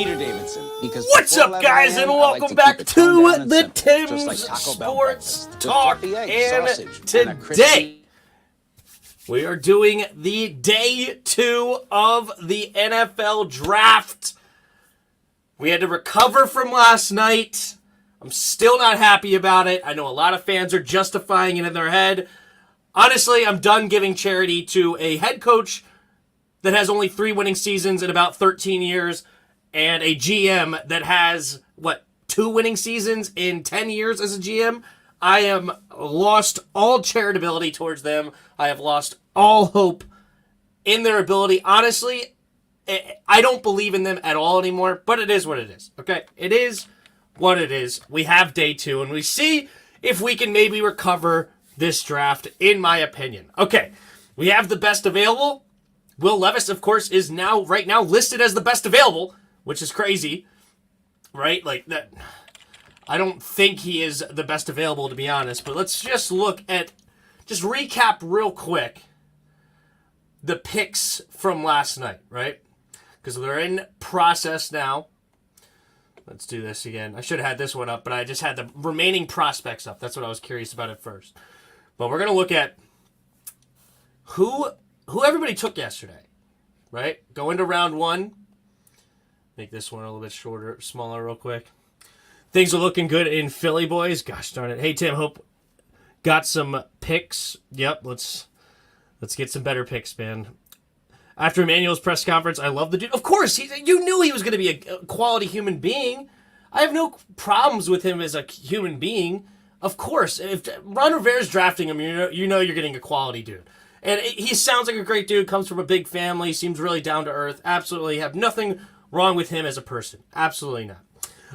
Peter Davidson. Because what's up, guys, and welcome back to the Tim's Sports Talk. And today we are doing the day 2 of the NFL draft. We had to recover from last night. I'm still not happy about it. I know a lot of fans are justifying it in their head. Honestly, I'm done giving charity to a head coach that has only 3 winning seasons in about 13 years and a GM that has, 2 winning seasons in 10 years as a GM. I am lost all charitability towards them. I have lost all hope in their ability. Honestly, I don't believe in them at all anymore, but it is what it is, okay? It is what it is. We have day 2, and we see if we can maybe recover this draft, in my opinion. Okay, we have the best available. Will Levis, of course, is right now listed as the best available, which is crazy, right? Like that. I don't think he is the best available, to be honest, but let's just recap real quick the picks from last night, right? Because they're in process now. Let's do this again. I should have had this one up, but I just had the remaining prospects up. That's what I was curious about at first. But we're going to look at who everybody took yesterday, right? Go into round 1. Make this one a little bit smaller real quick. Things are looking good in Philly, boys. Gosh darn it. Hey, Tim, hope got some picks. Yep, let's get some better picks, man. After Emmanuel's press conference, I love the dude. Of course, you knew he was going to be a quality human being. I have no problems with him as a human being. Of course, if Ron Rivera's drafting him, you know you're getting a quality dude. And he sounds like a great dude, comes from a big family, seems really down to earth. Absolutely have nothing wrong with him as a person. Absolutely not.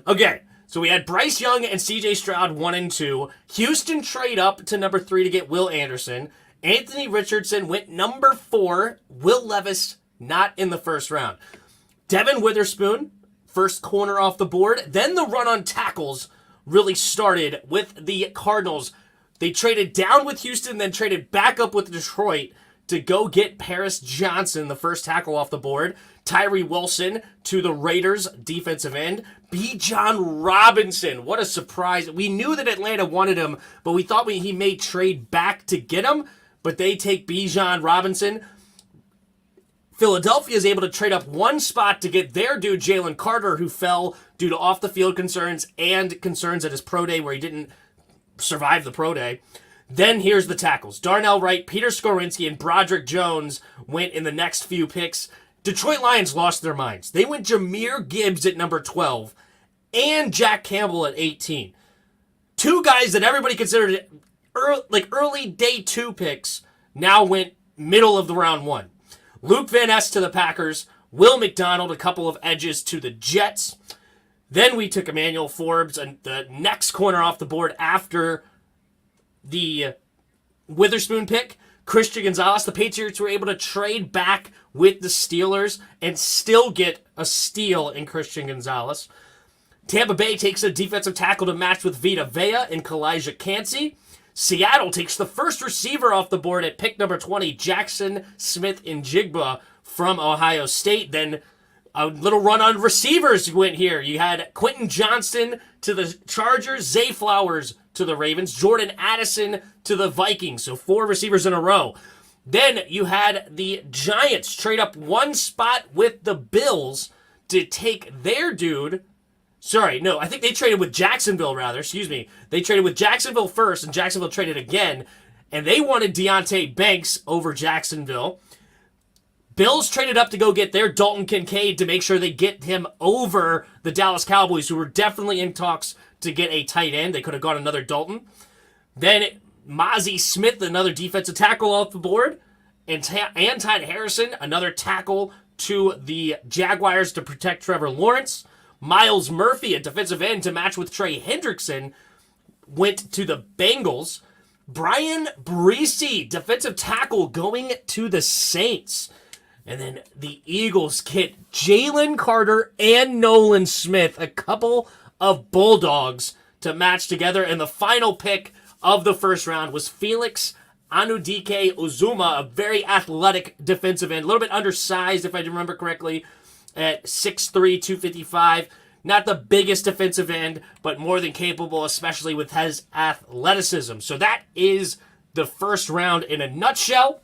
Okay, so we had Bryce Young and C.J. Stroud 1 and 2. Houston trade up to number 3 to get Will Anderson. Anthony Richardson went number 4. Will Levis not in the first round. Devin Witherspoon, first corner off the board. Then the run on tackles really started with the Cardinals. They traded down with Houston, then traded back up with Detroit to go get Paris Johnson, the first tackle off the board. Tyree Wilson to the Raiders, defensive end. Bijan Robinson, what a surprise. We knew that Atlanta wanted him, but we thought he may trade back to get him, but they take Bijan Robinson. Philadelphia is able to trade up 1 spot to get their dude, Jalen Carter, who fell due to off-the-field concerns and concerns at his pro day where he didn't survive the pro day. Then here's the tackles. Darnell Wright, Peter Skorinski, and Broderick Jones went in the next few picks. Detroit Lions lost their minds. They went Jahmyr Gibbs at number 12 and Jack Campbell at 18. 2 guys that everybody considered early day 2 picks now went middle of the round 1. Luke Van Ness to the Packers. Will McDonald, a couple of edges to the Jets. Then we took Emmanuel Forbes, and the next corner off the board after the Witherspoon pick. Christian Gonzalez. The Patriots were able to trade back with the Steelers and still get a steal in Christian Gonzalez. Tampa Bay takes a defensive tackle to match with Vita Vea and Kalijah Kancey. Seattle takes the first receiver off the board at pick number 20, Jackson Smith-Njigba from Ohio State. Then a little run on receivers went here. You had Quentin Johnston to the Chargers, Zay Flowers to the Ravens, Jordan Addison to the Vikings. So 4 receivers in a row. Then you had the Giants trade up 1 spot with the Bills to take their dude. Sorry, no, I think they traded with Jacksonville, rather. Excuse me. They traded with Jacksonville first, and Jacksonville traded again. And they wanted Deonte Banks over Jacksonville. Bills traded up to go get their Dalton Kincaid to make sure they get him over the Dallas Cowboys, who were definitely in talks to get a tight end. They could have got another Dalton. Then Mozzie Smith, another defensive tackle off the board. And Ty Harrison, another tackle to the Jaguars to protect Trevor Lawrence. Miles Murphy, a defensive end to match with Trey Hendrickson, went to the Bengals. Brian Breesy, defensive tackle, going to the Saints. And then the Eagles get Jalen Carter and Nolan Smith, a couple of Bulldogs to match together. And the final pick of the first round was Felix Anudike Uzuma, a very athletic defensive end, a little bit undersized if I remember correctly. at 6'3", 255. Not the biggest defensive end, but more than capable, especially with his athleticism. So that is the first round in a nutshell.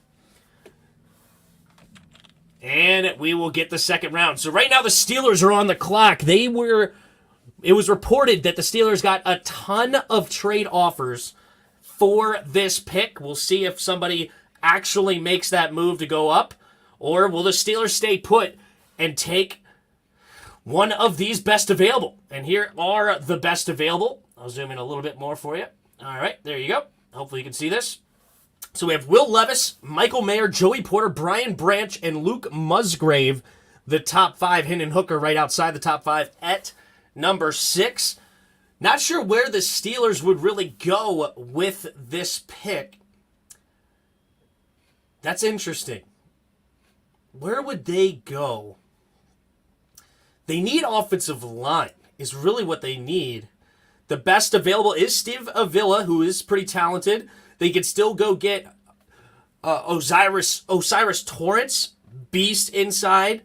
And we will get the second round. So right now the Steelers are on the clock. It was reported that the Steelers got a ton of trade offers for this pick. We'll see if somebody actually makes that move to go up, or will the Steelers stay put and take one of these best available. And here are the best available. I'll zoom in a little bit more for you. All right, there you go. Hopefully you can see this. So we have Will Levis, Michael Mayer, Joey Porter, Brian Branch, and Luke Musgrave, the top 5. Hendon Hooker right outside the top 5 at number 6. Not sure where the Steelers would really go with this pick. That's interesting. Where would they go? They need offensive line, is really what they need. The best available is Steve Avila, who is pretty talented. They could still go get Osiris Torrance, beast inside.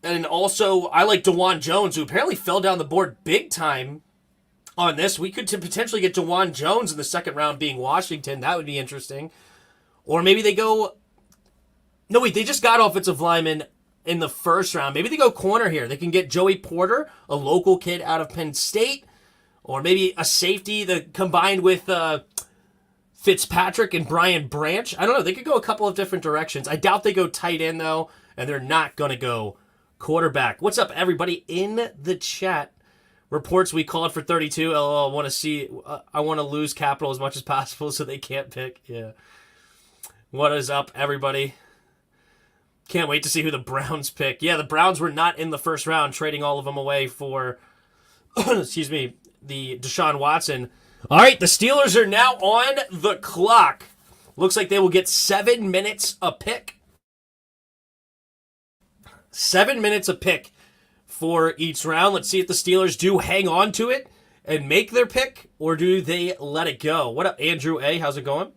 And also, I like DeJuan Jones, who apparently fell down the board big time on this. We could potentially get DeJuan Jones in the second round, being Washington. That would be interesting. Or maybe they go... No, wait, they just got offensive linemen in the first round. Maybe they go corner here. They can get Joey Porter, a local kid out of Penn State. Or maybe a safety that combined with Fitzpatrick and Brian Branch. I don't know. They could go a couple of different directions. I doubt they go tight end, though. And they're not going to go quarterback. What's up, everybody in the chat? Reports we called for 32. LOL, I want to lose capital as much as possible so they can't pick. Yeah. What is up, everybody? Can't wait to see who the Browns pick. Yeah, the Browns were not in the first round, trading all of them away for, excuse me, the Deshaun Watson. All right, the Steelers are now on the clock. Looks like they will get 7 minutes a pick. 7 minutes a pick for each round. Let's see if the Steelers do hang on to it and make their pick, or do they let it go? What up, Andrew A? How's it going?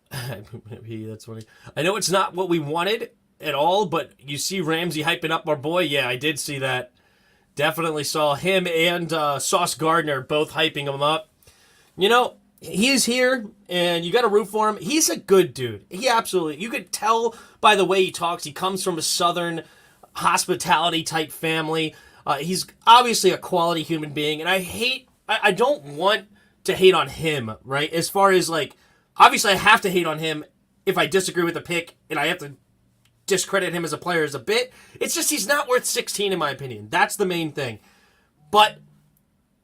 That's funny. I know it's not what we wanted at all, but you see Ramsey hyping up our boy. Yeah, I did see that. Definitely saw him and Sauce Gardner both hyping him up. You know, he's here, and you got to root for him. He's a good dude. He absolutely, you could tell by the way he talks. He comes from a Southern hospitality type family. He's obviously a quality human being, and I don't want to hate on him, right? As far as like, obviously I have to hate on him if I disagree with the pick, and I have to discredit him as a player as a bit. It's just he's not worth 16 in my opinion. That's the main thing. But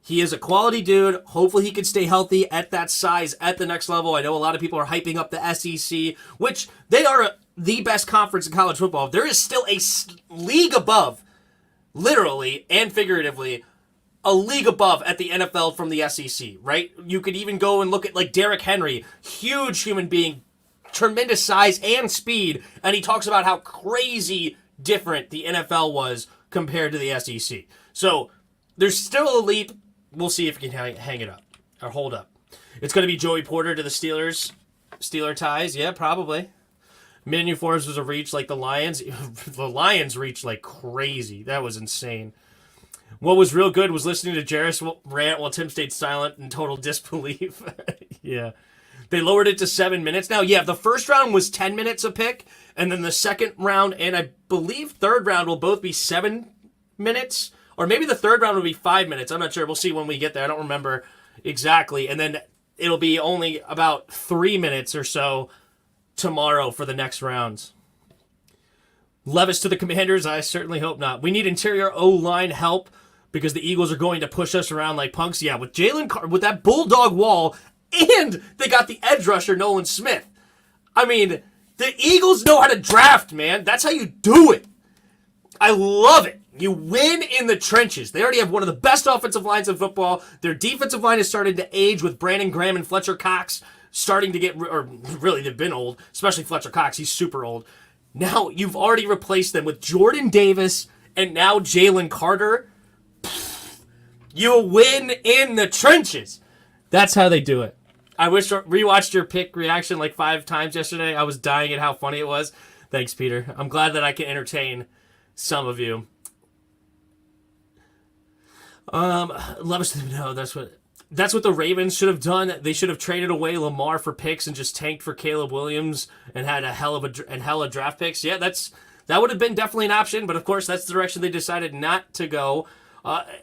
he is a quality dude. Hopefully he can stay healthy at that size at the next level. I know a lot of people are hyping up the SEC, which they are the best conference in college football. There is still a league above, literally and figuratively, a league above at the NFL from the SEC, right? You could even go and look at like Derrick Henry, huge human being, tremendous size and speed, and he talks about how crazy different the NFL was compared to the SEC. So there's still a leap. We'll see if he can hang it up or hold up. It's going to be Joey Porter to the Steelers. Steeler ties, yeah, probably. Menu Forbes was a reach like the Lions. The Lions reached like crazy. That was insane. What was real good was listening to Jarris rant while Tim stayed silent in total disbelief. Yeah. They lowered it to 7 minutes now. Yeah, the first round was 10 minutes a pick, and then the second round and I believe third round will both be 7 minutes, or maybe the third round will be 5 minutes. I'm not sure. We'll see when we get there. I don't remember exactly. And then it'll be only about 3 minutes or so tomorrow for the next rounds. Levis to the Commanders? I certainly hope not. We need interior O-line help because the Eagles are going to push us around like punks. Yeah, with Jalen Carter, with that bulldog wall, and they got the edge rusher, Nolan Smith. I mean, the Eagles know how to draft, man. That's how you do it. I love it. You win in the trenches. They already have one of the best offensive lines in football. Their defensive line has started to age with Brandon Graham and Fletcher Cox starting to get, or really they've been old, especially Fletcher Cox. He's super old. Now you've already replaced them with Jordan Davis and now Jalen Carter. You win in the trenches. That's how they do it. I rewatched your pick reaction like 5 times yesterday. I was dying at how funny it was. Thanks, Peter. I'm glad that I can entertain some of you. Levis, no, that's what the Ravens should have done. They should have traded away Lamar for picks and just tanked for Caleb Williams and had a hell of draft picks. Yeah, that would have been definitely an option, but of course that's the direction they decided not to go.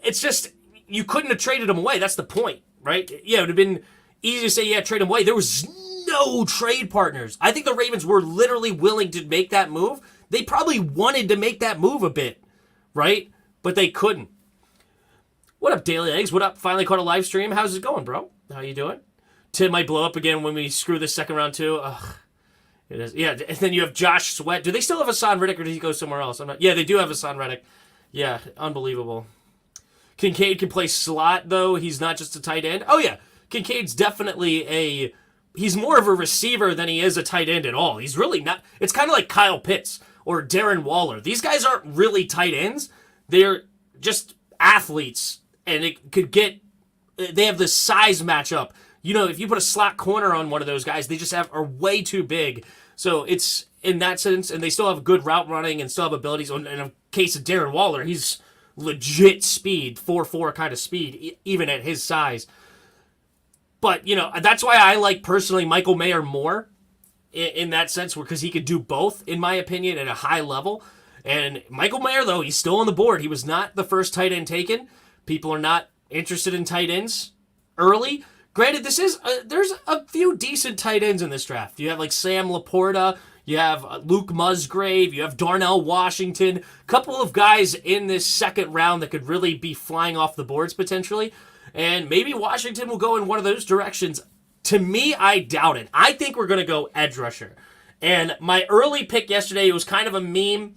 It's just you couldn't have traded him away. That's the point, right? Yeah, it would have been easy to say, yeah, trade him away. There was no trade partners. I think the Ravens were literally willing to make that move. They probably wanted to make that move a bit, right? But they couldn't. What up, Daily Eggs? What up? Finally caught a live stream. How's it going, bro? How you doing? Tim might blow up again when we screw this second round too. Ugh. It is. Yeah, and then you have Josh Sweat. Do they still have Hassan Reddick or did he go somewhere else? Yeah, they do have Hassan Reddick. Yeah, unbelievable. Kincaid can play slot, though. He's not just a tight end. Oh, yeah. Kincaid's definitely he's more of a receiver than he is a tight end at all. He's really not. It's kind of like Kyle Pitts or Darren Waller. These guys aren't really tight ends. They're just athletes, and they have this size matchup. You know, if you put a slot corner on one of those guys, they just are way too big. So it's in that sense, and they still have good route running and still have abilities. In a case of Darren Waller, he's legit speed, 4.4 kind of speed, even at his size. But, you know, that's why I like personally Michael Mayer more in that sense, because he could do both, in my opinion, at a high level. And Michael Mayer, though, he's still on the board. He was not the first tight end taken. People are not interested in tight ends early. Granted, there's a few decent tight ends in this draft. You have like Sam Laporta, you have Luke Musgrave, you have Darnell Washington, a couple of guys in this second round that could really be flying off the boards potentially. And maybe Washington will go in one of those directions. To me, I doubt it. I think we're going to go edge rusher. And my early pick yesterday was kind of a meme,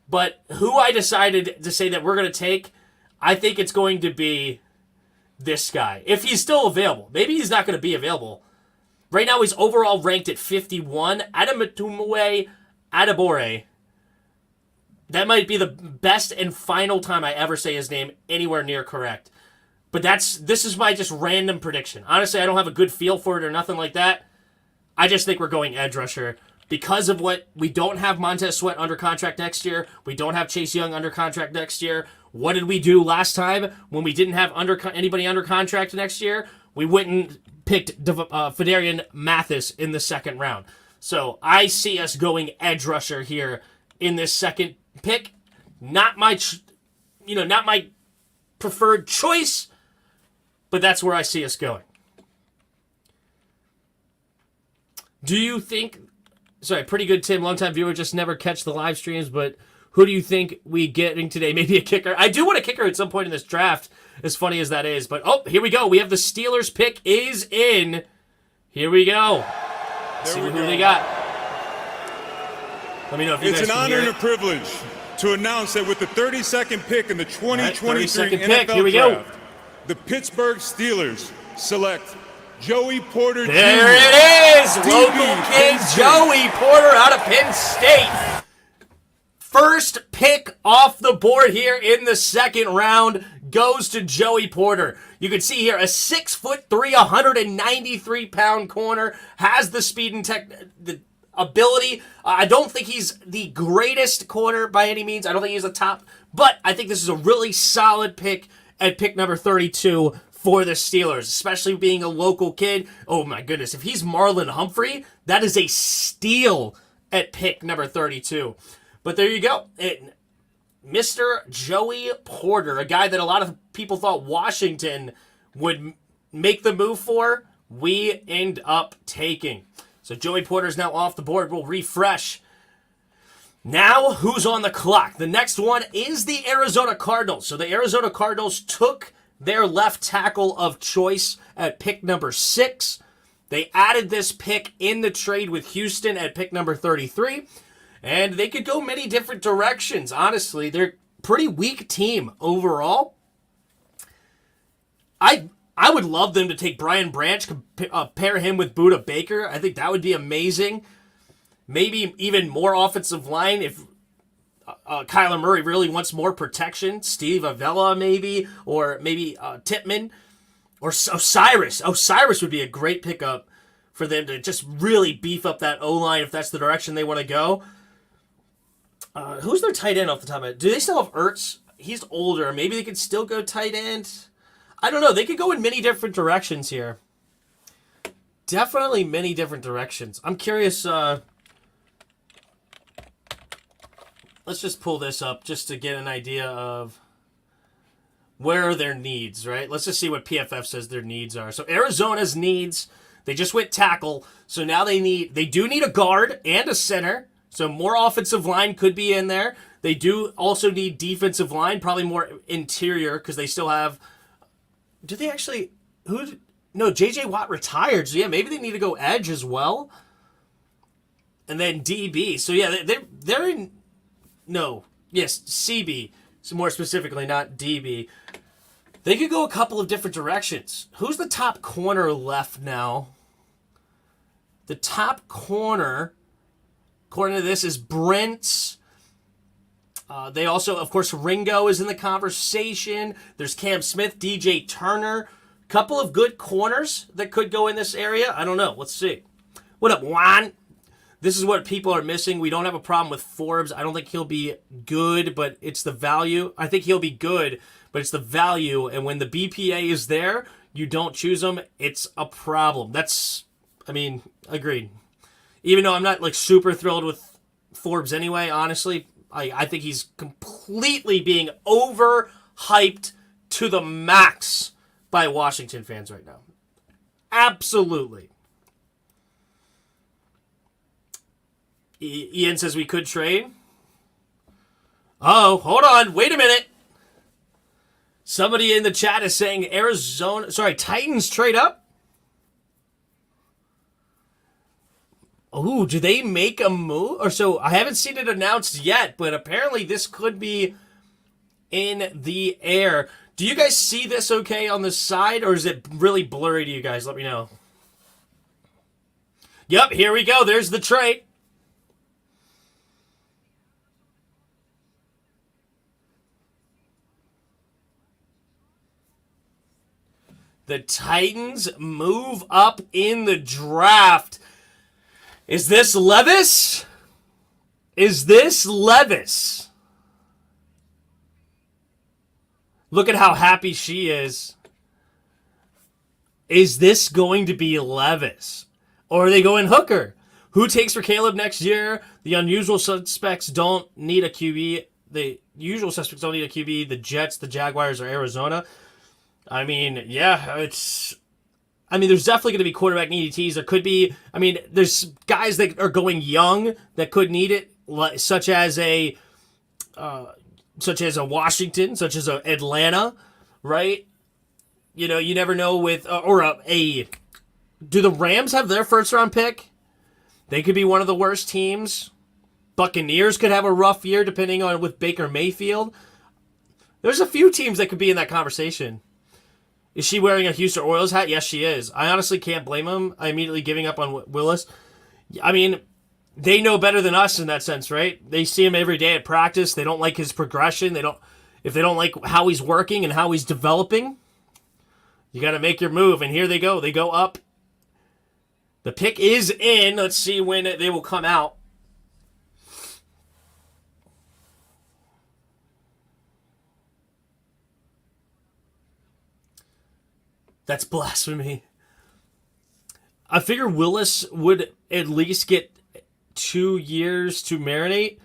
but who I decided to say that we're going to take, I think it's going to be this guy. If he's still available. Maybe he's not going to be available. Right now he's overall ranked at 51. Adamatumwe Adebore. That might be the best and final time I ever say his name anywhere near correct. But this is my just random prediction. Honestly, I don't have a good feel for it or nothing like that. I just think we're going edge rusher. Because of what, we don't have Montez Sweat under contract next year. We don't have Chase Young under contract next year. What did we do last time when we didn't have anybody under contract next year? We went and picked Fedarian Mathis in the second round. So I see us going edge rusher here in this second pick. Not my preferred choice, but that's where I see us going. Do you think... Sorry, pretty good, Tim. Long-time viewer, just never catch the live streams, but who do you think we getting today? Maybe a kicker. I do want a kicker at some point in this draft, as funny as that is. But, here we go. We have the Steelers pick is in. Here we go. See who they got. Let me know if you guys can hear it. It's an honor and a privilege to announce that with the 32nd pick in the 2023 NFL Draft, the Pittsburgh Steelers select Joey Porter Jr. There it is! Local kid Joey Porter out of Penn State. First pick off the board here in the second round goes to Joey Porter. You can see here a 6'3", 193-pound corner, has the speed and the ability. I don't think he's the greatest corner by any means. I don't think he's the top, but I think this is a really solid pick at pick number 32 for the Steelers, especially being a local kid. Oh my goodness, if he's Marlon Humphrey, that is a steal at pick number 32. But there you go. Mr. Joey Porter, a guy that a lot of people thought Washington would make the move for, we end up taking. So Joey Porter is now off the board. We'll refresh. Now, who's on the clock? The next one is the Arizona Cardinals. So the Arizona Cardinals took their left tackle of choice at pick number 6. They added this pick in the trade with Houston at pick number 33. And they could go many different directions, honestly. They're a pretty weak team overall. I would love them to take Brian Branch, pair him with Budda Baker. I think that would be amazing. Maybe even more offensive line if Kyler Murray really wants more protection. Steve Avella maybe, or maybe Tippmann, or Osiris. Osiris would be a great pickup for them to just really beef up that O-line if that's the direction they want to go. Who's their tight end off the top of it? Do they still have Ertz? He's older. Maybe they could still go tight end. I don't know. They could go in many different directions here. Definitely many different directions. I'm curious. Let's just pull this up just to get an idea of where are their needs, right? Let's just see what PFF says their needs are. So Arizona's needs, they just went tackle. So now they do need a guard and a center. So more offensive line could be in there. They do also need defensive line, probably more interior because they still have. Do they actually? No, J.J. Watt retired. So yeah, maybe they need to go edge as well. And then DB. So yeah, they're in. No, yes, CB. So more specifically, not DB. They could go a couple of different directions. Who's the top corner left now? The top corner, according to this, is Brents. They also, of course, Ringo is in the conversation. There's Cam Smith, DJ Turner. Couple of good corners that could go in this area. I don't know. Let's see. What up, Juan? This is what people are missing. We don't have a problem with Forbes. I don't think he'll be good, but it's the value. I think he'll be good, but it's the value. And when the BPA is there, you don't choose him. It's a problem. Agreed. Even though I'm not like super thrilled with Forbes anyway, honestly, I think he's completely being overhyped to the max by Washington fans right now. Absolutely. Ian says we could trade. Oh, hold on. Wait a minute. Somebody in the chat is saying Titans trade up? Oh, do they make a move? Or so I haven't seen it announced yet, but apparently this could be in the air. Do you guys see this okay on the side, or is it really blurry to you guys? Let me know. Yep, here we go. There's the trade. The Titans move up in the draft. Is this Levis? Look at how happy she is. Is this going to be Levis? Or are they going Hooker? Who takes for Caleb next year? The unusual suspects don't need a QB. The usual suspects don't need a QB. The Jets, the Jaguars, or Arizona. I mean, yeah, there's definitely going to be quarterback needy. There could be, there's guys that are going young that could need it, such as a Washington, such as a Atlanta, right? You know, you never know with, do the Rams have their first round pick? They could be one of the worst teams. Buccaneers could have a rough year depending on with Baker Mayfield. There's a few teams that could be in that conversation. Is she wearing a Houston Oilers hat? Yes, she is. I honestly can't blame him. I immediately giving up on Willis. I mean, they know better than us in that sense, right? They see him every day at practice. They don't like his progression. If they don't like how he's working and how he's developing, you got to make your move. And here they go. They go up. The pick is in. Let's see when they will come out. That's blasphemy. I figure Willis would at least get 2 years to marinate.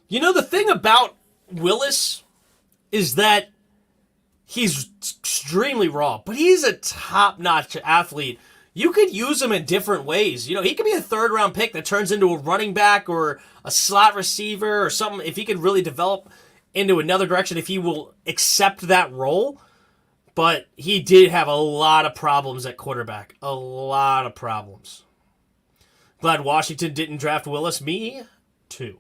You know, the thing about Willis is that he's extremely raw, but he's a top-notch athlete. You could use him in different ways. You know, he could be a third-round pick that turns into a running back or a slot receiver or something. If he could really develop into another direction, if he will accept that role. But he did have a lot of problems at quarterback. A lot of problems. Glad Washington didn't draft Willis. Me, too.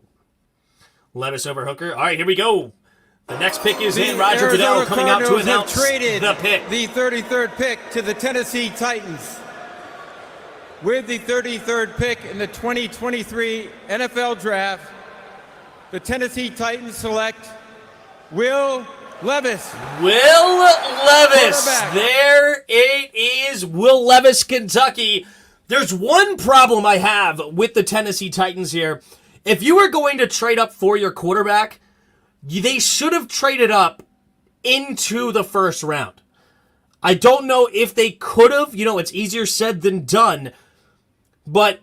Levis over Hooker. All right, here we go. The next pick is in. Roger Goodell coming out to announce the pick. The 33rd pick to the Tennessee Titans. With the 33rd pick in the 2023 NFL Draft, the Tennessee Titans select Will Levis. Will Levis. There it is. Will Levis, Kentucky. There's one problem I have with the Tennessee Titans here. if you were going to trade up for your quarterback, they should have traded up into the first round. I don't know if they could have. It's easier said than done. But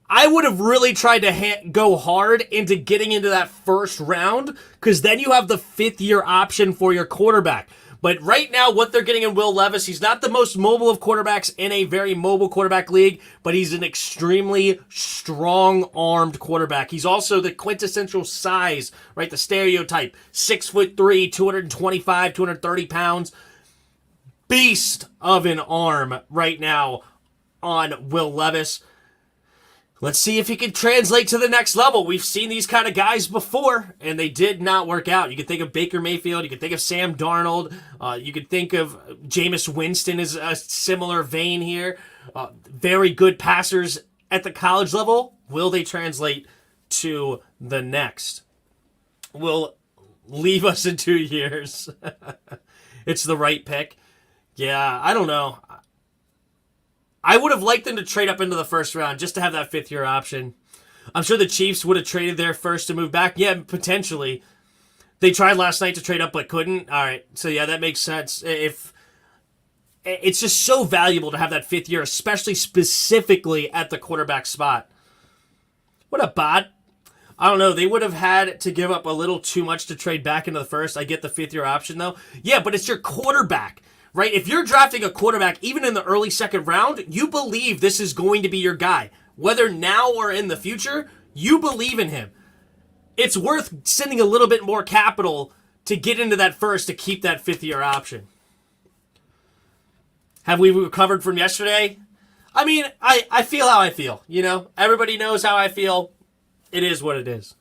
I would have really tried to go hard into getting into that first round, because then you have the fifth-year option for your quarterback. But right now, what they're getting in Will Levis, he's not the most mobile of quarterbacks in a very mobile quarterback league, but he's an extremely strong-armed quarterback. He's also the quintessential size, right? The stereotype, 6'3", 225, 230 pounds. Beast of an arm right now on Will Levis. Let's see if he can translate to the next level. We've seen these kind of guys before, and they did not work out. You could think of Baker Mayfield. You could think of Sam Darnold. You could think of Jameis Winston as a similar vein here. Very good passers at the college level. Will they translate to the next? Will leave us in 2 years. It's the right pick. Yeah, I don't know. I would have liked them to trade up into the first round just to have that fifth-year option. I'm sure the Chiefs would have traded there first to move back. Yeah, potentially. They tried last night to trade up but couldn't. All right, so yeah, that makes sense. If it's just so valuable to have that fifth year, especially specifically at the quarterback spot. What a bot. I don't know. They would have had to give up a little too much to trade back into the first. I get the fifth-year option, though. Yeah, but it's your quarterback. Right? If you're drafting a quarterback, even in the early second round, you believe this is going to be your guy. Whether now or in the future, you believe in him. It's worth sending a little bit more capital to get into that first to keep that fifth-year option. Have we recovered from yesterday? I mean, I feel how I feel, Everybody knows how I feel. It is what it is.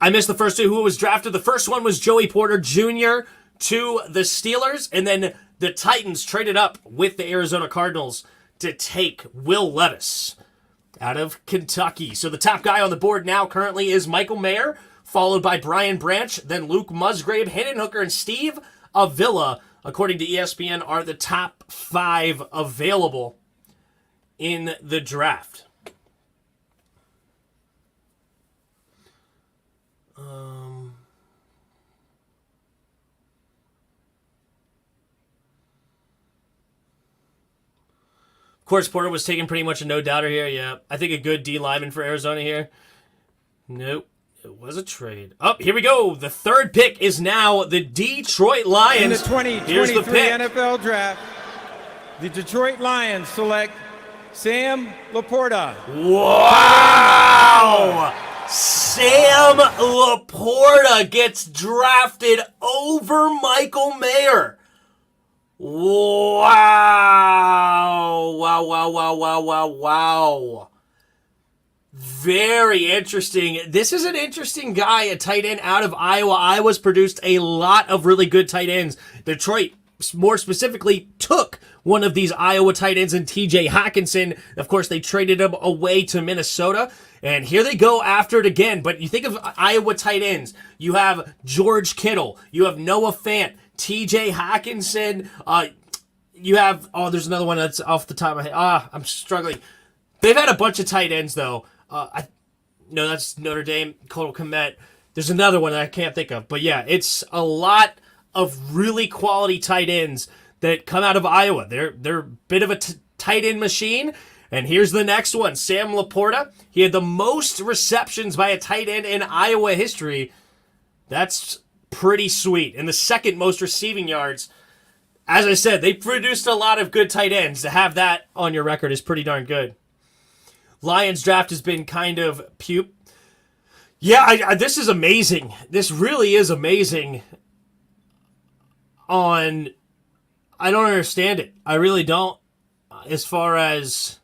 I missed the first two who was drafted. The first one was Joey Porter Jr., to the Steelers, and then the Titans traded up with the Arizona Cardinals to take Will Levis out of Kentucky. So the top guy on the board now currently is Michael Mayer, followed by Brian Branch, then Luke Musgrave, Hendon Hooker, and Steve Avila, according to ESPN, are the top 5 available in the draft. Of course, Porter was taken pretty much a no-doubter here. Yeah, I think a good D lineman for Arizona here. Nope, it was a trade. Oh, here we go. The third pick is now the Detroit Lions. In the 2023 NFL Draft, the Detroit Lions select Sam Laporta. Wow! Sam Laporta gets drafted over Michael Mayer. Wow. Wow. Very interesting. This is an interesting guy, a tight end out of Iowa. Iowa's produced a lot of really good tight ends. Detroit, more specifically, took one of these Iowa tight ends in TJ Hawkinson. Of course, they traded him away to Minnesota. And here they go after it again. But you think of Iowa tight ends. You have George Kittle. You have Noah Fant. TJ Hawkinson, you have, there's another one that's off the top of my head. I'm struggling. They've had a bunch of tight ends, though. No, that's Notre Dame, Cole Kmet. There's another one that I can't think of. But yeah, it's a lot of really quality tight ends that come out of Iowa. They're a bit of a tight end machine. And here's the next one, Sam Laporta. He had the most receptions by a tight end in Iowa history. That's pretty sweet. And the second most receiving yards. As I said, they produced a lot of good tight ends. To have that on your record is pretty darn good. Lions draft has been kind of puke. Yeah, this is amazing. This really is amazing. I don't understand it. I really don't. As far as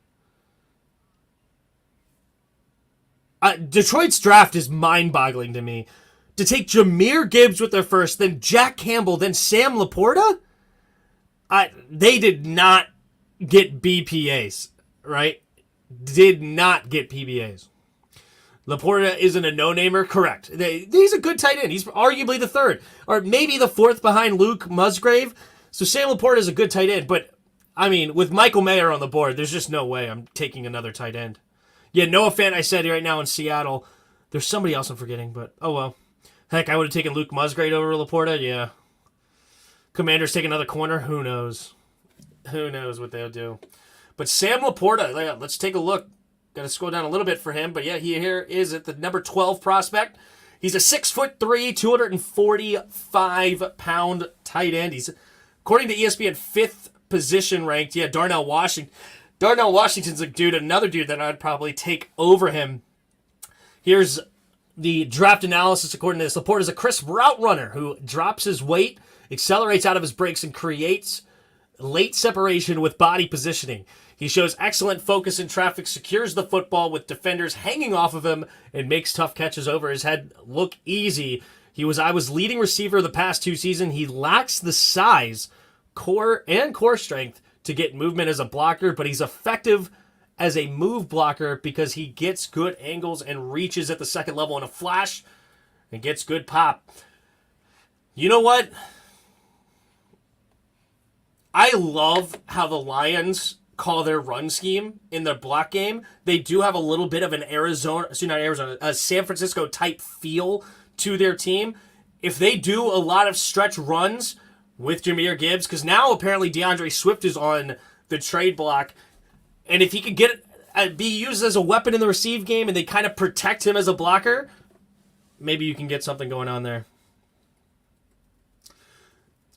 Detroit's draft is mind-boggling to me. To take Jahmyr Gibbs with their first, then Jack Campbell, then Sam Laporta? They did not get BPAs, right? Did not get PBAs. Laporta isn't a no-namer, correct. He's a good tight end. He's arguably the third, or maybe the fourth behind Luke Musgrave. So Sam Laporta is a good tight end, but, I mean, with Michael Mayer on the board, there's just no way I'm taking another tight end. Yeah, Noah Fant, I said right now in Seattle. There's somebody else I'm forgetting, but oh well. Heck, I would have taken Luke Musgrave over Laporta. Yeah. Commanders take another corner. Who knows? Who knows what they'll do? But Sam Laporta, let's take a look. Got to scroll down a little bit for him, but yeah, he here is at the number 12 prospect. He's a 6'3", 245-pound tight end. He's, according to ESPN, 5th position ranked. Yeah, Darnell Washington. Darnell Washington's another dude that I'd probably take over him. Here's the draft analysis according to this. Laporta is a crisp route runner who drops his weight, accelerates out of his breaks, and creates late separation with body positioning. He shows excellent focus in traffic, secures the football with defenders hanging off of him, and makes tough catches over his head look easy. I was leading receiver the past 2 seasons. He lacks the size, core strength to get movement as a blocker, but he's effective as a move blocker because he gets good angles and reaches at the second level in a flash and gets good pop. You know what? I love how the Lions call their run scheme in their block game. They do have a little bit of an a San Francisco type feel to their team. If they do a lot of stretch runs with Jahmyr Gibbs, because now apparently DeAndre Swift is on the trade block, and if he could be used as a weapon in the receive game and they kind of protect him as a blocker, maybe you can get something going on there.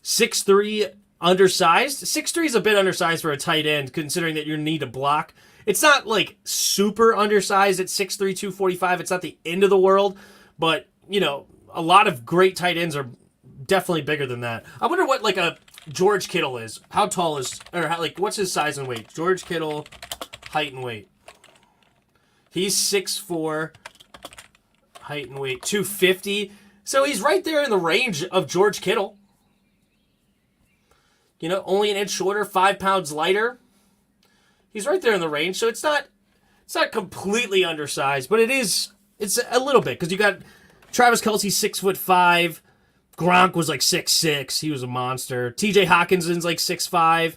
6'3", undersized. 6'3" is a bit undersized for a tight end, considering that you need to block. It's not like super undersized at 6'3", 245. It's not the end of the world, but a lot of great tight ends are definitely bigger than that. I wonder what like a George Kittle is. How tall is, or what's his size and weight? George Kittle, height and weight. He's 6'4", height and weight 250. So he's right there in the range of George Kittle. Only an inch shorter, 5 pounds lighter. He's right there in the range, so it's not completely undersized, but it's a little bit, because you got Travis Kelce 6'5", Gronk was like 6'6", he was a monster. TJ Hawkinson's like 6'5".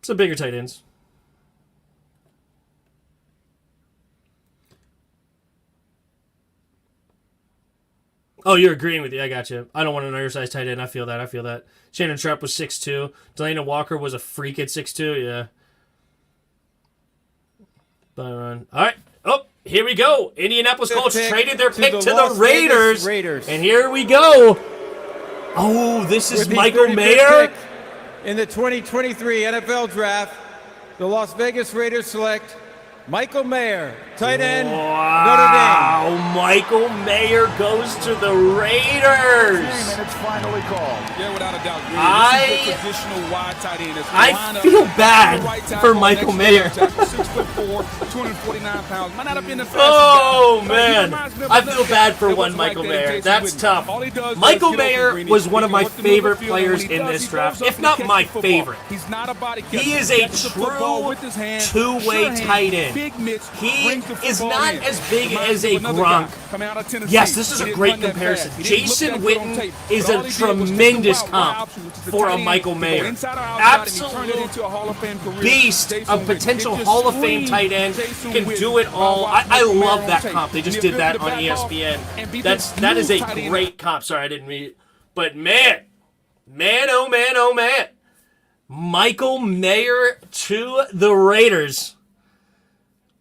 Some bigger tight ends. Oh, you're agreeing with you. I got you. I don't want an undersized tight end. I feel that. Shannon Sharp was 6'2". Delana Walker was a freak at 6'2". Yeah. All right. Oh, here we go. Indianapolis Colts traded their pick to the Raiders. And here we go. Oh, this is Michael Mayer. In the 2023 NFL Draft, the Las Vegas Raiders select Michael Mayer, tight end, Notre Dame. Wow, Michael Mayer goes to the Raiders. And it's finally called. Yeah, without a doubt. I feel bad for Michael Mayer. 6'4", 249 pounds. Might not have been the fastest Oh, guy, man. I feel bad for one Michael Mayer. That's tough. Michael Mayer was one of my favorite players in this draft, if not my favorite. He's not a body catcher. He is a true two-way tight end. He is not as big as a Gronk. Yes, this is a great comparison. Jason Witten is a tremendous comp for a Michael Mayer. Absolute beast of potential Hall of Fame tight end. Can do it all. I love that comp. They just did that on ESPN. That is a great comp. Sorry, I didn't read it. But man, oh man. Michael Mayer to the Raiders.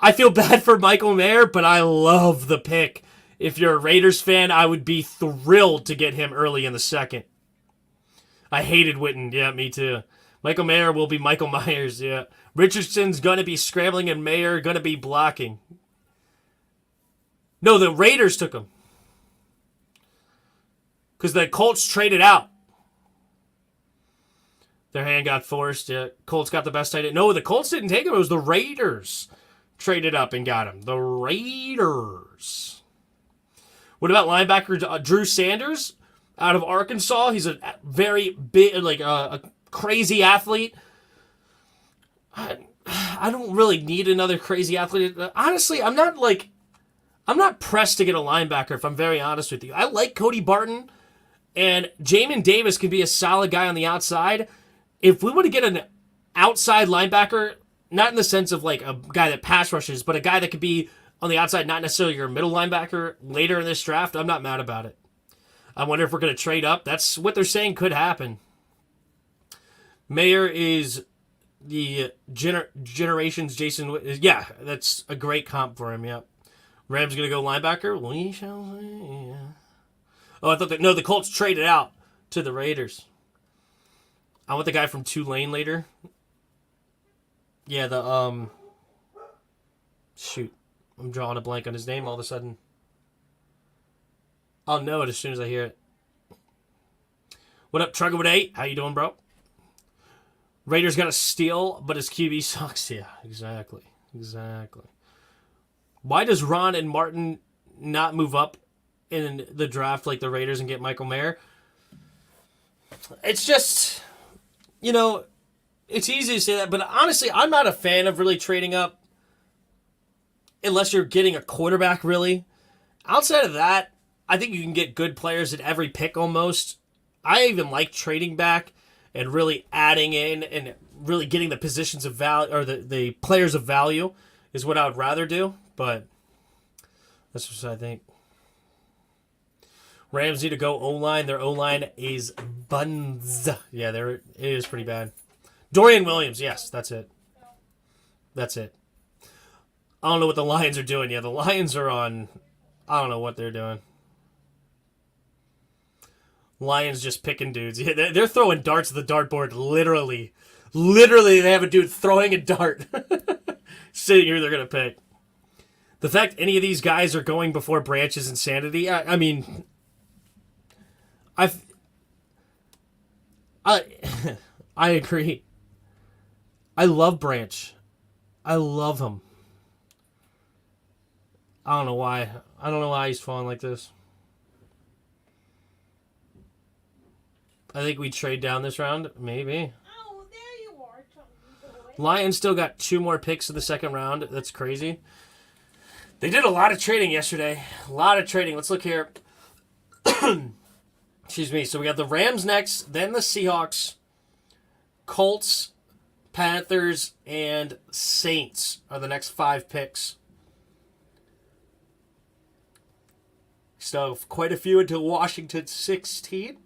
I feel bad for Michael Mayer, but I love the pick. If you're a Raiders fan, I would be thrilled to get him early in the second. I hated Witten. Yeah, me too. Michael Mayer will be Michael Myers. Yeah. Richardson's going to be scrambling and Mayer going to be blocking. No, the Raiders took him. Because the Colts traded out. Their hand got forced. Yeah. Colts got the best tight end. No, the Colts didn't take him. It was the Raiders. Traded up and got him. The Raiders. What about linebacker Drew Sanders out of Arkansas? He's a very big, a crazy athlete. I don't really need another crazy athlete. Honestly, I'm not pressed to get a linebacker, if I'm very honest with you. I like Cody Barton, and Jamin Davis can be a solid guy on the outside. If we want to get an outside linebacker, not in the sense of like a guy that pass rushes, but a guy that could be on the outside, not necessarily your middle linebacker later in this draft, I'm not mad about it. I wonder if we're going to trade up. That's what they're saying could happen. Mayer is the generation's Jason. Yeah, that's a great comp for him, yep. Rams going to go linebacker? We shall see. Yeah. Oh, I thought that. No, the Colts traded out to the Raiders. I want the guy from Tulane later. Yeah, shoot. I'm drawing a blank on his name all of a sudden. I'll know it as soon as I hear it. What up, Trugger with 8? How you doing, bro? Raiders got a steal, but his QB sucks. Yeah, exactly. Why does Ron and Martin not move up in the draft like the Raiders and get Michael Mayer? It's just, it's easy to say that, but honestly, I'm not a fan of really trading up unless you're getting a quarterback, really. Outside of that, I think you can get good players at every pick almost. I even like trading back and really adding in and really getting the positions of value, or the players of value is what I would rather do, but that's what I think. Rams need to go O-line. Their O-line is buns. Yeah, it is pretty bad. Dorian Williams, yes, that's it. I don't know what the Lions are doing. Yeah, the Lions are on, I don't know what they're doing. Lions just picking dudes. Yeah, they're throwing darts at the dartboard, literally. Literally, they have a dude throwing a dart. Sitting here, they're going to pick. The fact any of these guys are going before Branch is insanity. I mean, I agree. I love Branch. I love him. I don't know why. I don't know why he's falling like this. I think we trade down this round. Maybe. Oh, there you are. Lions still got 2 more picks in the second round. That's crazy. They did a lot of trading yesterday. A lot of trading. Let's look here. Excuse me. So we got the Rams next, then the Seahawks, Colts, Panthers, and Saints are the next 5 picks. So quite a few until Washington 16.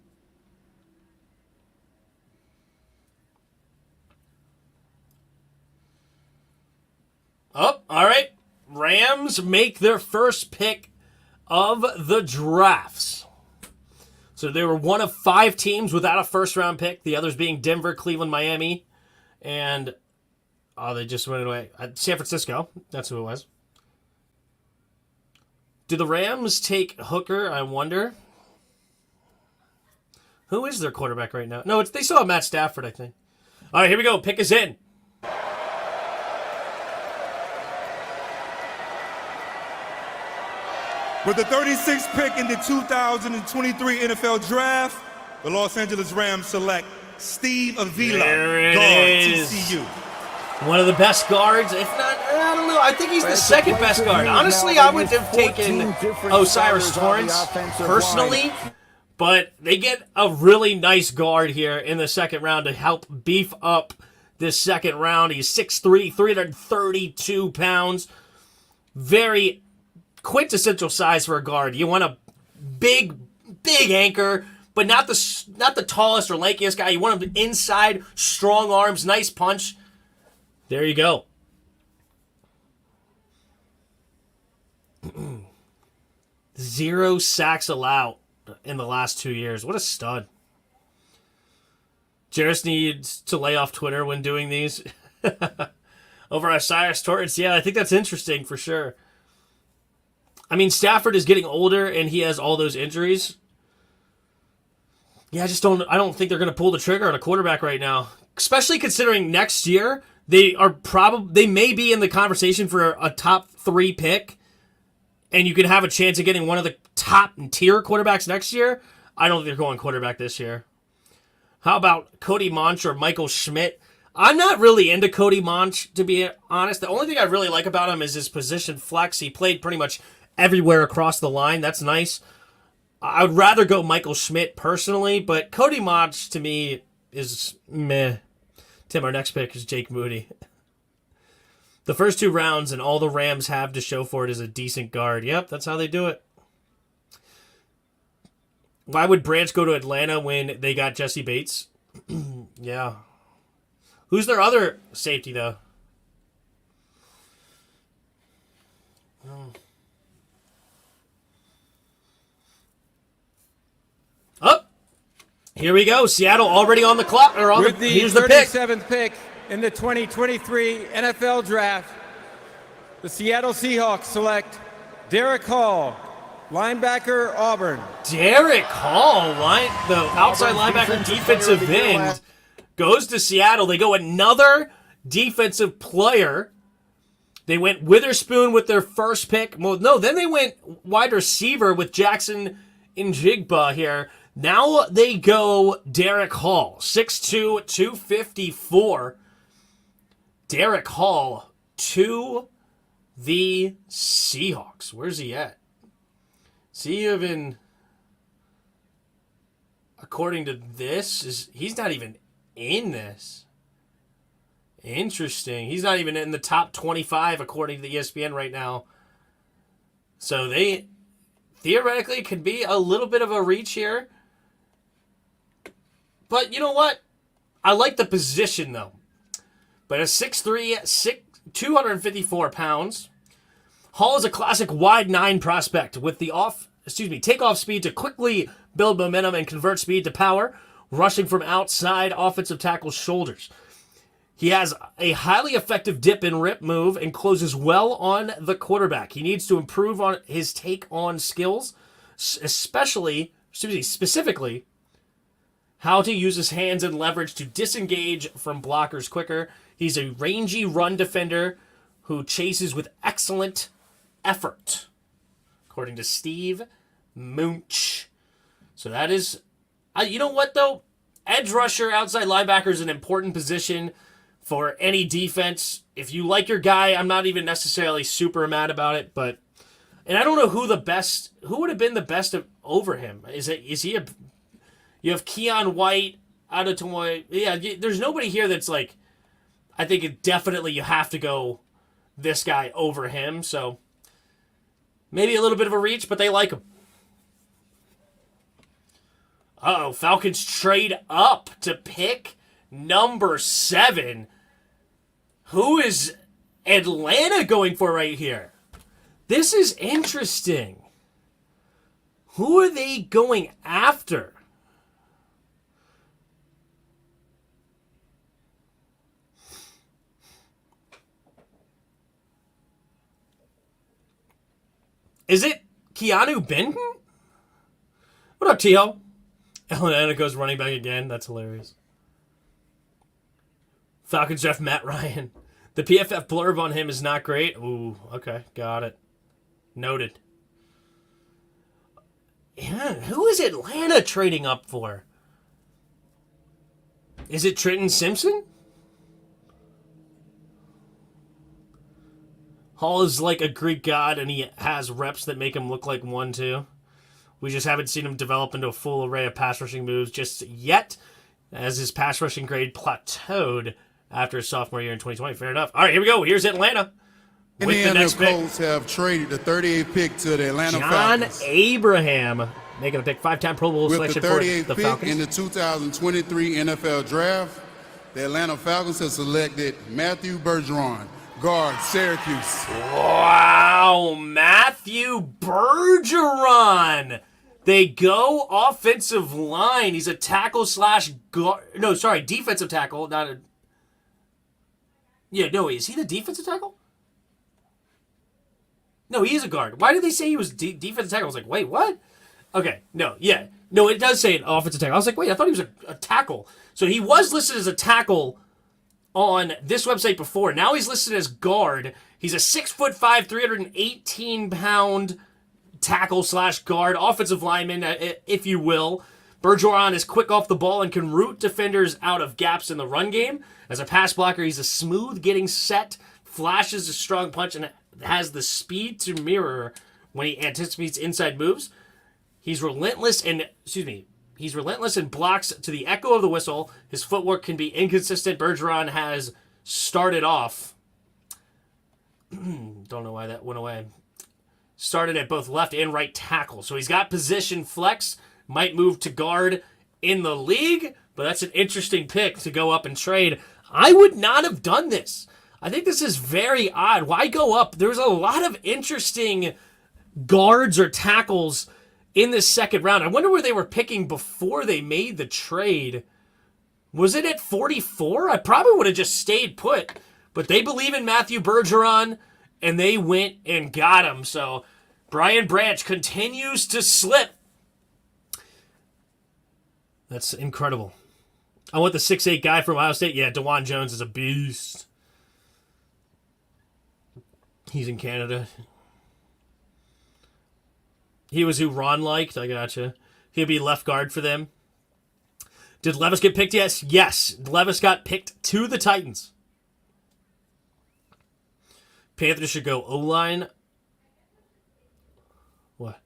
Oh, all right. Rams make their first pick of the drafts. So they were one of 5 teams without a first-round pick, the others being Denver, Cleveland, Miami, and they just went away. San Francisco, that's who it was. Do the Rams take Hooker, I wonder? Who is their quarterback right now? No, they still have Matt Stafford, I think. All right, here we go. Pick is in. With the 36th pick in the 2023 NFL Draft, the Los Angeles Rams select Steve Avila, guard, TCU. One of the best guards, if not, I don't know. I think he's the second best guard. Honestly, I would have taken Osiris Torrance personally, but they get a really nice guard here in the second round to help beef up this second round. He's 6'3", 332 pounds. Very quintessential size for a guard. You want a big anchor, but not the tallest or lankiest guy. You want him inside, strong arms, nice punch. There you go. Zero sacks allowed in the last 2 years. What a stud. Jarris needs to lay off Twitter when doing these. Over Osiris Torrance. Yeah, I think that's interesting for sure. I mean, Stafford is getting older and he has all those injuries. Yeah, I don't think they're going to pull the trigger on a quarterback right now. Especially considering next year, they may be in the conversation for a top 3 pick, and you could have a chance of getting one of the top tier quarterbacks next year. I don't think they're going quarterback this year. How about Cody Monch or Michael Schmidt? I'm not really into Cody Monch, to be honest. The only thing I really like about him is his position flex. He played pretty much everywhere across the line. That's nice. I would rather go Michael Schmidt personally, but Cody Monch to me is meh. Tim, our next pick is Jake Moody. The first 2 rounds, and all the Rams have to show for it is a decent guard. Yep, that's how they do it. Why would Branch go to Atlanta when they got Jesse Bates? Yeah. Who's their other safety, though? Oh, here we go. Seattle already on the clock. Or on With the here's the pick. 37th pick in the 2023 NFL Draft, the Seattle Seahawks select Derek Hall, linebacker, Auburn. Derek Hall, the outside linebacker, defensive end, goes to Seattle. They go another defensive player. They went Witherspoon with their first pick. Well, no, then they went wide receiver with Jackson Njigba here. Now they go Derek Hall, 6'2", 254. Derek Hall to the Seahawks. Where's he at? Is he even, according to this, he's not even in this. Interesting. He's not even in the top 25 according to the ESPN right now. So they theoretically could be a little bit of a reach here. But you know what? I like the position though. But at 6'3", 254 pounds, Hall is a classic wide 9 prospect with the takeoff speed to quickly build momentum and convert speed to power, rushing from outside offensive tackle's shoulders. He has a highly effective dip and rip move and closes well on the quarterback. He needs to improve on his take-on skills, specifically how to use his hands and leverage to disengage from blockers quicker. He's a rangy run defender who chases with excellent effort, according to Steve Munch. So that is, you know what though? Edge rusher, outside linebacker is an important position for any defense. If you like your guy, I'm not even necessarily super mad about it, and I don't know who would have been the best over him. You have Keon White, Adetomoy. Yeah, there's nobody here that's like, I think definitely you have to go this guy over him. So maybe a little bit of a reach, but they like him. Uh-oh, Falcons trade up to pick number 7. Who is Atlanta going for right here? This is interesting. Who are they going after? Is it Keanu Benton? What up, T.O.? Atlanta goes running back again. That's hilarious. Falcons draft Matt Ryan. The PFF blurb on him is not great. Ooh, okay. Got it. Noted. Yeah, who is Atlanta trading up for? Is it Trenton Simpson? Hall is like a Greek god, and he has reps that make him look like one, too. We just haven't seen him develop into a full array of pass rushing moves just yet, as his pass rushing grade plateaued after his sophomore year in 2020. Fair enough. All right, here we go. Here's Atlanta. With the next pick. Colts have traded the 38th pick to the Atlanta John Falcons. Abraham making a pick, 5-time Pro Bowl With selection the for 38th the pick Falcons. in the 2023 NFL Draft, the Atlanta Falcons have selected Matthew Bergeron, guard, Syracuse. Wow, Matthew Bergeron. They go offensive line. He's a tackle slash guard. No, sorry, defensive tackle. Not a. Yeah, no, is he the defensive tackle? No, he is a guard. Why did they say he was defensive tackle? I was like, wait, what? Okay, no, yeah. No, it does say an offensive tackle. I was like, wait, I thought he was a tackle. So he was listed as a tackle on this website before. Now he's listed as guard. He's a 6'5", 318-pound tackle slash guard, offensive lineman, if you will. Bergeron is quick off the ball and can root defenders out of gaps in the run game. As a pass blocker, he's a smooth getting set, flashes a strong punch, and has the speed to mirror when he anticipates inside moves. He's relentless and blocks to the echo of the whistle. His footwork can be inconsistent. Bergeron has started off Don't know why that went away. Started at both left and right tackle. So he's got position flex. Might move to guard in the league. But that's an interesting pick to go up and trade. I would not have done this. I think this is very odd. Why go up? There's a lot of interesting guards or tackles in this second round. I wonder where they were picking before they made the trade. Was it at 44? I probably would have just stayed put. But they believe in Matthew Bergeron, and they went and got him. So Brian Branch continues to slip. That's incredible. I want the 6'8" guy from Ohio State. Yeah, DeJuan Jones is a beast. He's in Canada. He was who Ron liked. I gotcha. He'll be left guard for them. Did Levis get picked? Yes. Levis got picked to the Titans. Panthers should go O-line. What?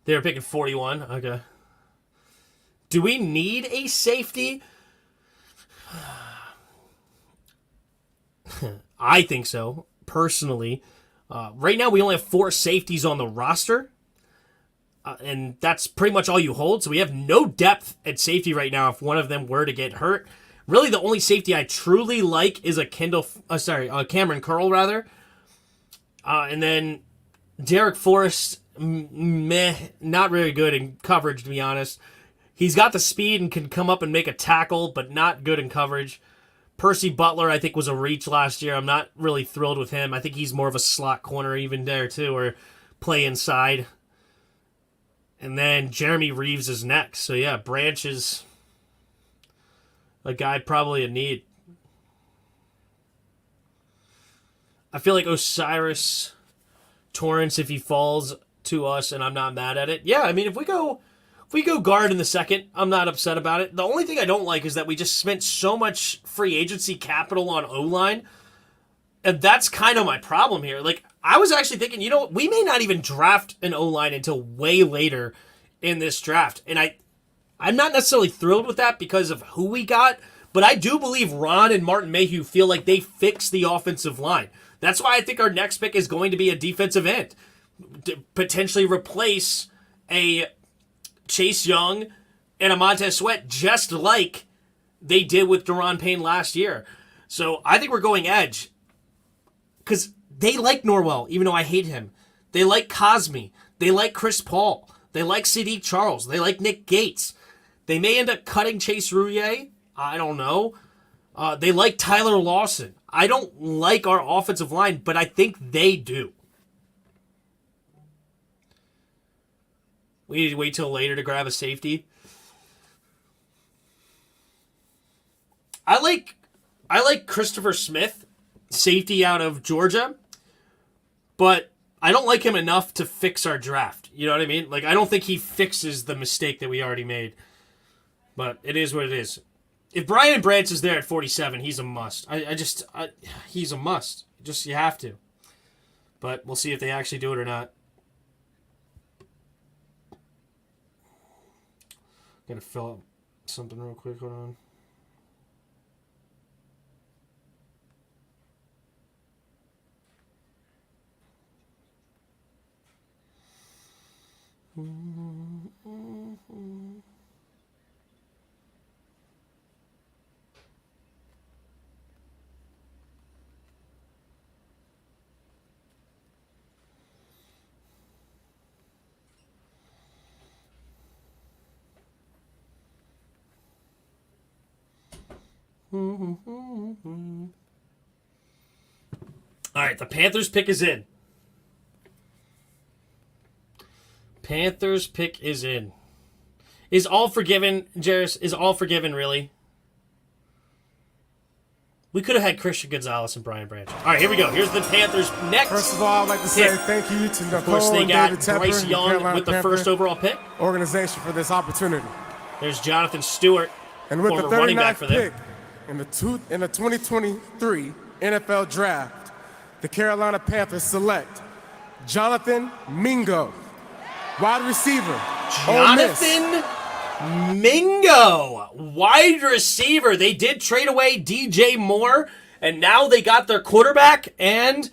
They were picking 41. Okay. Do we need a safety? I think so, personally. Right now, we only have 4 safeties on the roster. And that's pretty much all you hold. So we have no depth at safety right now if one of them were to get hurt. Really, the only safety I truly like is a Cameron Curl, rather. And then Derek Forrest, not very good in coverage, to be honest. He's got the speed and can come up and make a tackle, but not good in coverage. Percy Butler, I think, was a reach last year. I'm not really thrilled with him. I think he's more of a slot corner even there, too, or play inside. And then Jeremy Reeves is next. So, yeah, Branch is a guy probably in need. I feel like Osiris Torrance, if he falls to us and I'm not mad at it. Yeah, I mean, if we go guard in the second, I'm not upset about it. The only thing I don't like is that we just spent so much free agency capital on O-line. And that's kind of my problem here. Like, I was actually thinking, we may not even draft an O-line until way later in this draft. And I'm not necessarily thrilled with that because of who we got, but I do believe Ron and Martin Mayhew feel like they fixed the offensive line. That's why I think our next pick is going to be a defensive end. To potentially replace a Chase Young and a Montez Sweat, just like they did with Daron Payne last year. So I think we're going edge. Because they like Norwell, even though I hate him. They like Cosme. They like Chris Paul. They like Sadiq Charles. They like Nick Gates. They may end up cutting Chase Roullier. I don't know. They like Tyler Lawson. I don't like our offensive line, but I think they do. We need to wait till later to grab a safety. I like Christopher Smith, safety out of Georgia, but I don't like him enough to fix our draft. You know what I mean? Like, I don't think he fixes the mistake that we already made. But it is what it is. If Brian Branch is there at 47, he's a must. He's a must. You have to. But we'll see if they actually do it or not. Gotta fill up something real quick. Hold on. All right, the Panthers pick is in. Panthers pick is in. Is all forgiven, Jairus? Is all forgiven, really? We could have had Christian Gonzalez and Brian Branch. All right, here we go. Here's the Panthers next. First of all, I'd like to say thank you to Nicole of course, they and got David Tepper, Bryce and Young Carolina with the Panther first overall pick. Organization for this opportunity. There's Jonathan Stewart, And with the former running back 39th for them. pick in the 2023 NFL Draft, the Carolina Panthers select Jonathan Mingo, wide receiver. Ole Miss. Jonathan Mingo, wide receiver. They did trade away DJ Moore, and now they got their quarterback, and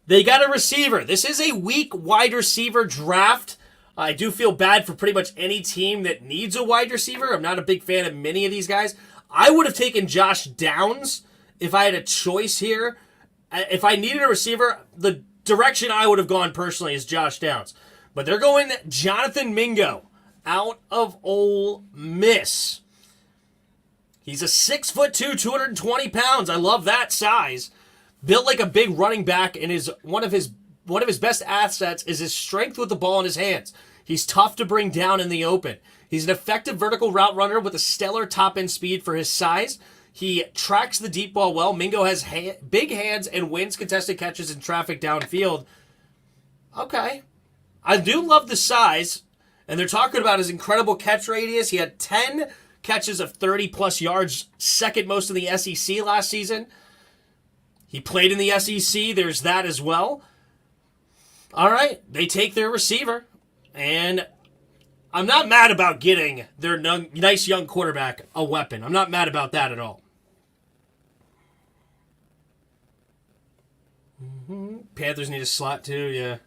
They got a receiver. This is a weak wide receiver draft. I do feel bad for pretty much any team that needs a wide receiver. I'm not a big fan of many of these guys. I would have taken Josh Downs if I had a choice here. If I needed a receiver, the direction I would have gone personally is Josh Downs. But they're going Jonathan Mingo out of Ole Miss. He's a 6'2", 220 pounds. I love that size. Built like a big running back, and one of his best assets is his strength with the ball in his hands. He's tough to bring down in the open. He's an effective vertical route runner with a stellar top-end speed for his size. He tracks the deep ball well. Mingo has big hands and wins contested catches in traffic downfield. Okay. I do love the size, and they're talking about his incredible catch radius. He had 10 catches of 30-plus yards, second most in the SEC last season. He played in the SEC. There's that as well. All right. They take their receiver, and I'm not mad about getting their nice young quarterback a weapon. I'm not mad about that at all. Panthers need a slot too, yeah.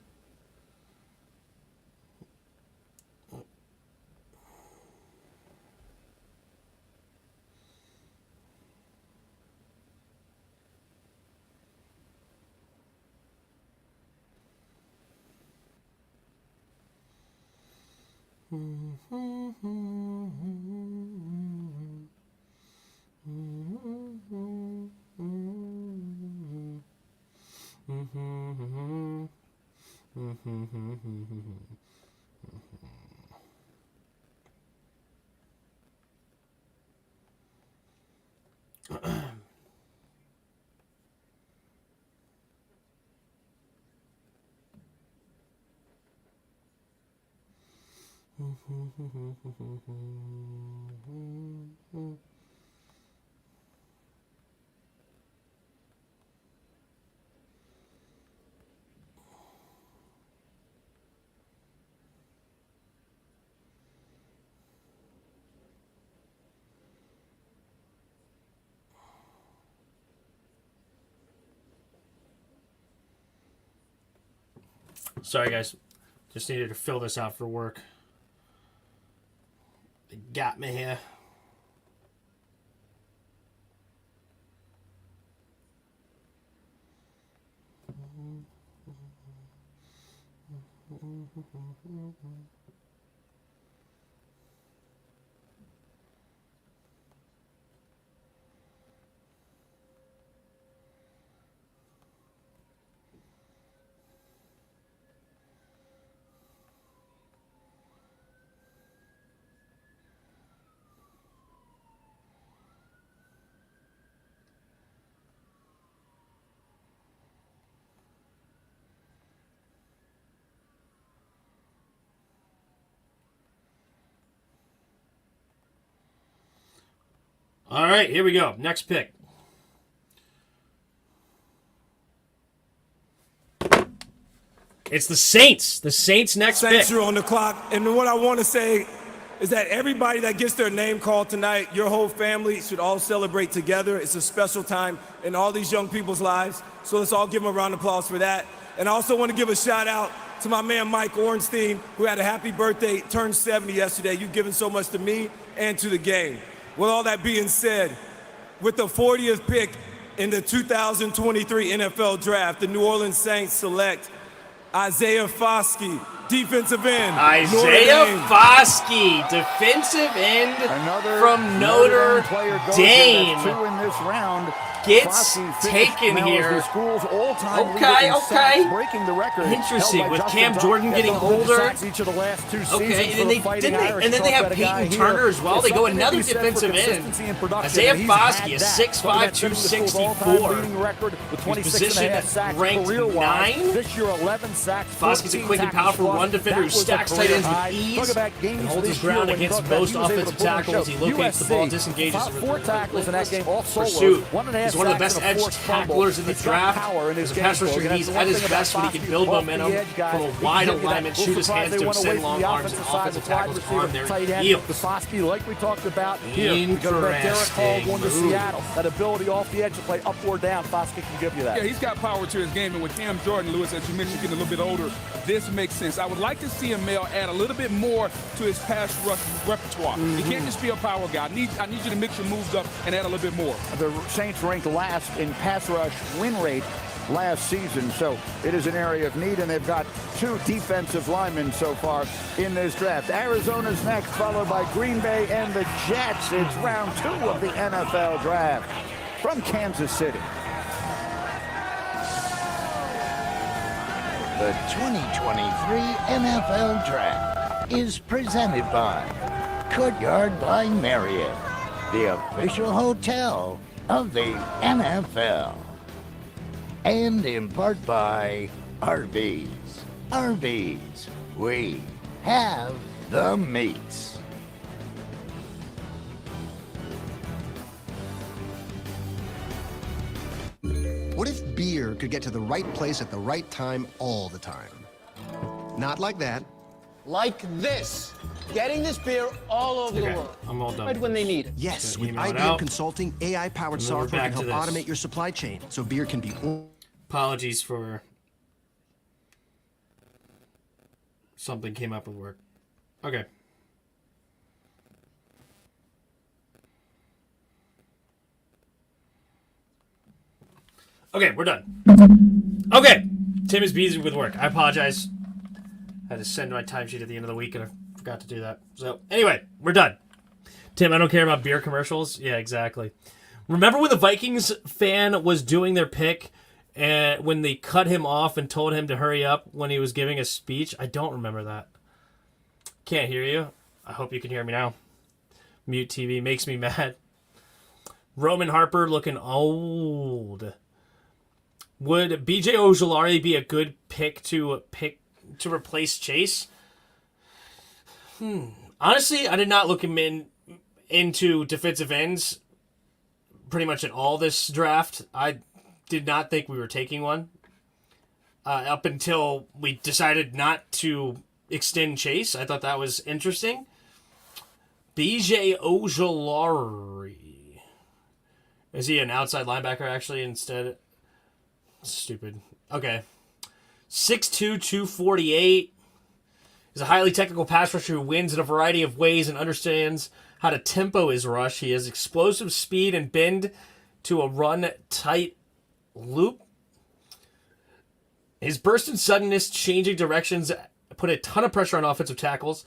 Sorry, guys. Just needed to fill this out for work. They got me here. All right, here we go. Next pick. It's the Saints. The Saints next pick. Saints are on the clock. And what I want to say is that everybody that gets their name called tonight, your whole family should all celebrate together. It's a special time in all these young people's lives. So let's all give them a round of applause for that. And I also want to give a shout out to my man Mike Ornstein, who had a happy birthday, turned 70 yesterday. You've given so much to me and to the game. With all that being said, with the 40th pick in the 2023 NFL Draft, the New Orleans Saints select Isaiah Foskey, defensive end. Isaiah Foskey, defensive end from Notre Dame. In this round. Gets taken here. Okay. Breaking the record. Interesting. With Cam Jordan getting older. Okay, and then they have Peyton Turner as well. They go another defensive end. Isaiah Foskey is 6'5", 264. He's position ranked 9. Foskey's a quick and powerful run defender who stacks tight ends with ease and holds his ground against most offensive tackles. He locates the ball, disengages with pursuit. He's one of the best edge tacklers in the draft. As a pass rusher, he's at his best when he can build momentum from a wide alignment, shoot his hands to extend long arms, and offensive tackles arm their heels. Foskey, like we talked about here, Interesting going to Seattle. That ability off the edge to play up or down, Foskey can give you that. Yeah, he's got power to his game, and with Cam Jordan, Lewis, as you mentioned, getting a little bit older, this makes sense. I would like to see Mel add a little bit more to his pass rush repertoire. He can't just be a power guy. I need you to mix your moves up and add a little bit more. The Saints ranked last in pass rush win rate last season, so it is an area of need, and they've got 2 defensive linemen so far in this draft. Arizona's next, followed by Green Bay and the Jets. It's round 2 of the NFL draft from Kansas City. The 2023 NFL Draft is presented by Courtyard by Marriott, the official hotel of the NFL. And in part by Arby's. Arby's, we have the meats. What if beer could get to the right place at the right time all the time? Not like that. Like this. Getting this beer all over the world. I'm all done. Right when they need it. Yes, with email it IBM out. Consulting, AI-powered And then we're software can back help to this. automate your supply chain so beer can be... Apologies for something came up with work. Okay. Okay, we're done. Okay, Tim is busy with work. I apologize. I had to send my timesheet at the end of the week, and I forgot to do that. So, anyway, we're done. Tim, I don't care about beer commercials. Yeah, exactly. Remember when the Vikings fan was doing their pick, and when they cut him off and told him to hurry up when he was giving a speech? I don't remember that. Can't hear you. I hope you can hear me now. Mute TV makes me mad. Roman Harper looking old. Would B.J. Ojulari be a good pick to replace Chase? Honestly, I did not look him into defensive ends pretty much at all this draft. I did not think we were taking one up until we decided not to extend Chase. I thought that was interesting. B.J. Ojulari. Is he an outside linebacker actually instead? Stupid. Okay. 6'2", 248. He's a highly technical pass rusher who wins in a variety of ways and understands how to tempo his rush. He has explosive speed and bend to a run-tight loop. His burst and suddenness, changing directions, put a ton of pressure on offensive tackles.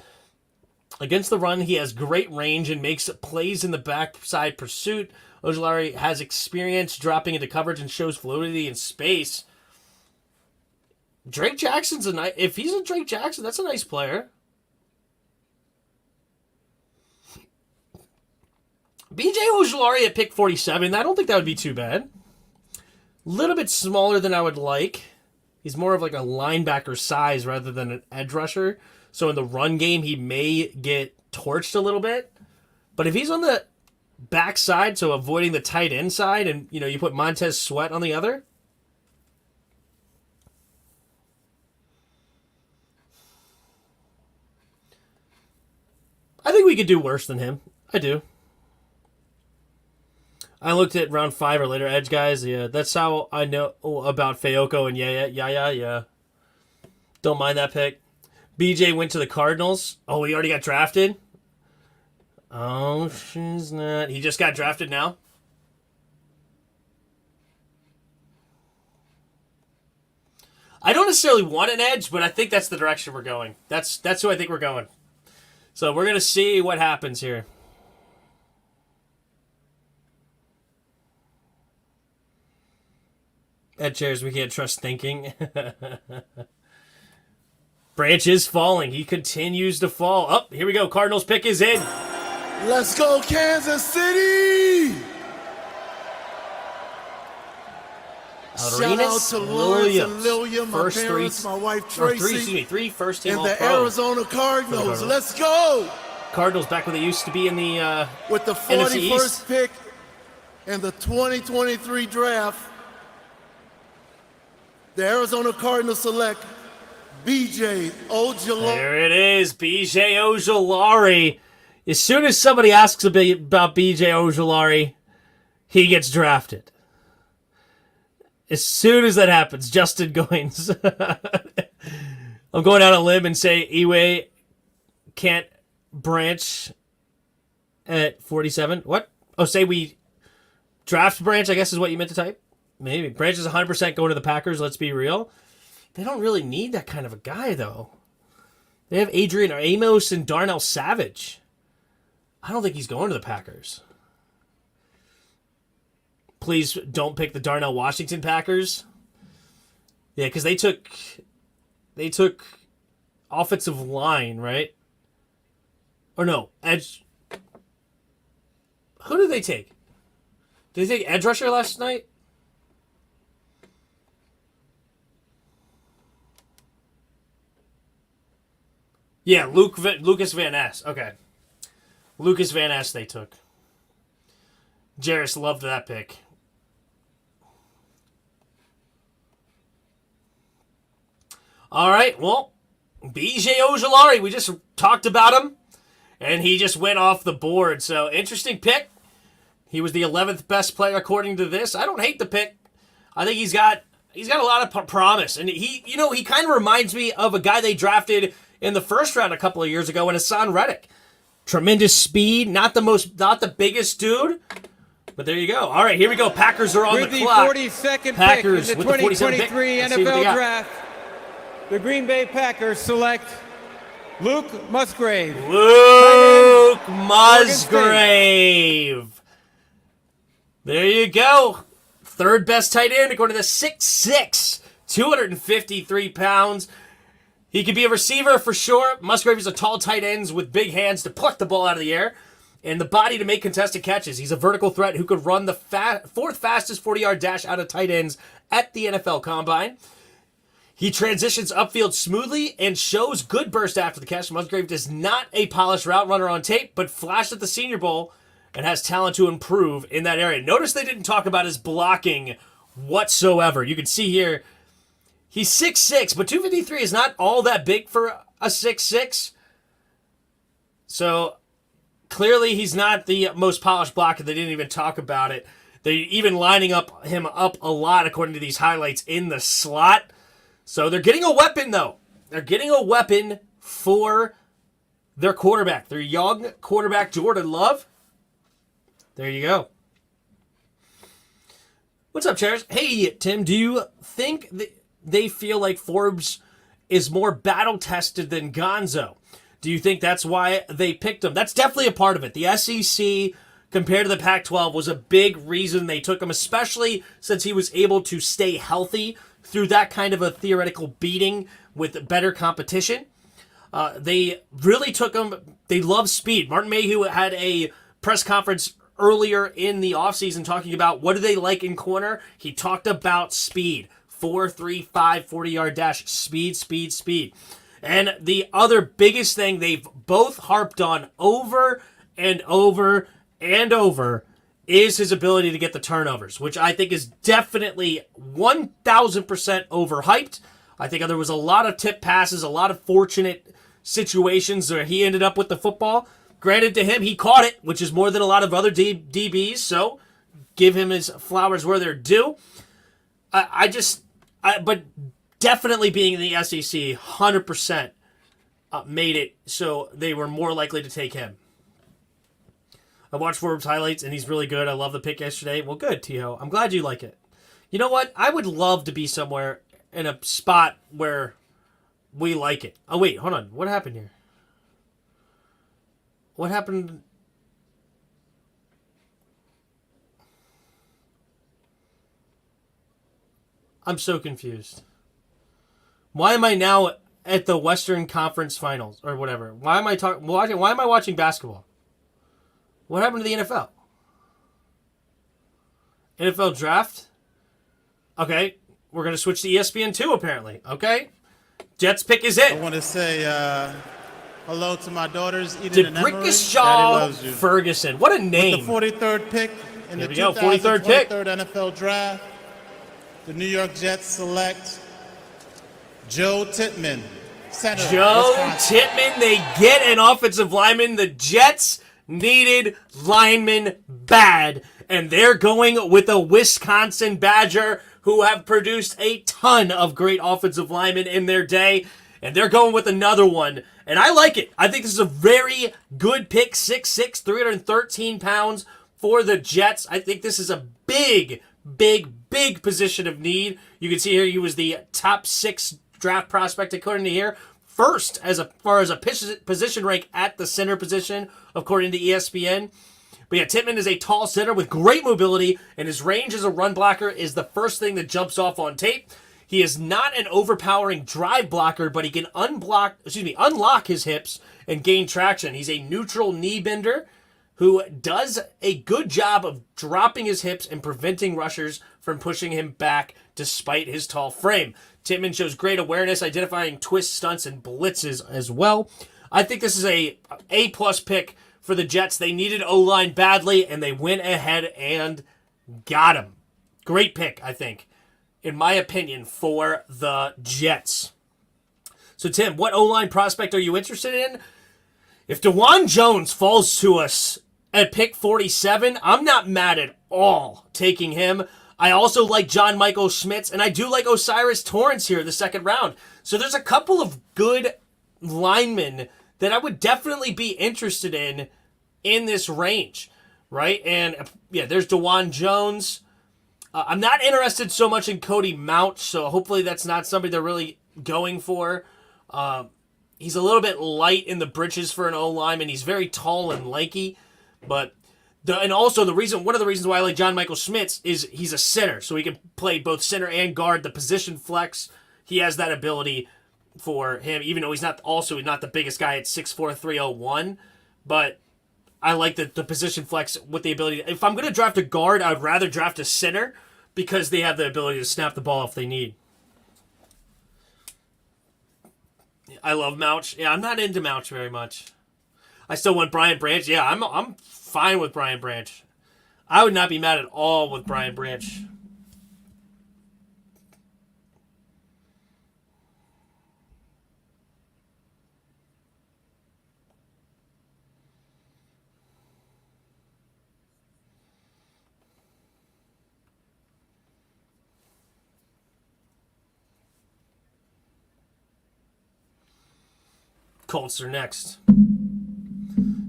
Against the run, he has great range and makes plays in the backside pursuit. Ojulari has experience dropping into coverage and shows fluidity in space. Drake Jackson's a nice... If he's a Drake Jackson, that's a nice player. B.J. Ojulari at pick 47. I don't think that would be too bad. A little bit smaller than I would like. He's more of like a linebacker size rather than an edge rusher. So in the run game, he may get torched a little bit. But if he's on the backside, so avoiding the tight end side, and you put Montez Sweat on the other, I think we could do worse than him. I do. I looked at round 5 or later edge guys. Yeah, that's how I know about Fayoko and yeah. Don't mind that pick. BJ went to the Cardinals. Oh, he already got drafted? Oh, she's not. He just got drafted now? I don't necessarily want an edge, but I think that's the direction we're going. That's who I think we're going. So we're going to see what happens here. Ed chairs, we can't trust thinking. Branch is falling. He continues to fall. Oh, here we go. Cardinals pick is in. Let's go, Kansas City! Shout out to Lawrence and Lillian, my parents, my wife Tracy, three first-team and the All-Pro. Arizona Cardinals. Let's go! Cardinals back where they used to be in the with the NFC 41st East. pick in the 2023 draft, the Arizona Cardinals select B.J. Ojulari. There it is, B.J. Ojulari. As soon as somebody asks about B.J. Ojulari, he gets drafted. As soon as that happens, Justin Goins. I'm going out on a limb and say Eway can't branch at 47. What? Oh, say we draft Branch, I guess is what you meant to type? Maybe. Branch is 100% going to the Packers, let's be real. They don't really need that kind of a guy, though. They have Adrian Amos and Darnell Savage. I don't think he's going to the Packers. Please don't pick the Darnell Washington Packers. Yeah, because they took offensive line, right? Or no, edge. Who did they take? Did they take edge rusher last night? Yeah, Lucas Van Ness. Okay. Lucas Van Ness they took. Jarris loved that pick. All right, well, B.J. Ojulari, we just talked about him, and he just went off the board. So, interesting pick. He was the 11th best player according to this. I don't hate the pick. I think he's got a lot of promise, and he kind of reminds me of a guy they drafted in the first round a couple of years ago in Hassan Reddick. Tremendous speed, not the biggest dude, but there you go. All right, here we go. Packers are on with the clock. With the 42nd Packers pick in the 2023 NFL Draft, the Green Bay Packers select Luke Musgrave. Luke Musgrave. There you go. Third best tight end according to 6'6", 253 pounds. He could be a receiver for sure. Musgrave is a tall tight end with big hands to pluck the ball out of the air and the body to make contested catches. He's a vertical threat who could run the fourth fastest 40-yard dash out of tight ends at the NFL Combine. He transitions upfield smoothly and shows good burst after the catch. Musgrave is not a polished route runner on tape, but flashed at the Senior Bowl and has talent to improve in that area. Notice they didn't talk about his blocking whatsoever. You can see here, he's 6'6", but 253 is not all that big for a 6'6". So clearly he's not the most polished blocker. They didn't even talk about it. They're even lining him up a lot according to these highlights in the slot. So they're getting a weapon, though. They're getting a weapon for their quarterback. Their young quarterback, Jordan Love. There you go. What's up, Chairs? Hey, Tim, do you think they feel like Forbes is more battle-tested than Gonzo? Do you think that's why they picked him? That's definitely a part of it. The SEC, compared to the Pac-12, was a big reason they took him, especially since he was able to stay healthy through that kind of a theoretical beating with better competition. They really took him. They love speed. Martin Mayhew had a press conference earlier in the offseason talking about what do they like in corner. He talked about speed. 4.35 40-yard dash. Speed, speed, speed. And the other biggest thing they've both harped on over and over and over is his ability to get the turnovers, which I think is definitely 1,000% overhyped. I think there was a lot of tip passes, a lot of fortunate situations where he ended up with the football. Granted to him, he caught it, which is more than a lot of other DBs, so give him his flowers where they're due. But definitely being in the SEC, 100% made it so they were more likely to take him. I watched Forbes highlights, and he's really good. I love the pick yesterday. Well, good, T.O. I'm glad you like it. You know what? I would love to be somewhere in a spot where we like it. Oh, wait, hold on. What happened here? What happened? I'm so confused. Why am I now at the Western Conference Finals or whatever? Why am I watching basketball? What happened to the NFL? NFL draft? Okay, we're going to switch to ESPN2 apparently. Okay, Jets pick is it. I want to say hello to my daughters, Eden and Emery. DeBrickashaw Ferguson. What a name. With the 43rd pick In Here the we go, 43rd pick. 2023 NFL Draft, the New York Jets select Joe Tippmann, center. Joe Wisconsin. Tippmann, they get an offensive lineman. The Jets needed linemen bad, and they're going with a Wisconsin Badger who have produced a ton of great offensive linemen in their day, and they're going with another one, and I like it. I think this is a very good pick, 6'6", 313 pounds for the Jets. I think this is a big position of need. You can see here he was the top 6 draft prospect according to here. First, as far as a position rank at the center position, according to ESPN. But yeah, Tippmann is a tall center with great mobility, and his range as a run blocker is the first thing that jumps off on tape. He is not an overpowering drive blocker, but he can unlock his hips and gain traction. He's a neutral knee bender who does a good job of dropping his hips and preventing rushers from pushing him back despite his tall frame. Tippmann shows great awareness, identifying twists, stunts, and blitzes as well. I think this is a A-plus pick for the Jets. They needed O-line badly, and they went ahead and got him. Great pick, I think, in my opinion, for the Jets. So, Tim, what O-line prospect are you interested in? If DeJuan Jones falls to us at pick 47, I'm not mad at all taking him. I also like John Michael Schmitz, and I do like Osiris Torrance here in the second round. So there's a couple of good linemen that I would definitely be interested in this range, right? And yeah, there's DeJuan Jones. I'm not interested so much in Cody Mount, so hopefully that's not somebody they're really going for. He's a little bit light in the britches for an O-lineman. He's very tall and lanky, but one of the reasons why I like John Michael Schmitz is he's a center, so he can play both center and guard. The position flex, he has that ability for him, even though he's not the biggest guy at 6'4", 301, but I like the position flex with the ability. If I'm going to draft a guard, I would rather draft a center because they have the ability to snap the ball if they need. I love Mouch. Yeah, I'm not into Mouch very much. I still want Brian Branch. Yeah, I'm fine with Brian Branch. I would not be mad at all with Brian Branch. Colts are next.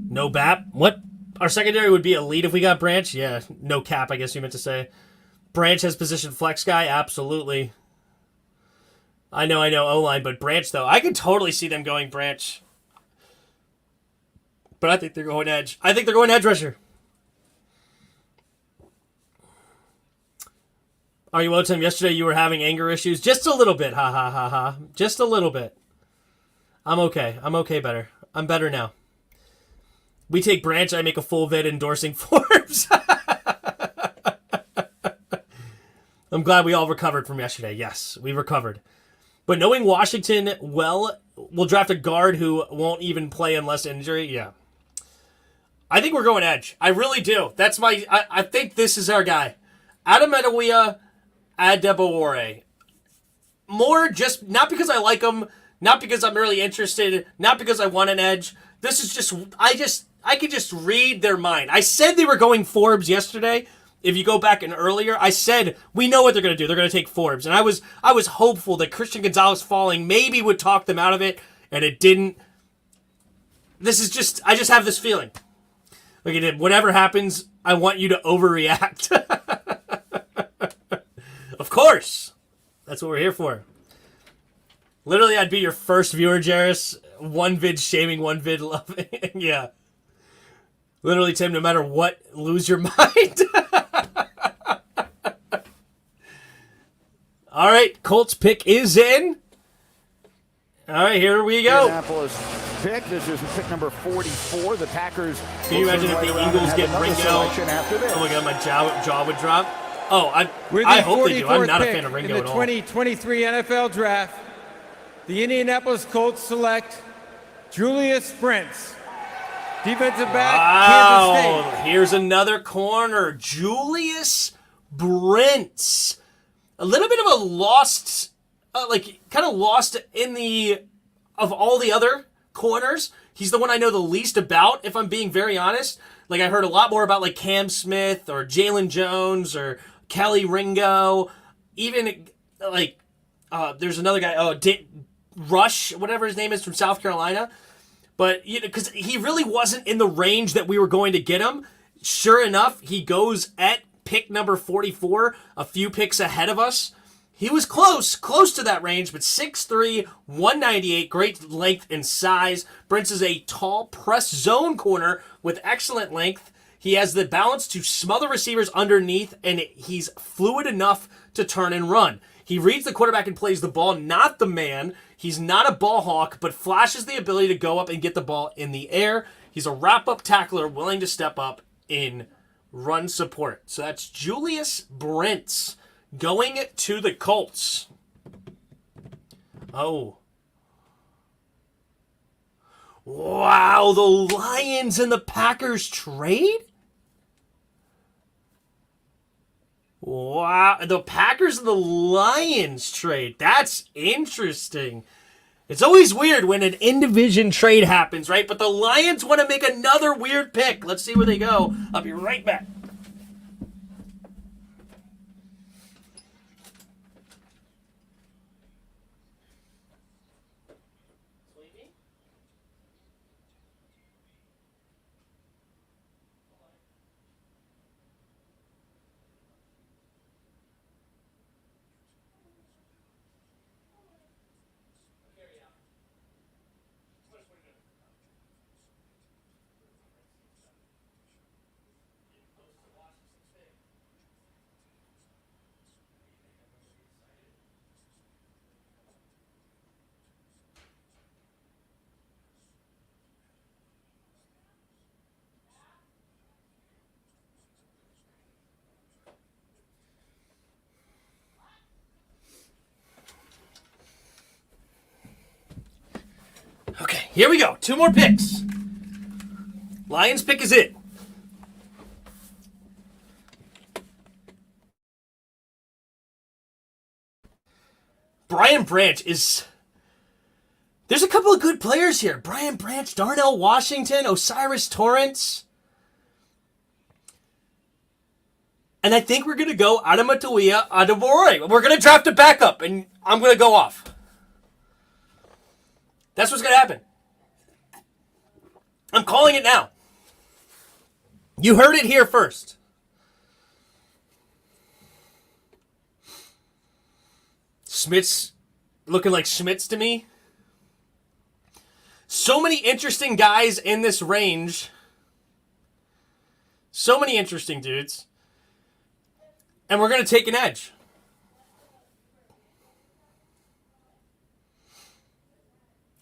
No BAP. What? Our secondary would be elite if we got Branch? Yeah, no cap, I guess you meant to say. Branch has position flex guy? Absolutely. I know O-line, but Branch, though. I could totally see them going Branch. But I think they're going edge. I think they're going edge rusher. Are you well, Tim? Yesterday you were having anger issues? Just a little bit. Ha, ha, ha, ha. Just a little bit. I'm okay. I'm okay better. I'm better now. We take Branch, I make a full vid endorsing Forbes. I'm glad we all recovered from yesterday. Yes, we recovered. But knowing Washington well, we'll draft a guard who won't even play unless injury. Yeah. I think we're going edge. I really do. I think this is our guy. Adamedawia Adebawore. More just, not because I like him, not because I'm really interested, not because I want an edge. This is just, I could just read their mind. I said they were going Forbes yesterday. If you go back and earlier, I said, we know what they're going to do. They're going to take Forbes. And I was hopeful that Christian Gonzalez falling maybe would talk them out of it, and it didn't. This is just, I just have this feeling. Like it, whatever happens, I want you to overreact. Of course. That's what we're here for. Literally, I'd be your first viewer, Jairus. One vid shaming, one vid loving. Yeah. Literally, Tim, no matter what, lose your mind. All right, Colts pick is in. All right, here we go. Indianapolis pick. This is pick number 44. The Packers. Can you imagine if the Eagles get Ringo? Oh my God, my jaw would drop. Oh, I hope they do. I'm not a fan of Ringo at all. In the 2023 NFL Draft, the Indianapolis Colts select Julius Brents, Defensive back, Kansas State. Here's another corner. Julius Brents. A little bit of a lost, kind of lost of all the other corners. He's the one I know the least about, if I'm being very honest. Like, I heard a lot more about, like, Cam Smith or Jalen Jones or Kelly Ringo. Even, there's another guy, Rush, whatever his name is, from South Carolina. But, because he really wasn't in the range that we were going to get him. Sure enough, he goes at pick number 44, a few picks ahead of us. He was close to that range, but 6'3", 198, great length and size. Brents is a tall press zone corner with excellent length. He has the balance to smother receivers underneath, and he's fluid enough to turn and run. He reads the quarterback and plays the ball, not the man. He's not a ball hawk, but flashes the ability to go up and get the ball in the air. He's a wrap-up tackler willing to step up in run support. So that's Julius Brents going to the Colts. Oh. Wow, the Lions and the Packers trade? Wow, the Packers and the Lions trade. That's interesting. It's always weird when an in-division trade happens, right? But the Lions want to make another weird pick. Let's see where they go. I'll be right back. Okay, here we go. 2 more picks. Lions pick is it. Brian Branch is... There's a couple of good players here. Brian Branch, Darnell Washington, Osiris Torrance. And I think we're going to go Adamatuia Adebore. We're going to draft a backup, and I'm going to go off. That's what's going to happen. I'm calling it now. You heard it here first. Schmitz looking like Schmitz to me. So many interesting guys in this range. So many interesting dudes. And we're going to take an edge.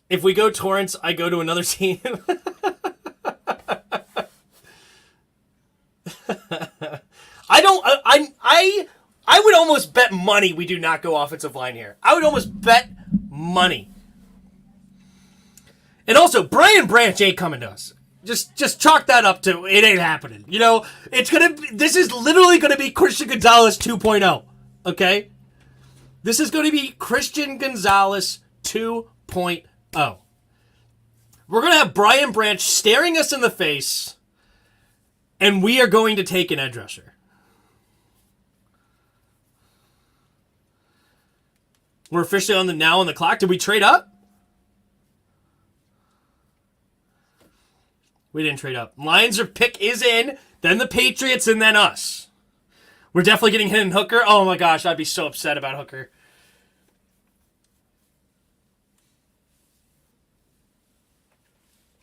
If we go Torrance, I go to another team. I would almost bet money we do not go offensive line here. I would almost bet money. And also, Brian Branch ain't coming to us. Just chalk that up to it ain't happening. You know, this is literally gonna be Christian Gonzalez 2.0. Okay? This is gonna be Christian Gonzalez 2.0. We're gonna have Brian Branch staring us in the face, and we are going to take an edge rusher. We're officially on the clock. Did we trade up? We didn't trade up. Lions pick is in, then the Patriots, and then us. We're definitely getting hit in Hooker. Oh my gosh, I'd be so upset about Hooker.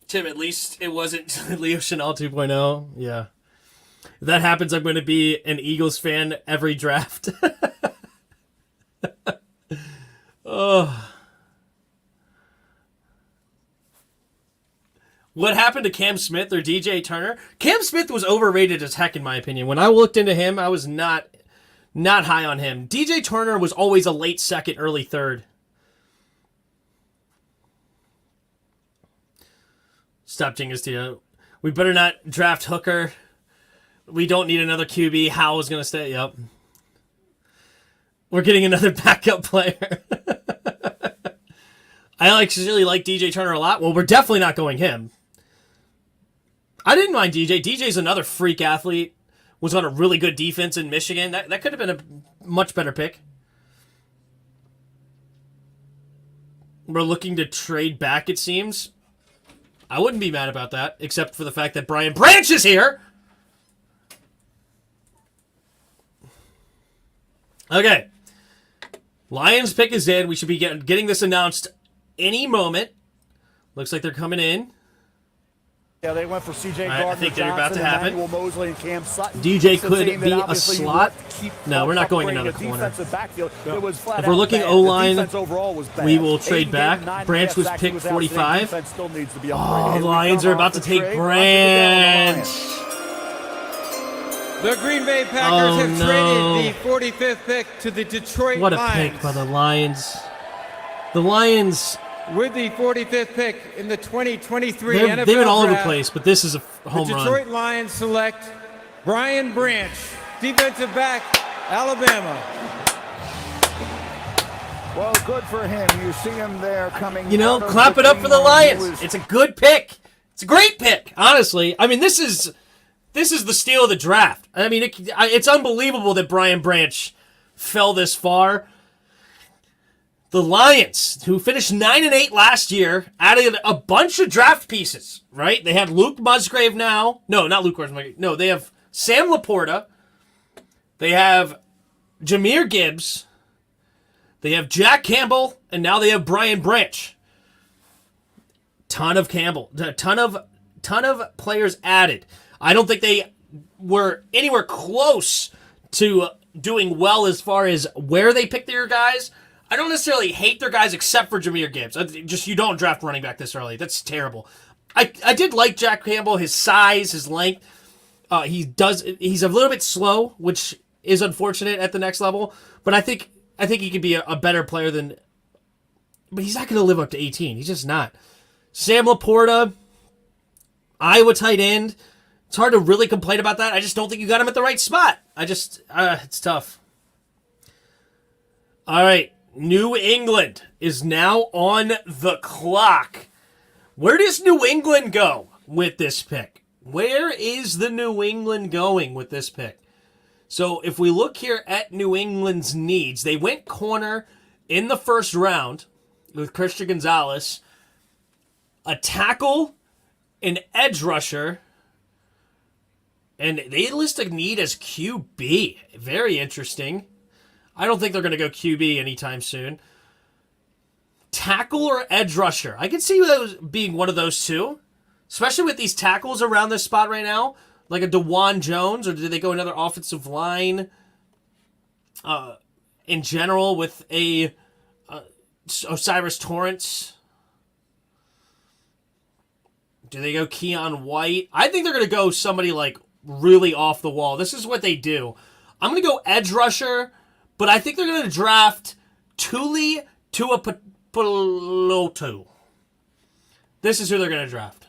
Tim, at least it wasn't Leo Chanel 2.0. Yeah. If that happens, I'm going to be an Eagles fan every draft. Oh. What happened to Cam Smith or DJ Turner? Cam Smith was overrated as heck, in my opinion. When I looked into him, I was not high on him. DJ Turner was always a late second, early third. Stop Genghis Tia. We better not draft Hooker. We don't need another QB. Howell is going to stay. Yep. We're getting another backup player. I really like DJ Turner a lot. Well, we're definitely not going him. I didn't mind DJ. DJ's another freak athlete. Was on a really good defense in Michigan. That could have been a much better pick. We're looking to trade back, it seems. I wouldn't be mad about that, except for the fact that Brian Branch is here. Okay. Lions pick is in. We should be getting this announced any moment. Looks like they're coming in. Yeah, they went for C.J. Right, Gardner, I think they're about to happen. Mosley and Cam Sutton. DJ could be a slot. No, we're not going another corner. If we're looking O-line, we will trade back. Branch was picked 45. Oh, the Lions are about to take Branch. The Green Bay Packers have traded the 45th pick to the Detroit Lions. What a pick by the Lions. The Lions... With the 45th pick in the 2023 NFL They've been all over the Draft, place, but this is a home the run. Detroit Lions select Brian Branch, defensive back, Alabama. Well, good for him. You see him there coming. You know, clap it up for the Lions. It's a good pick. It's a great pick, honestly. I mean, this is the steal of the draft. I mean, it's unbelievable that Brian Branch fell this far. The Lions, who finished 9-8 last year, added a bunch of draft pieces, right? They have Luke Musgrave now. No, not Luke Musgrave. No, they have Sam Laporta. They have Jahmyr Gibbs. They have Jack Campbell, and now they have Brian Branch. Ton of players added. I don't think they were anywhere close to doing well as far as where they picked their guys. I don't necessarily hate their guys except for Jahmyr Gibbs. Just you don't draft running back this early. That's terrible. I did like Jack Campbell, his size, his length. He's a little bit slow, which is unfortunate at the next level. But I think he could be a better player than. But he's not going to live up to 18. He's just not. Sam Laporta, Iowa tight end. It's hard to really complain about that. I just don't think you got him at the right spot. It's tough. All right. New England is now on the clock. Where does New England go with this pick? Where is the New England going with this pick? So if we look here at New England's needs, they went corner in the first round with Christian Gonzalez, a tackle, an edge rusher, and they list a need as QB. Very interesting. I don't think they're going to go QB anytime soon. Tackle or edge rusher. I can see those being one of those two. Especially with these tackles around this spot right now. Like a DeJuan Jones, or did they go another offensive line? In general, with a Osiris Torrance. Do they go Keon White? I think they're going to go somebody like really off the wall. This is what they do. I'm going to go edge rusher. But I think they're going to draft Tuli Tuipulotu. This is who they're going to draft.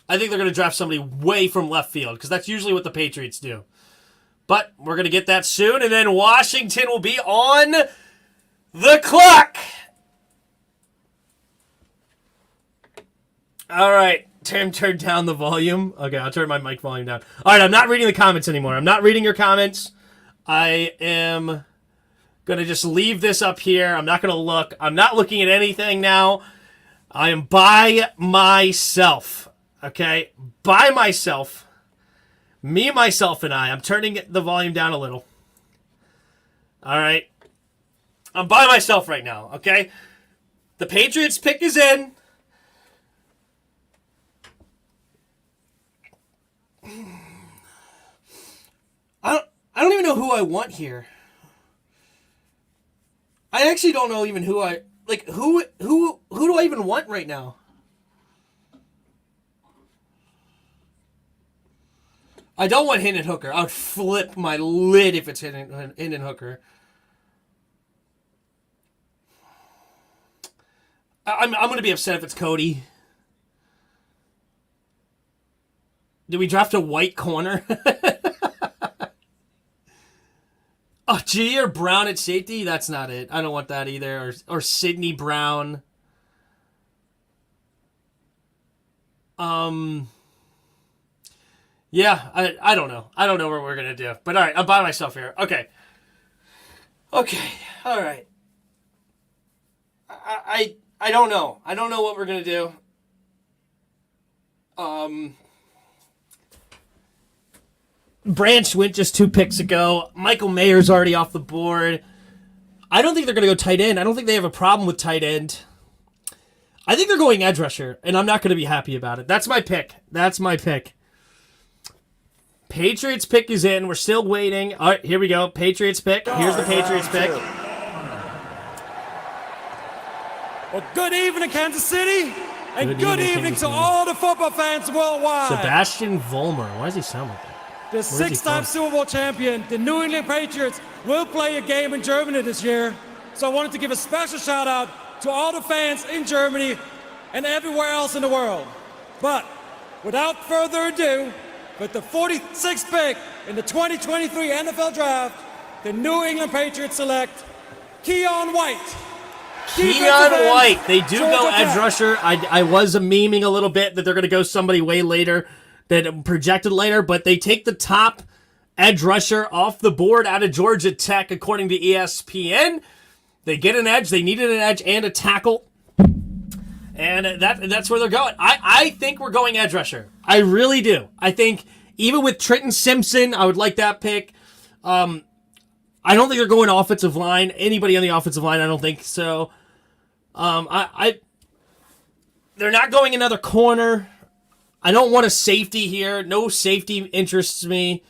I think they're going to draft somebody way from left field, because that's usually what the Patriots do. But we're going to get that soon, and then Washington will be on the clock. All right. Tim, turn down the volume. Okay, I'll turn my mic volume down. All right, I'm not reading the comments anymore. I'm not reading your comments. I am going to just leave this up here. I'm not going to look. I'm not looking at anything now. I am by myself. Okay? By myself. Me, myself, and I. I'm turning the volume down a little. All right? I'm by myself right now, okay? The Patriots pick is in. I don't even know who I want here. I actually don't know even who I like. Who do I even want right now? I don't want Hendon Hooker. I would flip my lid if it's Hendon Hooker. I'm going to be upset if it's Cody. Did we draft a white corner? Oh, Jair Brown at safety? That's not it. I don't want that either. Or Sidney Brown. Yeah, I don't know. I don't know what we're going to do. But all right, I'm by myself here. Okay. Okay, all right. I don't know. I don't know what we're going to do. Branch went just 2 picks ago. Michael Mayer's already off the board. I don't think they're going to go tight end. I don't think they have a problem with tight end. I think they're going edge rusher, and I'm not going to be happy about it. That's my pick. That's my pick. Patriots pick is in. We're still waiting. All right, here we go. Patriots pick. Here's the Patriots pick. Well, good evening, Kansas City, and good evening to all the football fans worldwide. Sebastian Vollmer. Why does he sound like that? The 6-time Super Bowl champion, the New England Patriots, will play a game in Germany this year. So I wanted to give a special shout out to all the fans in Germany and everywhere else in the world. But without further ado, with the 46th pick in the 2023 NFL Draft, the New England Patriots select Keon White. Keon White. They do go edge rusher. I was memeing a little bit that they're going to go somebody way later, that projected later, but they take the top edge rusher off the board out of Georgia Tech, according to ESPN. They get an edge. They needed an edge and a tackle. And that's where they're going. I think we're going edge rusher. I really do. I think even with Trenton Simpson, I would like that pick. I don't think they're going offensive line. Anybody on the offensive line, I don't think so. They're not going another corner. I don't want a safety here. No safety interests me.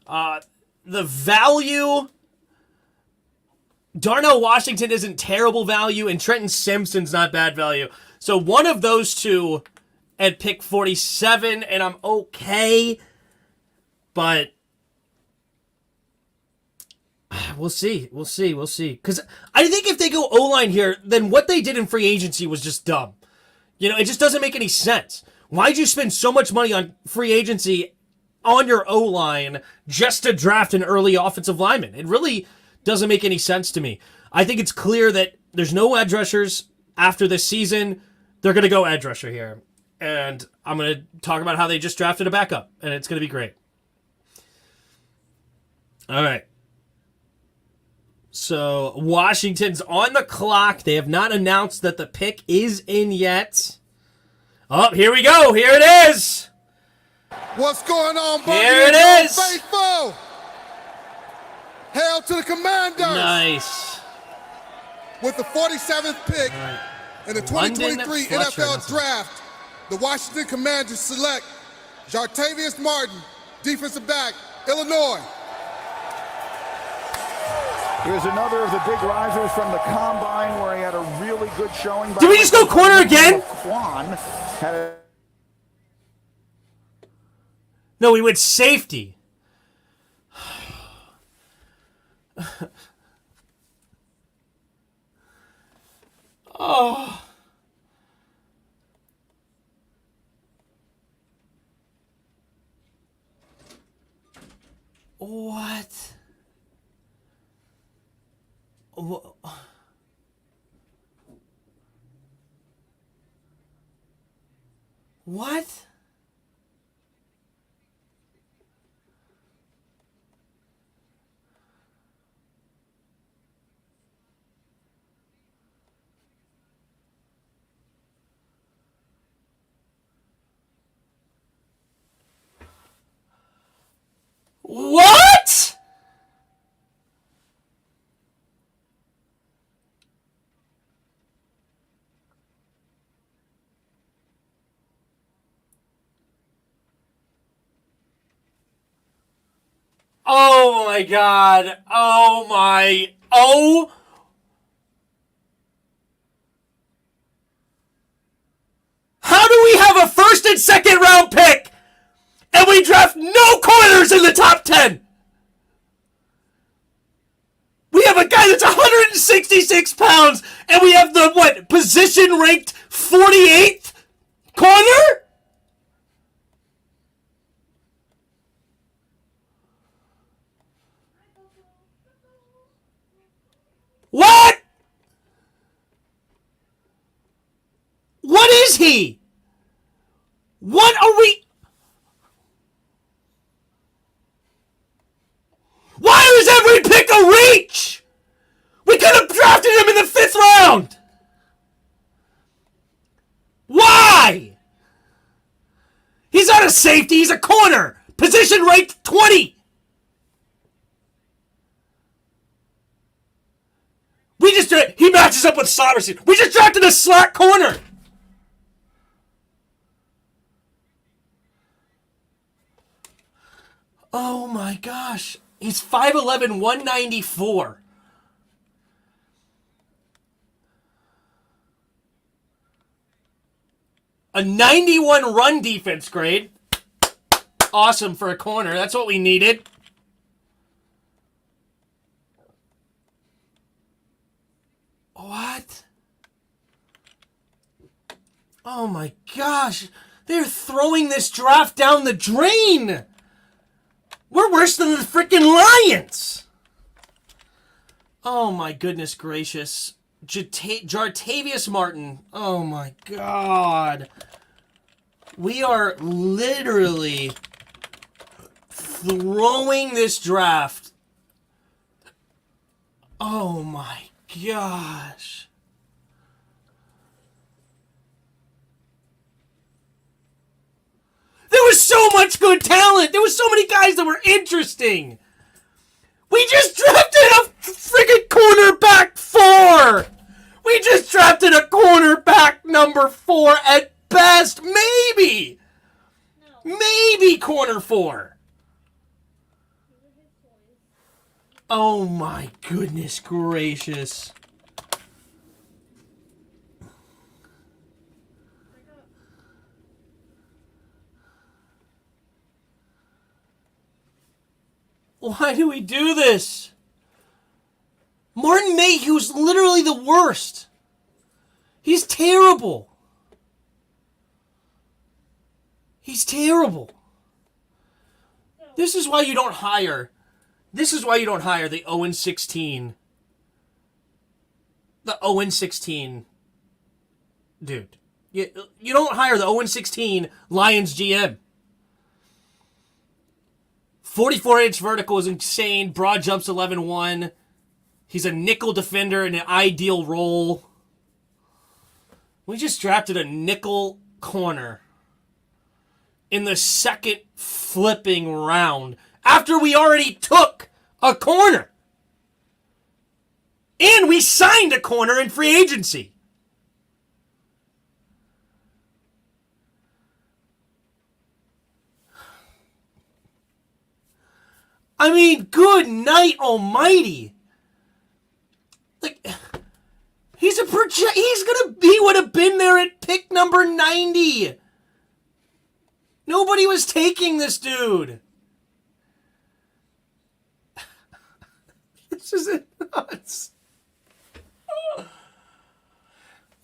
The value, Darnell Washington isn't terrible value, and Trenton Simpson's not bad value. So one of those two at pick 47, and I'm okay. But we'll see. We'll see. We'll see. Because I think if they go O-line here, then what they did in free agency was just dumb. You know, it just doesn't make any sense. Why'd you spend so much money on free agency on your O-line just to draft an early offensive lineman? It really doesn't make any sense to me. I think it's clear that there's no edge rushers after this season. They're going to go edge rusher here. And I'm going to talk about how they just drafted a backup, and it's going to be great. All right. So Washington's on the clock. They have not announced that the pick is in yet. Oh, here we go. Here it is. What's going on, buddy? Here it is. Faithful. Hail to the Commanders. Nice. With the 47th pick in the 2023 NFL Draft, the Washington Commanders select Jartavius Martin, defensive back, Illinois. Here's another of the big risers from the Combine where he had a really good showing. Did we just go corner again? No, we went safety. Oh. What? What? What? Oh my God. Oh my. Oh. How do we have a first and second round pick and we draft no corners in the top 10? We have a guy that's 166 pounds and we have the, what, position ranked 48th corner? JT, what are we... Why is every pick a reach? We could have drafted him in the 5th round. Why? He's not a safety, he's a corner. Position ranked 20. He matches up with slot receiver. We just drafted a slot corner. Oh my gosh. He's 5'11", 194. A 91 run defense grade. Awesome for a corner. That's what we needed. What? Oh my gosh. They're throwing this draft down the drain. We're worse than the freaking Lions. Oh my goodness gracious. Jartavius Martin. Oh my God. We are literally throwing this draft. Oh my gosh. There was so much good talent. There was so many guys that were interesting. We just drafted a freaking cornerback 4. We just drafted a cornerback number 4 at best. Maybe. Maybe corner 4. Oh my goodness gracious. Why do we do this? Martin Mayhew's literally the worst. He's terrible. He's terrible. This is why you don't hire. This is why you don't hire the 0-16. The 0-16 dude. You don't hire the 0-16 Lions GM. 44-inch vertical is insane. Broad jumps 11-1. He's a nickel defender in an ideal role. We just drafted a nickel corner in the second flipping round after we already took a corner. And we signed a corner in free agency. I mean, good night almighty. Like, he's gonna would have been there at pick number 90. Nobody was taking this dude. This is nuts.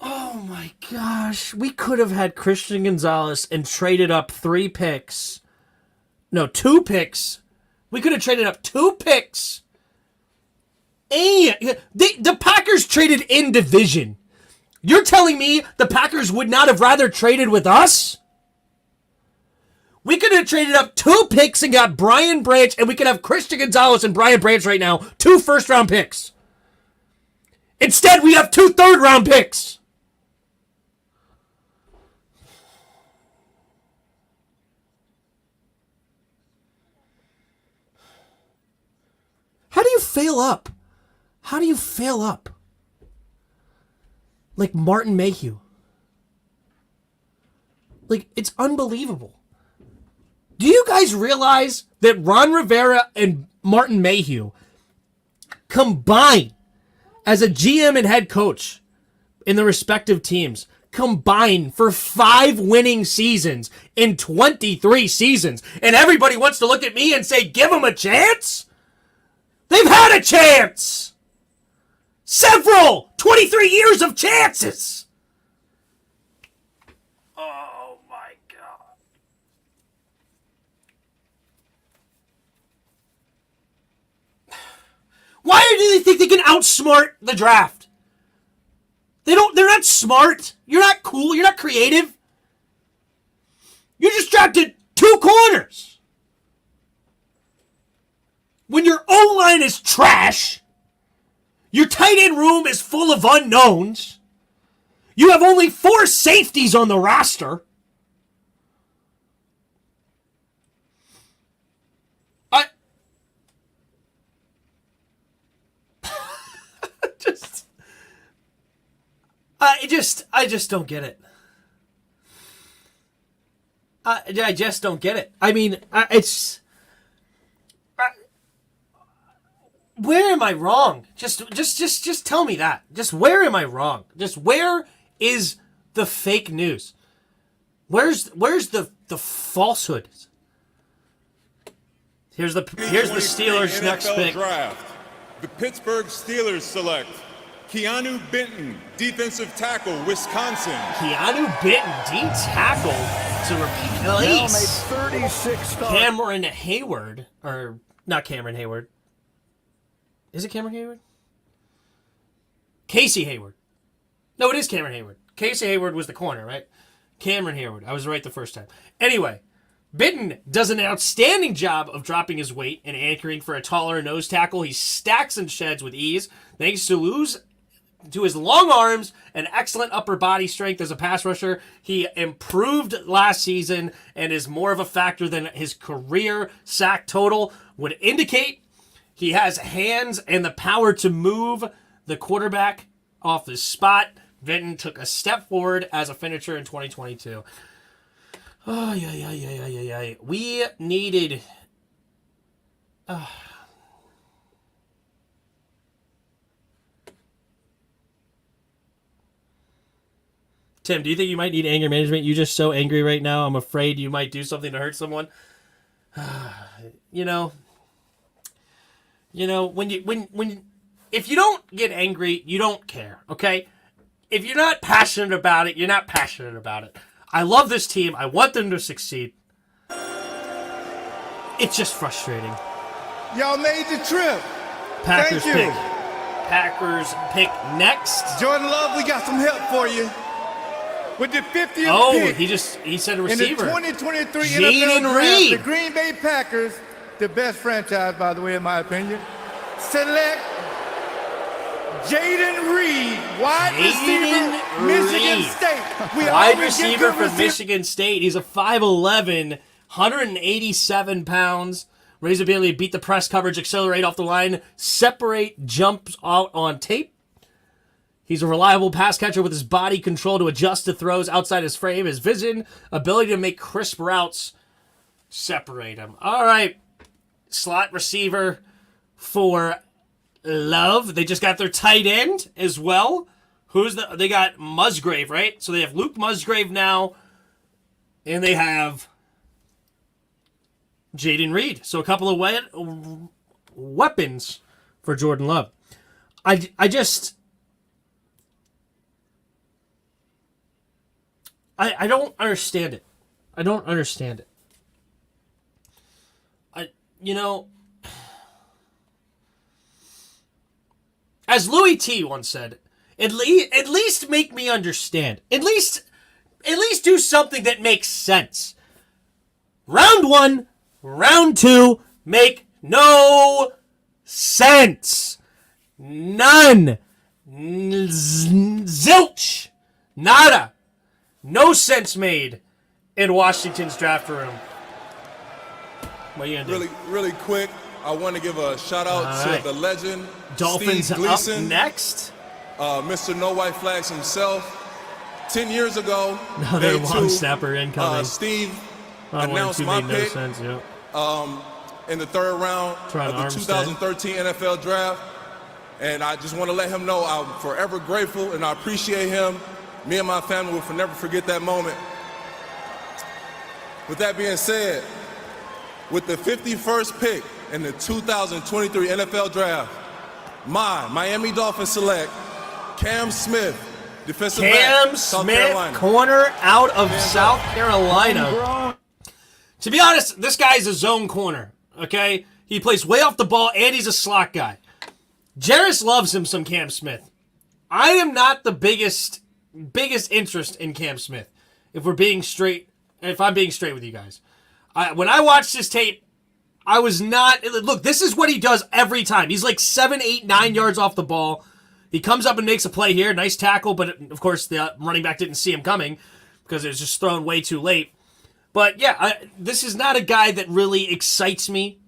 Oh my gosh. We could have had Christian Gonzalez and traded up 3 picks. No, 2 picks. We could have traded up 2 picks. And the Packers traded in division. You're telling me the Packers would not have rather traded with us? We could have traded up 2 picks and got Brian Branch, and we could have Christian Gonzalez and Brian Branch right now. 2 first-round picks. Instead, we have 2 third-round picks. How do you fail up? How do you fail up? Like Martin Mayhew. Like, it's unbelievable. Do you guys realize that Ron Rivera and Martin Mayhew combined as a GM and head coach in the respective teams, combined for 5 winning seasons in 23 seasons, and everybody wants to look at me and say, give them a chance? They've had a chance! Several! 23 years of chances! Oh my God. Why do they think they can outsmart the draft? They're not smart. You're not cool. You're not creative. You just drafted 2 corners. When your O-line is trash, your tight end room is full of unknowns, you have only 4 safeties on the roster. I just don't get it. I just don't get it. I mean, it's... where am I wrong? Just tell me that. Just where am I wrong? Just where is the fake news? Where's the falsehood? Here's the Steelers' next pick. Draft. The Pittsburgh Steelers select Keanu Benton, defensive tackle, Wisconsin. Keanu Benton, D tackle, to replace 36 Cameron Hayward, or not Cameron Hayward. Is it Cameron Hayward? Casey Hayward. No, it is Cameron Hayward. Casey Hayward was the corner, right? Cameron Hayward. I was right the first time. Anyway, Benton does an outstanding job of dropping his weight and anchoring for a taller nose tackle. He stacks and sheds with ease, thanks to his long arms and excellent upper body strength as a pass rusher. He improved last season and is more of a factor than his career sack total would indicate. He has hands and the power to move the quarterback off his spot. Benton took a step forward as a finisher in 2022. Oh, yeah. We needed... Tim, do you think you might need anger management? You're just so angry right now. I'm afraid you might do something to hurt someone. When if you don't get angry, you don't care, okay? If you're not passionate about it, you're not passionate about it. I love this team. I want them to succeed. It's just frustrating. Y'all made the trip. Packers Thank you. pick. Packers pick next. Jordan Love, we got some help for you. With the 50th pick. He said a receiver. In the 2023 NFL Jaden Draft, Reed. the Green Bay Packers, the best franchise, by the way, in my opinion, select Jaden Reed, wide receiver, Michigan State. Wide receiver from Michigan State. He's a 5'11", 187 pounds. Raise ability to beat the press coverage, accelerate off the line, separate jumps out on tape. He's a reliable pass catcher with his body control to adjust to throws outside his frame. His vision, ability to make crisp routes, separate him. All right, slot receiver for Love. They just got their tight end as well. They got Musgrave, right? So they have Luke Musgrave now, and they have Jaden Reed. So a couple of weapons for Jordan Love. I don't understand it. I don't understand it. As Louis T once said, at least make me understand. At least do something that makes sense. Round 1, round 2 make no sense. None. Zilch. Nada. No sense made in Washington's draft room. What are you gonna do? Really quick, I want to give a shout out to the legend, Dolphins Steve Gleason, up next. Mr. No White Flags himself. 10 years ago, Another long snapper incoming. Steve announced my pick in the 3rd round of the 2013 NFL Draft. And I just want to let him know I'm forever grateful and I appreciate him. Me and my family will never forget that moment. With that being said, with the 51st pick in the 2023 NFL Draft, my Miami Dolphins select Cam Smith, defensive back, South Carolina. Corner out of South Carolina. To be honest, this guy's a zone corner, okay? He plays way off the ball, and he's a slot guy. Jarris loves him some Cam Smith. I am not the biggest interest in Cam Smith. If I'm being straight with you guys. When I watched this tape, I was not... Look, this is what he does every time. He's like 7, 8, 9 yards off the ball. He comes up and makes a play here. Nice tackle, but of course the running back didn't see him coming because it was just thrown way too late. But yeah, this is not a guy that really excites me.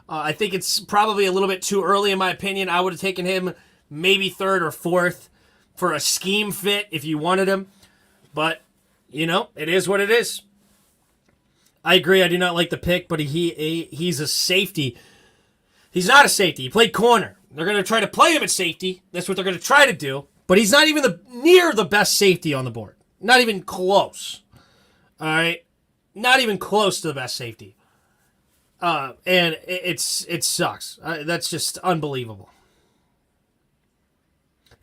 I think it's probably a little bit too early in my opinion. I would have taken him maybe 3rd or 4th for a scheme fit if you wanted him. But, it is what it is. I agree. I do not like the pick, but he's a safety. He's not a safety. He played corner. They're going to try to play him at safety. That's what they're going to try to do. But he's not even near the best safety on the board. Not even close. All right? Not even close to the best safety. And it sucks. That's just unbelievable.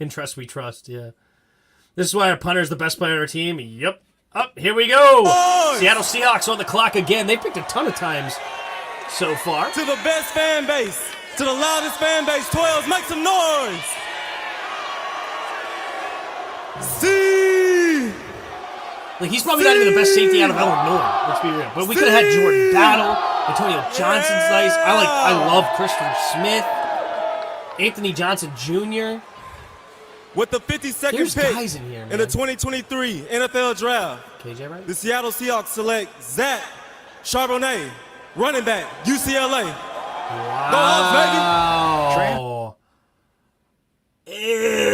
In trust we trust, yeah. This is why our punter is the best player on our team. Yep. Up, here we go. Boys! Seattle Seahawks on the clock again. They picked a ton of times so far. To the best fan base, to the loudest fan base, 12s, make some noise. See. Like, he's probably not even the best safety out of Illinois. Let's be real. But we could have had Jordan Battle. Antonio Johnson's nice. I love Christian Smith. Anthony Johnson Jr. With the 52nd There's pick guys in here, in man. the 2023 NFL Draft, KJ, right? the Seattle Seahawks select Zach Charbonnet, running back, UCLA. Wow. Go Hawks, baby. Ew.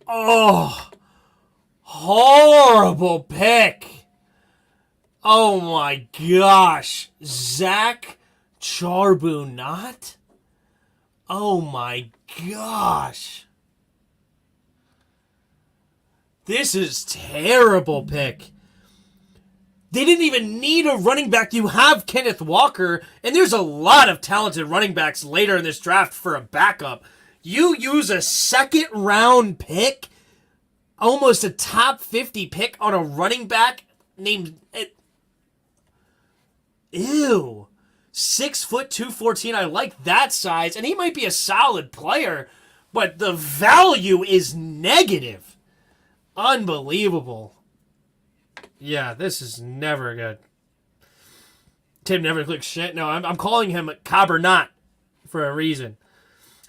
Oh. Horrible pick. Oh my gosh. Zach Charbonnet? Oh my gosh. This is terrible pick. They didn't even need a running back. You have Kenneth Walker, and there's a lot of talented running backs later in this draft for a backup. You use a 2nd round pick, almost a top 50 pick on a running back named... Ew. 6 foot 214. I like that size, and he might be a solid player, but the value is negative. Unbelievable. Yeah, this is never good. Tim never clicks shit. No, I'm calling him Cabernet for a reason.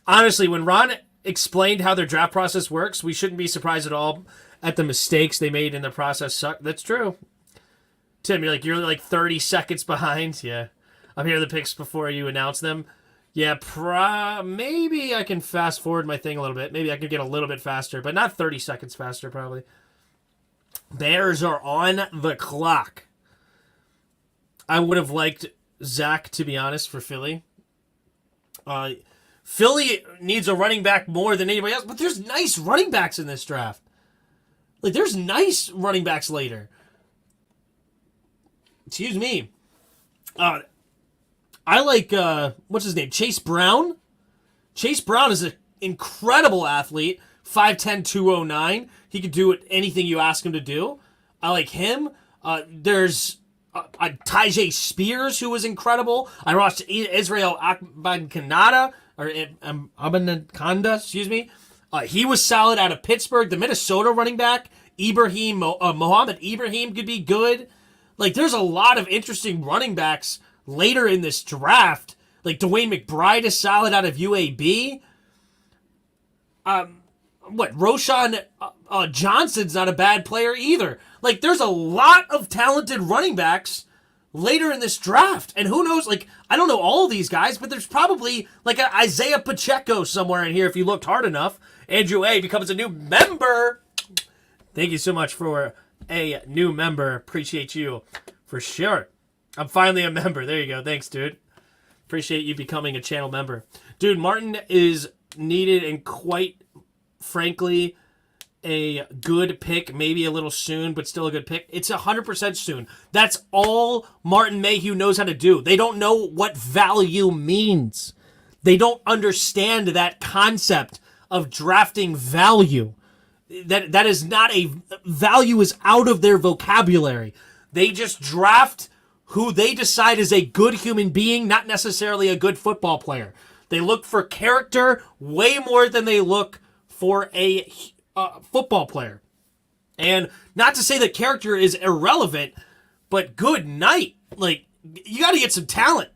Honestly, when Ron explained how their draft process works, we shouldn't be surprised at all at the mistakes they made in the process. That's true. Tim, you're like 30 seconds behind. Yeah. I'm hearing the picks before you announce them. Yeah, maybe I can fast forward my thing a little bit. Maybe I could get a little bit faster, but not 30 seconds faster, probably. Bears are on the clock. I would have liked Zach, to be honest, for Philly. Philly needs a running back more than anybody else, but there's nice running backs in this draft. Like, there's nice running backs later. Excuse me. I like, what's his name? Chase Brown? Chase Brown is an incredible athlete. 5'10", 209. He could do anything you ask him to do. I like him. There's Tyjae Spears, who was incredible. I watched Israel Abanikanda, excuse me. He was solid out of Pittsburgh. The Minnesota running back, Mohamed Ibrahim, could be good. Like, there's a lot of interesting running backs later in this draft. Like, Dwayne McBride is solid out of UAB. Roshan Johnson's not a bad player either. Like, there's a lot of talented running backs later in this draft. And who knows, like, I don't know all these guys, but there's probably, like, an Isaiah Pacheco somewhere in here if you looked hard enough. Andrew A. becomes a new member. Thank you so much for a new member. Appreciate you for sure. I'm finally a member. There you go. Thanks, dude. Appreciate you becoming a channel member. Dude, Martin is needed and quite frankly a good pick. Maybe a little soon, but still a good pick. It's 100% soon. That's all Martin Mayhew knows how to do. They don't know what value means. They don't understand that concept of drafting value. That is not a value is out of their vocabulary. They just draft who they decide is a good human being, not necessarily a good football player. They look for character way more than they look for a football player. And not to say that character is irrelevant, but good night. Like, you got to get some talent.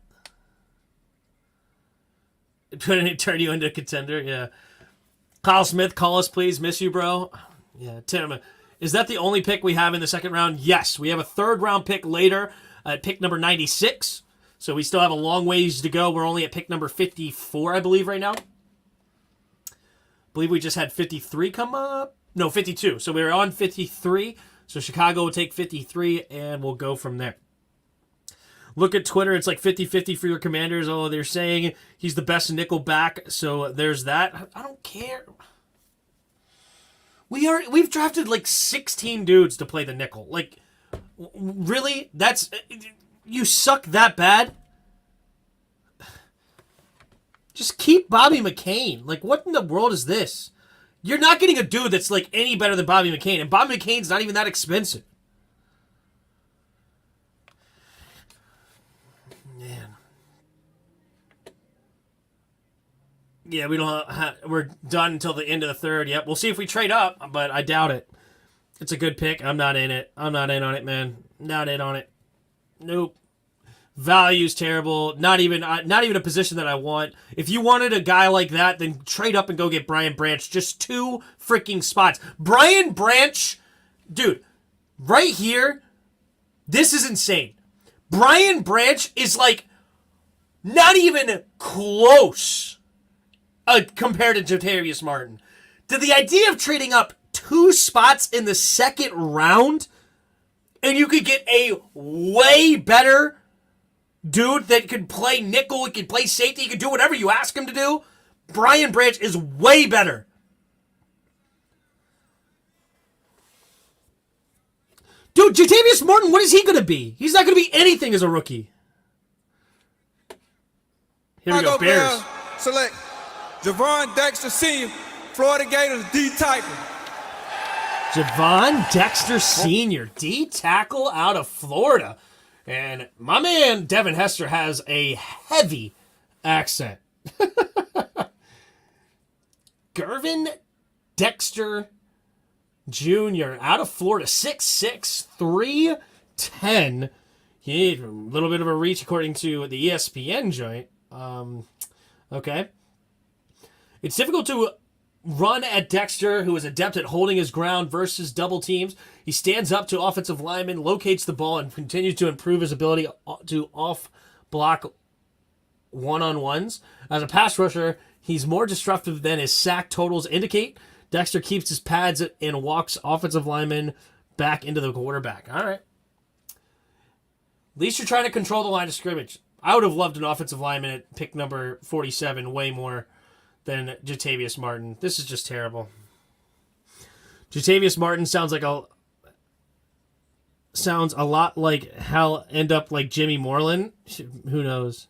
Turn you into a contender? Yeah. Kyle Smith, call us, please. Miss you, bro. Yeah, Tim, is that the only pick we have in the second round? Yes. We have a third-round pick later at pick number 96. So we still have a long ways to go. We're only at pick number 54, I believe, right now. I believe we just had 53 come up. No, 52. So we're on 53. So Chicago will take 53, and we'll go from there. Look at Twitter. It's like 50-50 for your Commanders. Oh, they're saying he's the best nickel back. So there's that. I don't care. We've drafted like 16 dudes to play the nickel. Like, really? You suck that bad? Just keep Bobby McCain. Like, what in the world is this? You're not getting a dude that's like any better than Bobby McCain, and Bobby McCain's not even that expensive. Man. Yeah, we're done until the end of the third. Yep, we'll see if we trade up, but I doubt it. It's a good pick. I'm not in it. I'm not in on it, man. Not in on it. Nope. Value's terrible. Not even a position that I want. If you wanted a guy like that, then trade up and go get Brian Branch. Just 2 freaking spots. Brian Branch, dude, right here, this is insane. Brian Branch is like not even close compared to Jotavius Martin. To the idea of trading up 2 spots in the second round, and you could get a way better dude that could play nickel, he could play safety, he could do whatever you ask him to do. Brian Branch is way better. Dude, Jotavius Martin, what is he going to be? He's not going to be anything as a rookie. Here we go, Bears. Select Javon Dexter Sr., Florida Gators D-tackle. Javon Dexter Sr., D-tackle out of Florida. And my man, Devin Hester, has a heavy accent. Gervin Dexter Jr. out of Florida, 6'6", 310. He had a little bit of a reach according to the ESPN joint. Okay. It's difficult to run at Dexter, who is adept at holding his ground versus double teams. He stands up to offensive linemen, locates the ball, and continues to improve his ability to off-block one-on-ones. As a pass rusher, he's more disruptive than his sack totals indicate. Dexter keeps his pads and walks offensive linemen back into the quarterback. All right. At least you're trying to control the line of scrimmage. I would have loved an offensive lineman at pick number 47 way more than Jotavius Martin. This is just terrible. Jotavius Martin sounds a lot like he'll end up like Jimmy Moreland. Who knows?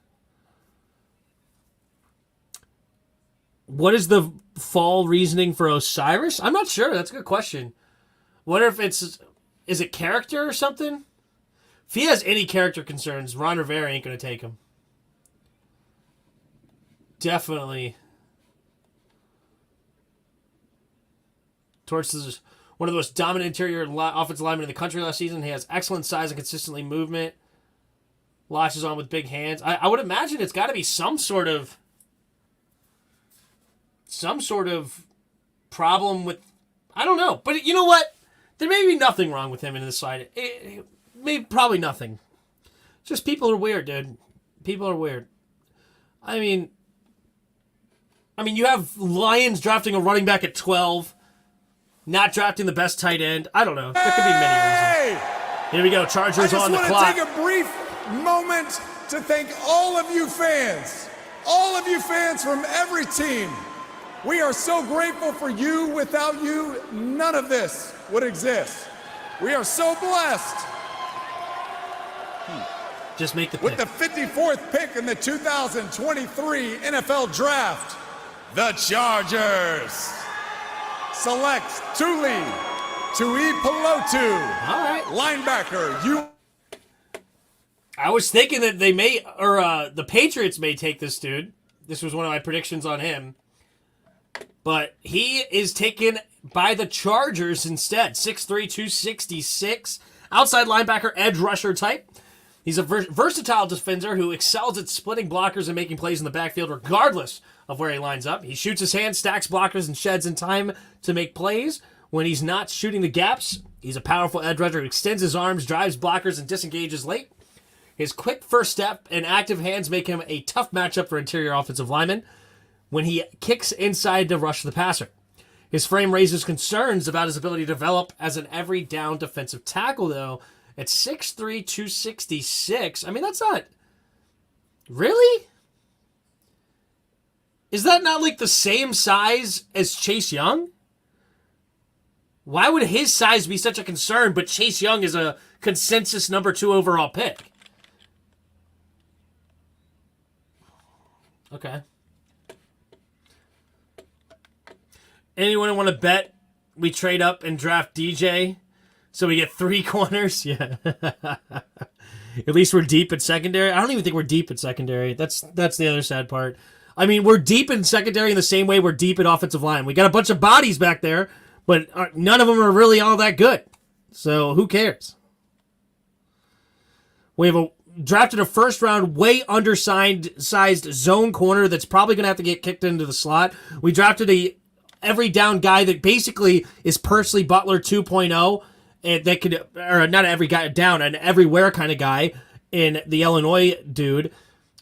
What is the fall reasoning for Osiris? I'm not sure. That's a good question. Wonder if is it character or something? If he has any character concerns, Ron Rivera ain't going to take him. Definitely. Torch is one of the most dominant interior offensive linemen in the country last season. He has excellent size and consistently movement. Latches on with big hands. I would imagine it's got to be some sort of problem with, I don't know. But you know what? There may be nothing wrong with him in this side. Probably nothing. Just people are weird, dude. People are weird. I mean, you have Lions drafting a running back at 12. Not drafting the best tight end. I don't know. There could be many reasons. Here we go. Chargers on the clock. I just want to take a brief moment to thank all of you fans. All of you fans from every team. We are so grateful for you. Without you, none of this would exist. We are so blessed. Just make the pick. With the 54th pick in the 2023 NFL Draft, the Chargers select Tuli Tuipulotu, all right, linebacker, I was thinking that they may, or the Patriots may take this dude. This was one of my predictions on him. But he is taken by the Chargers instead. 6'3", 266. Outside linebacker, edge rusher type. He's a versatile defender who excels at splitting blockers and making plays in the backfield regardless of where he lines up. He shoots his hand, stacks blockers, and sheds in time to make plays. When he's not shooting the gaps, he's a powerful edge rusher who extends his arms, drives blockers, and disengages late. His quick first step and active hands make him a tough matchup for interior offensive linemen when he kicks inside to rush the passer. His frame raises concerns about his ability to develop as an every down defensive tackle, though. At 6'3", 266, I mean, that's not... Really? Is that not like the same size as Chase Young? Why would his size be such a concern, but Chase Young is a consensus number 2 overall pick? Okay. Anyone want to bet we trade up and draft DJ so we get 3 corners? Yeah. At least we're deep at secondary. I don't even think we're deep at secondary. That's the other sad part. I mean, we're deep in secondary in the same way we're deep at offensive line. We got a bunch of bodies back there, but none of them are really all that good. So who cares? We have drafted a first-round, way undersized zone corner that's probably going to have to get kicked into the slot. We drafted a every-down guy that basically is Persley Butler 2.0, and that could, or not every guy down, an everywhere kind of guy in the Illinois dude.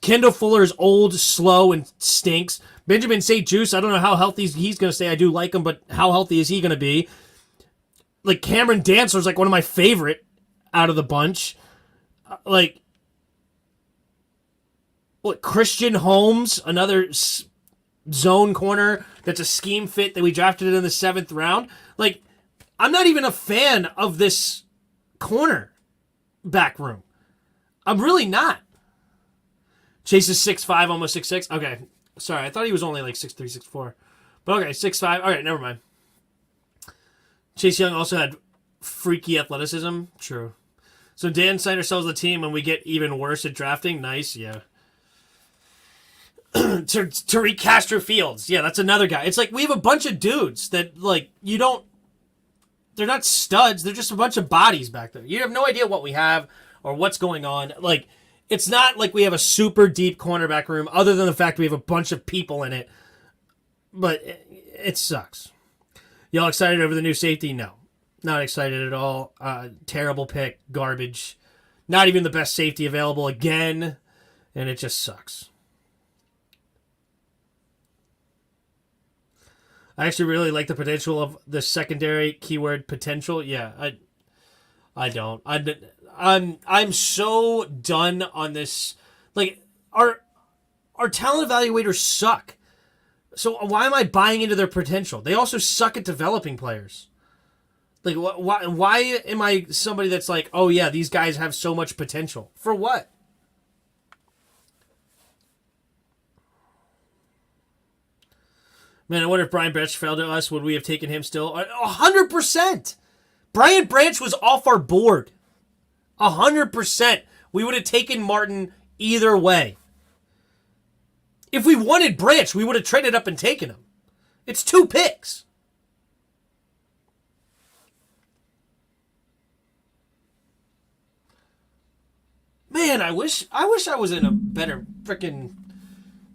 Kendall Fuller is old, slow, and stinks. Benjamin St. Juice, I don't know how healthy he's going to stay. I do like him, but how healthy is he going to be? Like, Cameron Dantzler is like one of my favorite out of the bunch. Like, what, Christian Holmes, another zone corner that's a scheme fit that we drafted in the 7th round. Like, I'm not even a fan of this corner back room. I'm really not. Chase is 6'5", almost 6'6". Okay, sorry, I thought he was only like 6'3", 6'4". But okay, 6'5". All right, never mind. Chase Young also had freaky athleticism. True. So Dan Snyder sells the team and we get even worse at drafting. Nice, yeah. Tariq Castro Fields. Yeah, that's another guy. It's like we have a bunch of dudes that, like, you don't... They're not studs. They're just a bunch of bodies back there. You have no idea what we have or what's going on. Like, it's not like we have a super deep cornerback room other than the fact we have a bunch of people in it. But it sucks. Y'all excited over the new safety? No. Not excited at all. Terrible pick. Garbage. Not even the best safety available again. And it just sucks. I actually really like the potential of the secondary, keyword potential. Yeah, I don't. I'm so done on this. Like, our talent evaluators suck. So why am I buying into their potential? They also suck at developing players. Like, why am I somebody that's like, oh yeah, these guys have so much potential? For what? Man, I wonder if Brian Branch fell to us. Would we have taken him still? 100%! Brian Branch was off our board. 100%. We would have taken Martin either way. If we wanted Branch, we would have traded up and taken him. It's 2 picks. Man, I wish I was in a better freaking...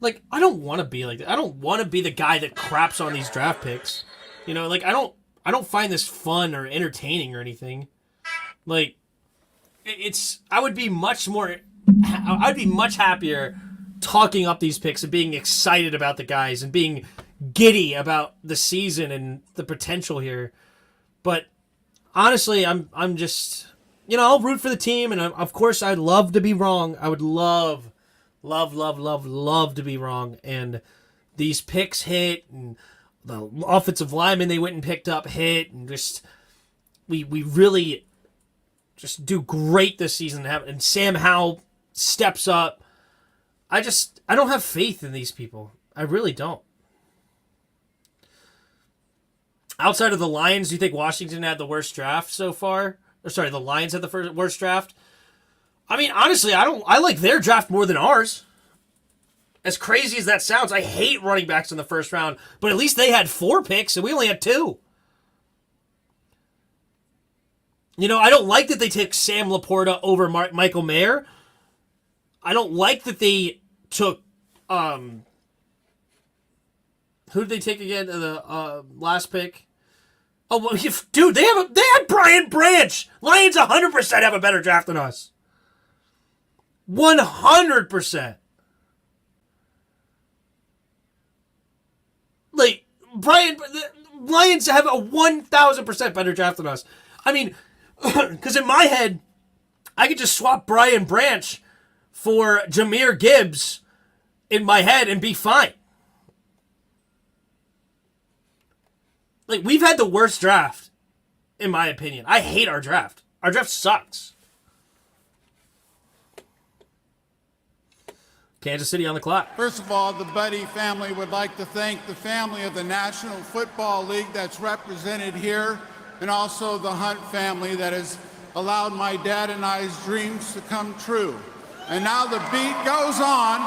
Like, I don't want to be like that. I don't want to be the guy that craps on these draft picks. You know, like, I don't find this fun or entertaining or anything. Like, I would be much happier talking up these picks and being excited about the guys and being giddy about the season and the potential here. But honestly, I'm just, you know, I'll root for the team, and of course I'd love to be wrong. I would love to be wrong. And these picks hit, and the offensive linemen they went and picked up hit, and just we really just do great this season. And Sam Howell steps up. I don't have faith in these people. I really don't. Outside of the Lions, do you think Washington had the worst draft so far? Or sorry, the Lions had the worst draft? I mean, honestly, I like their draft more than ours. As crazy as that sounds, I hate running backs in the first round, but at least they had 4 picks and we only had 2. You know, I don't like that they took Sam Laporta over Michael Mayer. I don't like that they took who did they take again in the last pick? Oh, well, dude, they had Brian Branch. Lions 100% have a better draft than us. 100%. Like, the Lions have a 1,000% better draft than us. I mean, because in my head, I could just swap Brian Branch for Jahmyr Gibbs in my head and be fine. Like, we've had the worst draft, in my opinion. I hate our draft. Our draft sucks. Kansas City on the clock. First of all, the Buddy family would like to thank the family of the National Football League that's represented here, and also the Hunt family that has allowed my dad and I's dreams to come true. And now the beat goes on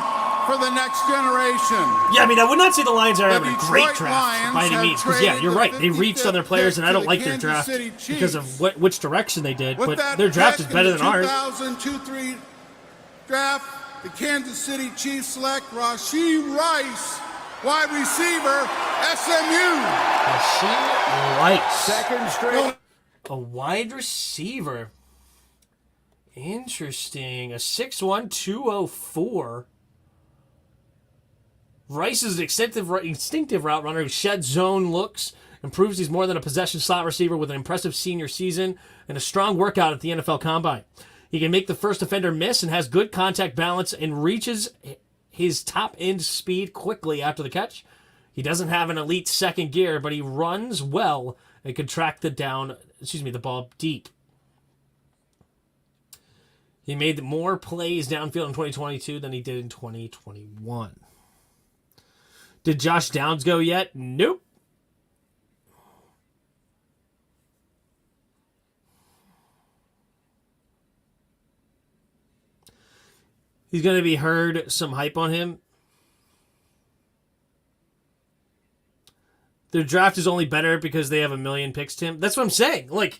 for the next generation. Yeah, I mean, I would not say the Lions are having a great draft by any means. Because, yeah, you're right. They reached on their players, and I don't like their draft because of which direction they did. But their draft is better than ours. 2002-03 draft, the Kansas City Chiefs select Rashee Rice, wide receiver, SMU. Rashee Rice. Second straight. A wide receiver. Interesting. A 6'1", 204. Rice is an instinctive route runner who sheds zone looks and proves he's more than a possession slot receiver with an impressive senior season and a strong workout at the NFL Combine. He can make the first defender miss and has good contact balance and reaches his top-end speed quickly after the catch. He doesn't have an elite second gear, but he runs well and can track the ball deep. He made more plays downfield in 2022 than he did in 2021. Did Josh Downs go yet? Nope. He's going to be heard some hype on him. Their draft is only better because they have 1 million picks, Tim. That's what I'm saying. Like,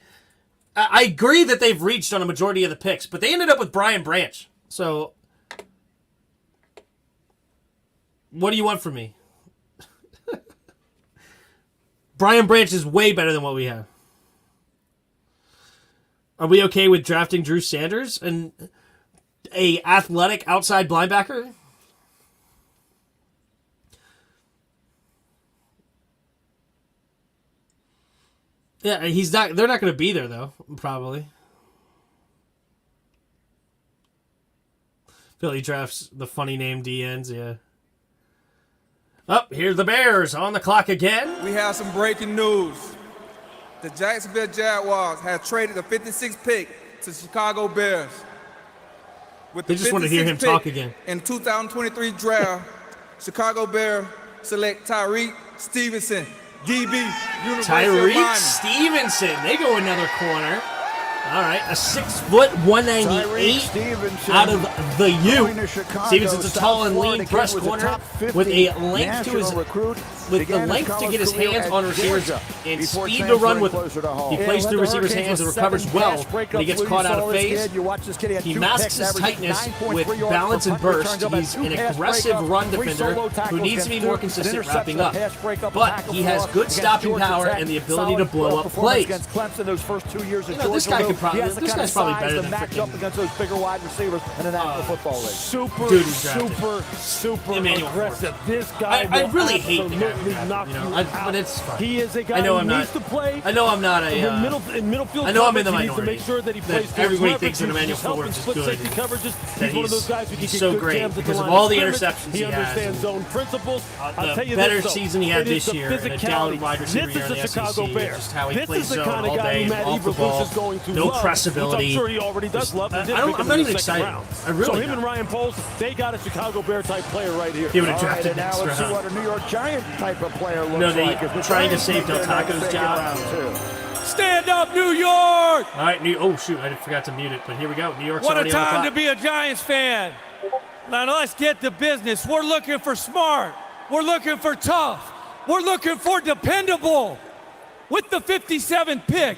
I agree that they've reached on a majority of the picks, but they ended up with Brian Branch. So, what do you want from me? Brian Branch is way better than what we have. Are we okay with drafting Drew Sanders and a athletic outside linebacker? Yeah, he's not. They're not going to be there though. Probably. Philly drafts the funny name DNs. Yeah. Up here's the Bears on the clock again. We have some breaking news. The Jacksonville Jaguars have traded the 56th pick to Chicago Bears. With They just want to hear him talk again. In 2023 draft, Chicago Bears select Tyreek Stevenson, DB, University of Miami. Stevenson. They go another corner. All right, a 6 foot 198 out of the U. Stevenson's a tall and lean press corner with a length to his to get his hands on receivers and speed to run with him. He plays through receivers' hands and recovers well when he gets caught out of phase. He masks his tightness with balance and burst. He's an aggressive run defender who needs to be more consistent wrapping up. But he has good stopping power and the ability to blow up plays. This guy could this guy's probably better than up against those bigger wide receivers in the National Football League. Super aggressive. This guy I really hate the guy. But it's fine. He is a guy who needs to play. I know I'm not a. In middle field I know I'm in the coverage, he needs to minority. make sure that he plays That everybody thinks that Emmanuel Forbes is good. Safety coverages. He's one of those guys who can he's get so good great jams at because the of line all the scrimmage. interceptions he has. understands zone principles. I'll tell you better this, though, season he had it is this the year, and a down wide receiver This here is in the the Chicago SEC, Bears. just how he This plays is the zone kind of all guy day, who Matt off the Eberflus ball, is going to no love, pressability. which I'm sure he already does love. I'm not even excited. I really So him not. and Ryan Poles, they got a Chicago Bear type player right here. He would have drafted now next let's see round. what a New York Giant type of player looks No, they like. trying to save Del Taco's job. Stand up, New York! All right, oh, shoot, I forgot to mute it, but here we go. New York's What a already on the time clock. to be a Giants fan. Now let's get to business. We're looking for smart. We're looking for tough. We're looking for dependable. With the 57th pick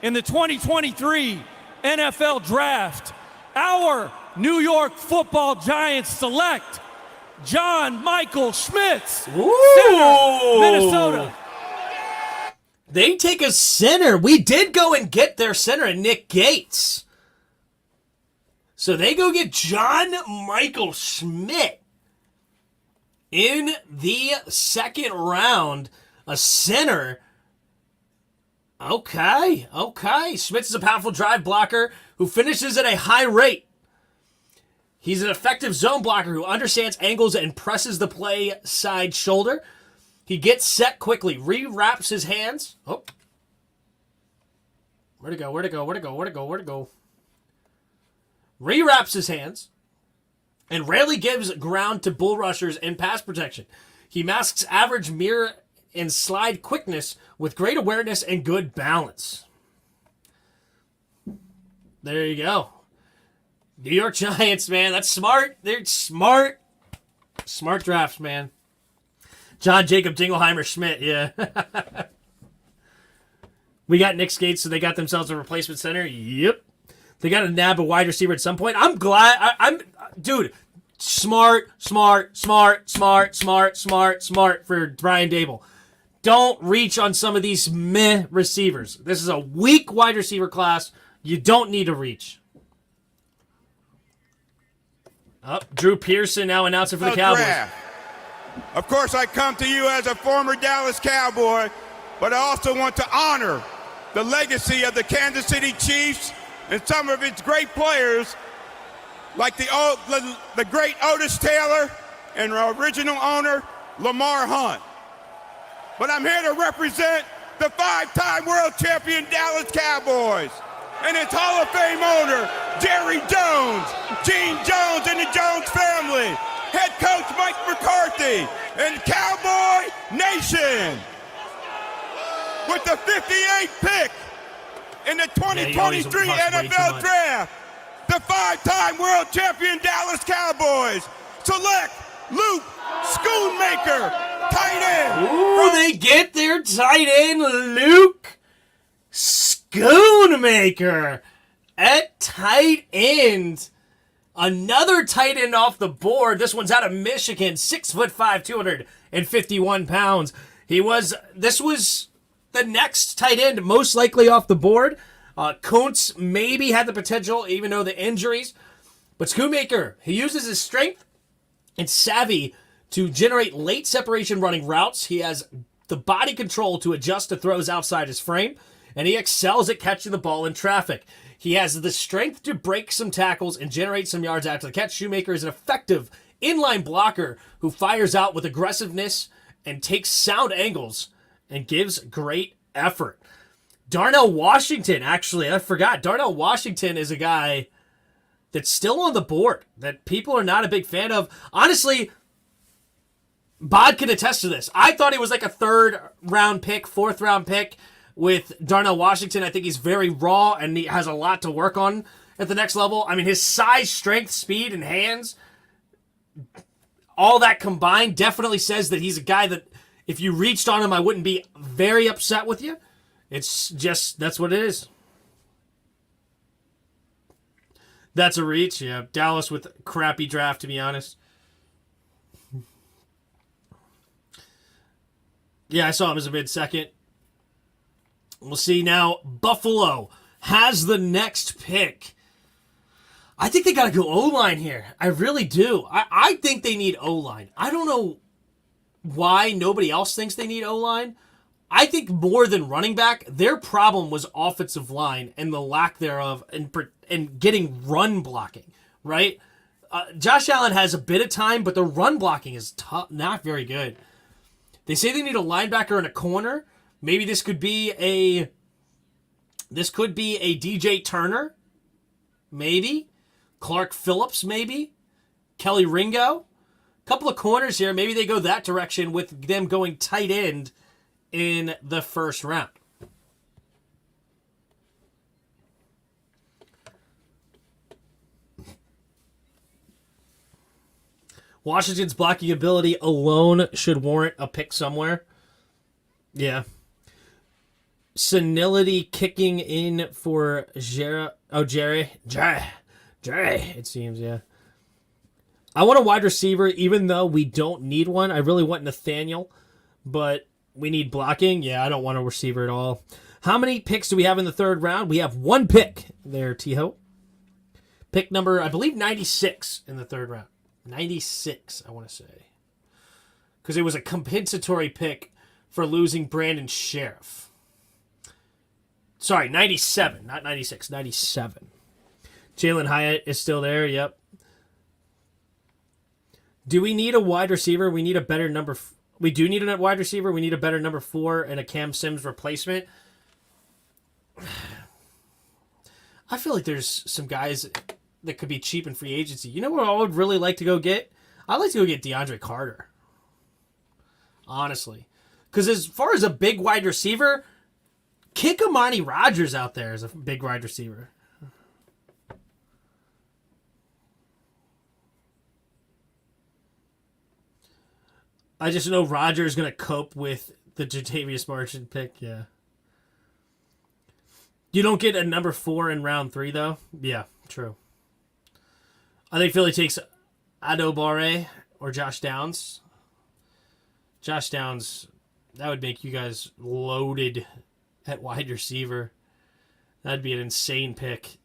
in the 2023 NFL Draft, our New York Football Giants select John Michael Schmitz, center, Minnesota. They take a center. We did go and get their center, Nick Gates. So they go get John Michael Schmidt in the second round, a center. Okay. Schmitz is a powerful drive blocker who finishes at a high rate. He's an effective zone blocker who understands angles and presses the play side shoulder. He gets set quickly, re-wraps his hands. Oh. Where'd it go? Re-wraps his hands and rarely gives ground to bull rushers in pass protection. He masks average mirror and slide quickness with great awareness and good balance. There you go. New York Giants, man. That's smart. They're smart. Smart drafts, man. John Jacob Dingleheimer Schmidt, yeah. We got Nick Gates, so they got themselves a replacement center. Yep. They got to nab a wide receiver at some point. I'm glad. Dude, smart for Brian Dable. Don't reach on some of these meh receivers. This is a weak wide receiver class. You don't need to reach. Drew Pearson now announcing for the Cowboys. Of course, I come to you as a former Dallas Cowboy, but I also want to honor the legacy of the Kansas City Chiefs and some of its great players, like the great Otis Taylor and original owner Lamar Hunt. But I'm here to represent the 5-time world champion Dallas Cowboys and its Hall of Fame owner, Jerry Jones, Gene Jones and the Jones family, head coach Mike McCarthy, and Cowboy Nation. With the 58th pick in the 2023 NFL Draft, the 5-time world champion Dallas Cowboys select Luke Schoonmaker, tight end. Ooh, they get their tight end, Luke Schoonmaker, at tight end. Another tight end off the board. This one's out of Michigan, 6'5", 251 pounds. This was the next tight end, most likely off the board. Kuntz maybe had the potential, even though the injuries. But Schoonmaker, he uses his strength and savvy to generate late separation running routes. He has the body control to adjust to throws outside his frame, and he excels at catching the ball in traffic. He has the strength to break some tackles and generate some yards after the catch. Shoemaker is an effective inline blocker who fires out with aggressiveness and takes sound angles and gives great effort. Darnell Washington, actually, I forgot. Darnell Washington is a guy that's still on the board that people are not a big fan of. Honestly, Bod can attest to this. I thought he was like a 3rd-round pick, 4th-round pick with Darnell Washington. I think he's very raw and he has a lot to work on at the next level. I mean, his size, strength, speed, and hands, all that combined definitely says that he's a guy that if you reached on him, I wouldn't be very upset with you. It's just, that's what it is. That's a reach, yeah. Dallas with a crappy draft, to be honest. Yeah, I saw him as a mid-second. We'll see now. Buffalo has the next pick. I think they got to go O-line here. I really do. I think they need O-line. I don't know why nobody else thinks they need O-line. I think more than running back, their problem was offensive line and the lack thereof and getting run blocking, right? Josh Allen has a bit of time, but the run blocking is not very good. They say they need a linebacker and a corner. Maybe this could be a DJ Turner, maybe. Clark Phillips, maybe. Kelly Ringo. A couple of corners here. Maybe they go that direction with them going tight end in the first round. Washington's blocking ability alone should warrant a pick somewhere. Yeah. Senility kicking in for Jerry, it seems, yeah. I want a wide receiver, even though we don't need one. I really want Nathaniel, but we need blocking. Yeah, I don't want a receiver at all. How many picks do we have in the third round? We have one pick there, T-Ho. Pick number, I believe, 96 in the third round. 96, I want to say. Because it was a compensatory pick for losing Brandon Sheriff. Sorry, 97, not 96, 97. Jalen Hyatt is still there, yep. Do we need a wide receiver? We need a better number. We do need a wide receiver. We need a better number 4 and a Cam Sims replacement. I feel like there's some guys that could be cheap in free agency. You know what I would really like to go get? I'd like to go get DeAndre Carter. Honestly. Because as far as a big wide receiver, kick Amani Rodgers out there as a big wide receiver. I just know Rodgers is going to cope with the Jatavius Marchant pick, yeah. You don't get a number 4 in round 3, though? Yeah, true. I think Philly takes Adobare or Josh Downs. Josh Downs, that would make you guys loaded at wide receiver. That'd be an insane pick.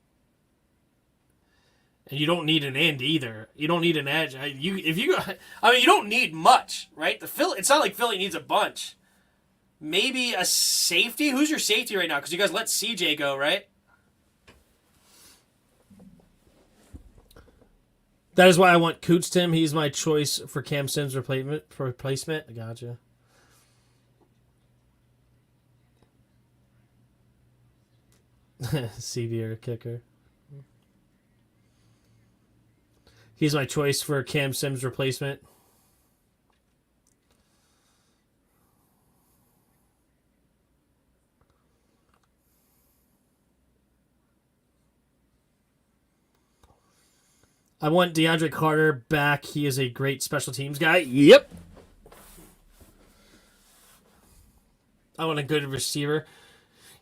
And you don't need an end either. You don't need an edge. You don't need much, right? It's not like Philly needs a bunch. Maybe a safety. Who's your safety right now? Because you guys let CJ go, right? That is why I want Coots Tim. He's my choice for Cam Sims replacement. I gotcha. Severe kicker. He's my choice for Cam Sims replacement. I want DeAndre Carter back. He is a great special teams guy. Yep. I want a good receiver.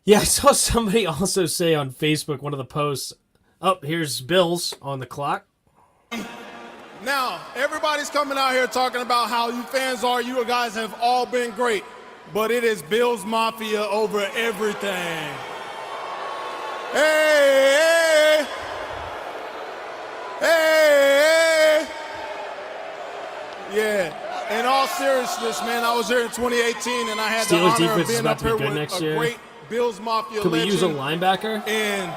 Yeah, I saw somebody also say on Facebook, one of the posts, oh, here's Bills on the clock. Now, everybody's coming out here talking about how you fans are. You guys have all been great. But it is Bills Mafia over everything. Hey! Hey! Yeah. In all seriousness, man, I was here in 2018, and I had the honor of being up here with a great Bills Mafia legend. Could we use a linebacker? And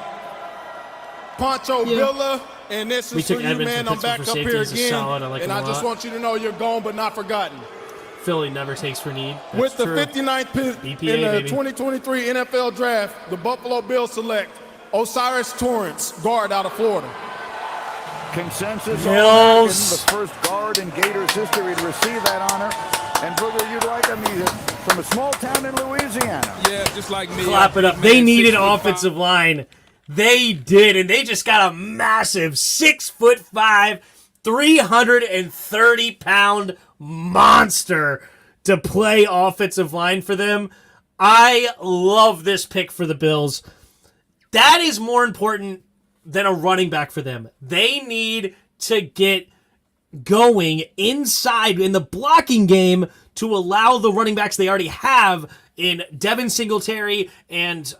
Pancho Villa. And this is for you, man. I'm back up here again. And I just want you to know you're gone but not forgotten. Philly never takes for need. With the 59th pick in the 2023 NFL Draft, the Buffalo Bills select Osiris Torrance, guard out of Florida. Consensus on the first guard in Gators history to receive that honor. And Booger, you'd like him. He's from a small town in Louisiana. Yeah, just like me. Clap it up. They needed offensive line. They did, and they just got a massive 6'5", 330-pound monster to play offensive line for them. I love this pick for the Bills. That is more important than a running back for them. They need to get going inside in the blocking game to allow the running backs they already have in Devin Singletary and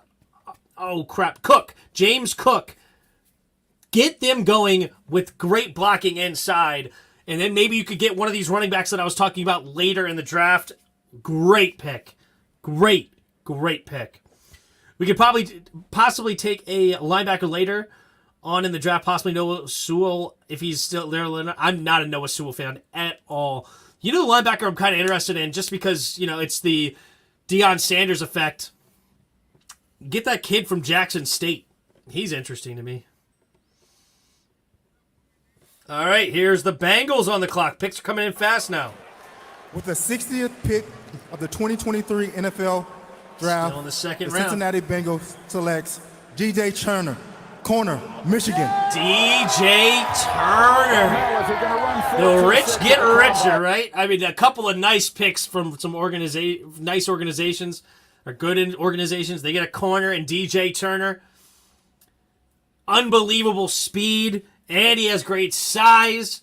Cook. James Cook. Get them going with great blocking inside. And then maybe you could get one of these running backs that I was talking about later in the draft. Great pick. Great pick. We could possibly take a linebacker later on in the draft, possibly Noah Sewell, if he's still there. I'm not a Noah Sewell fan at all. You know the linebacker I'm kind of interested in just because, it's the Deion Sanders effect. Get that kid from Jackson State. He's interesting to me. All right, here's the Bengals on the clock. Picks are coming in fast now. With the 60th pick of the 2023 NFL Draft, still in the second the round. Cincinnati Bengals selects G.J. Turner, corner, Michigan. DJ Turner. The rich get richer, right? I mean, a couple of nice picks from some nice organizations, or good organizations. They get a corner in DJ Turner. Unbelievable speed, and he has great size.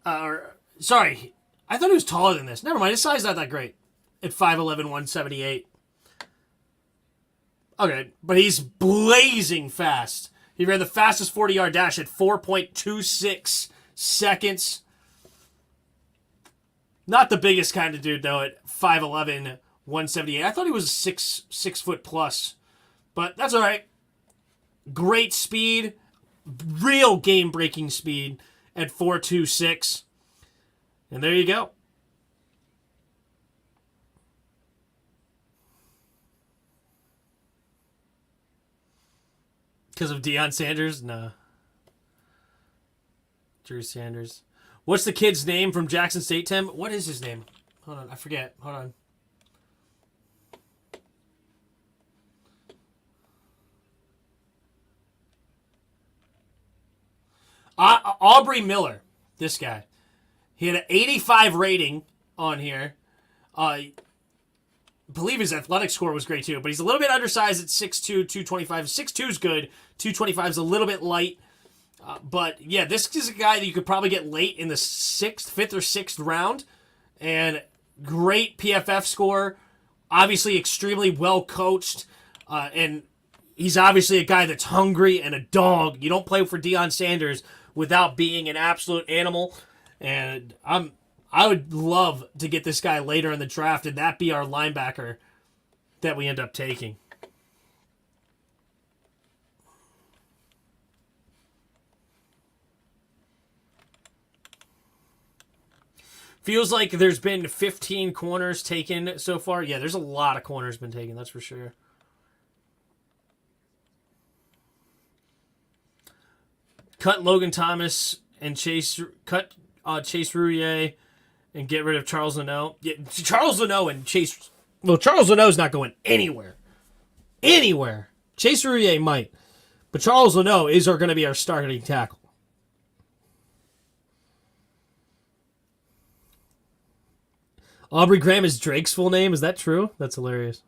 Sorry, I thought he was taller than this. Never mind, his size is not that great. At 5'11", 178. Okay, but he's blazing fast. He ran the fastest 40-yard dash at 4.26 seconds. Not the biggest kind of dude, though, at 5'11", 178. I thought he was 6 foot plus. But that's all right. Great speed. Real game-breaking speed at 4.26. And there you go. Because of Deion Sanders? Nah. Drew Sanders. What's the kid's name from Jackson State, Tim? What is his name? Hold on, I forget. Hold on. Aubrey Miller. This guy. He had an 85 rating on here. I believe his athletic score was great too, but he's a little bit undersized at 6'2", 225. 6'2 is good. 225 is a little bit light. But yeah, this is a guy that you could probably get late in the 5th or 6th round. And great PFF score. Obviously extremely well coached. And he's obviously a guy that's hungry and a dog. You don't play for Deion Sanders without being an absolute animal. And I would love to get this guy later in the draft and that be our linebacker that we end up taking. Feels like there's been 15 corners taken so far. Yeah, there's a lot of corners been taken, that's for sure. Cut Logan Thomas and Chase Roullier and get rid of Charles Leno. Yeah, Charles Leno and Chase. Well, Charles Leno's not going anywhere. Anywhere. Chase Roullier might. But Charles Leno is going to be our starting tackle. Aubrey Graham is Drake's full name. Is that true? That's hilarious.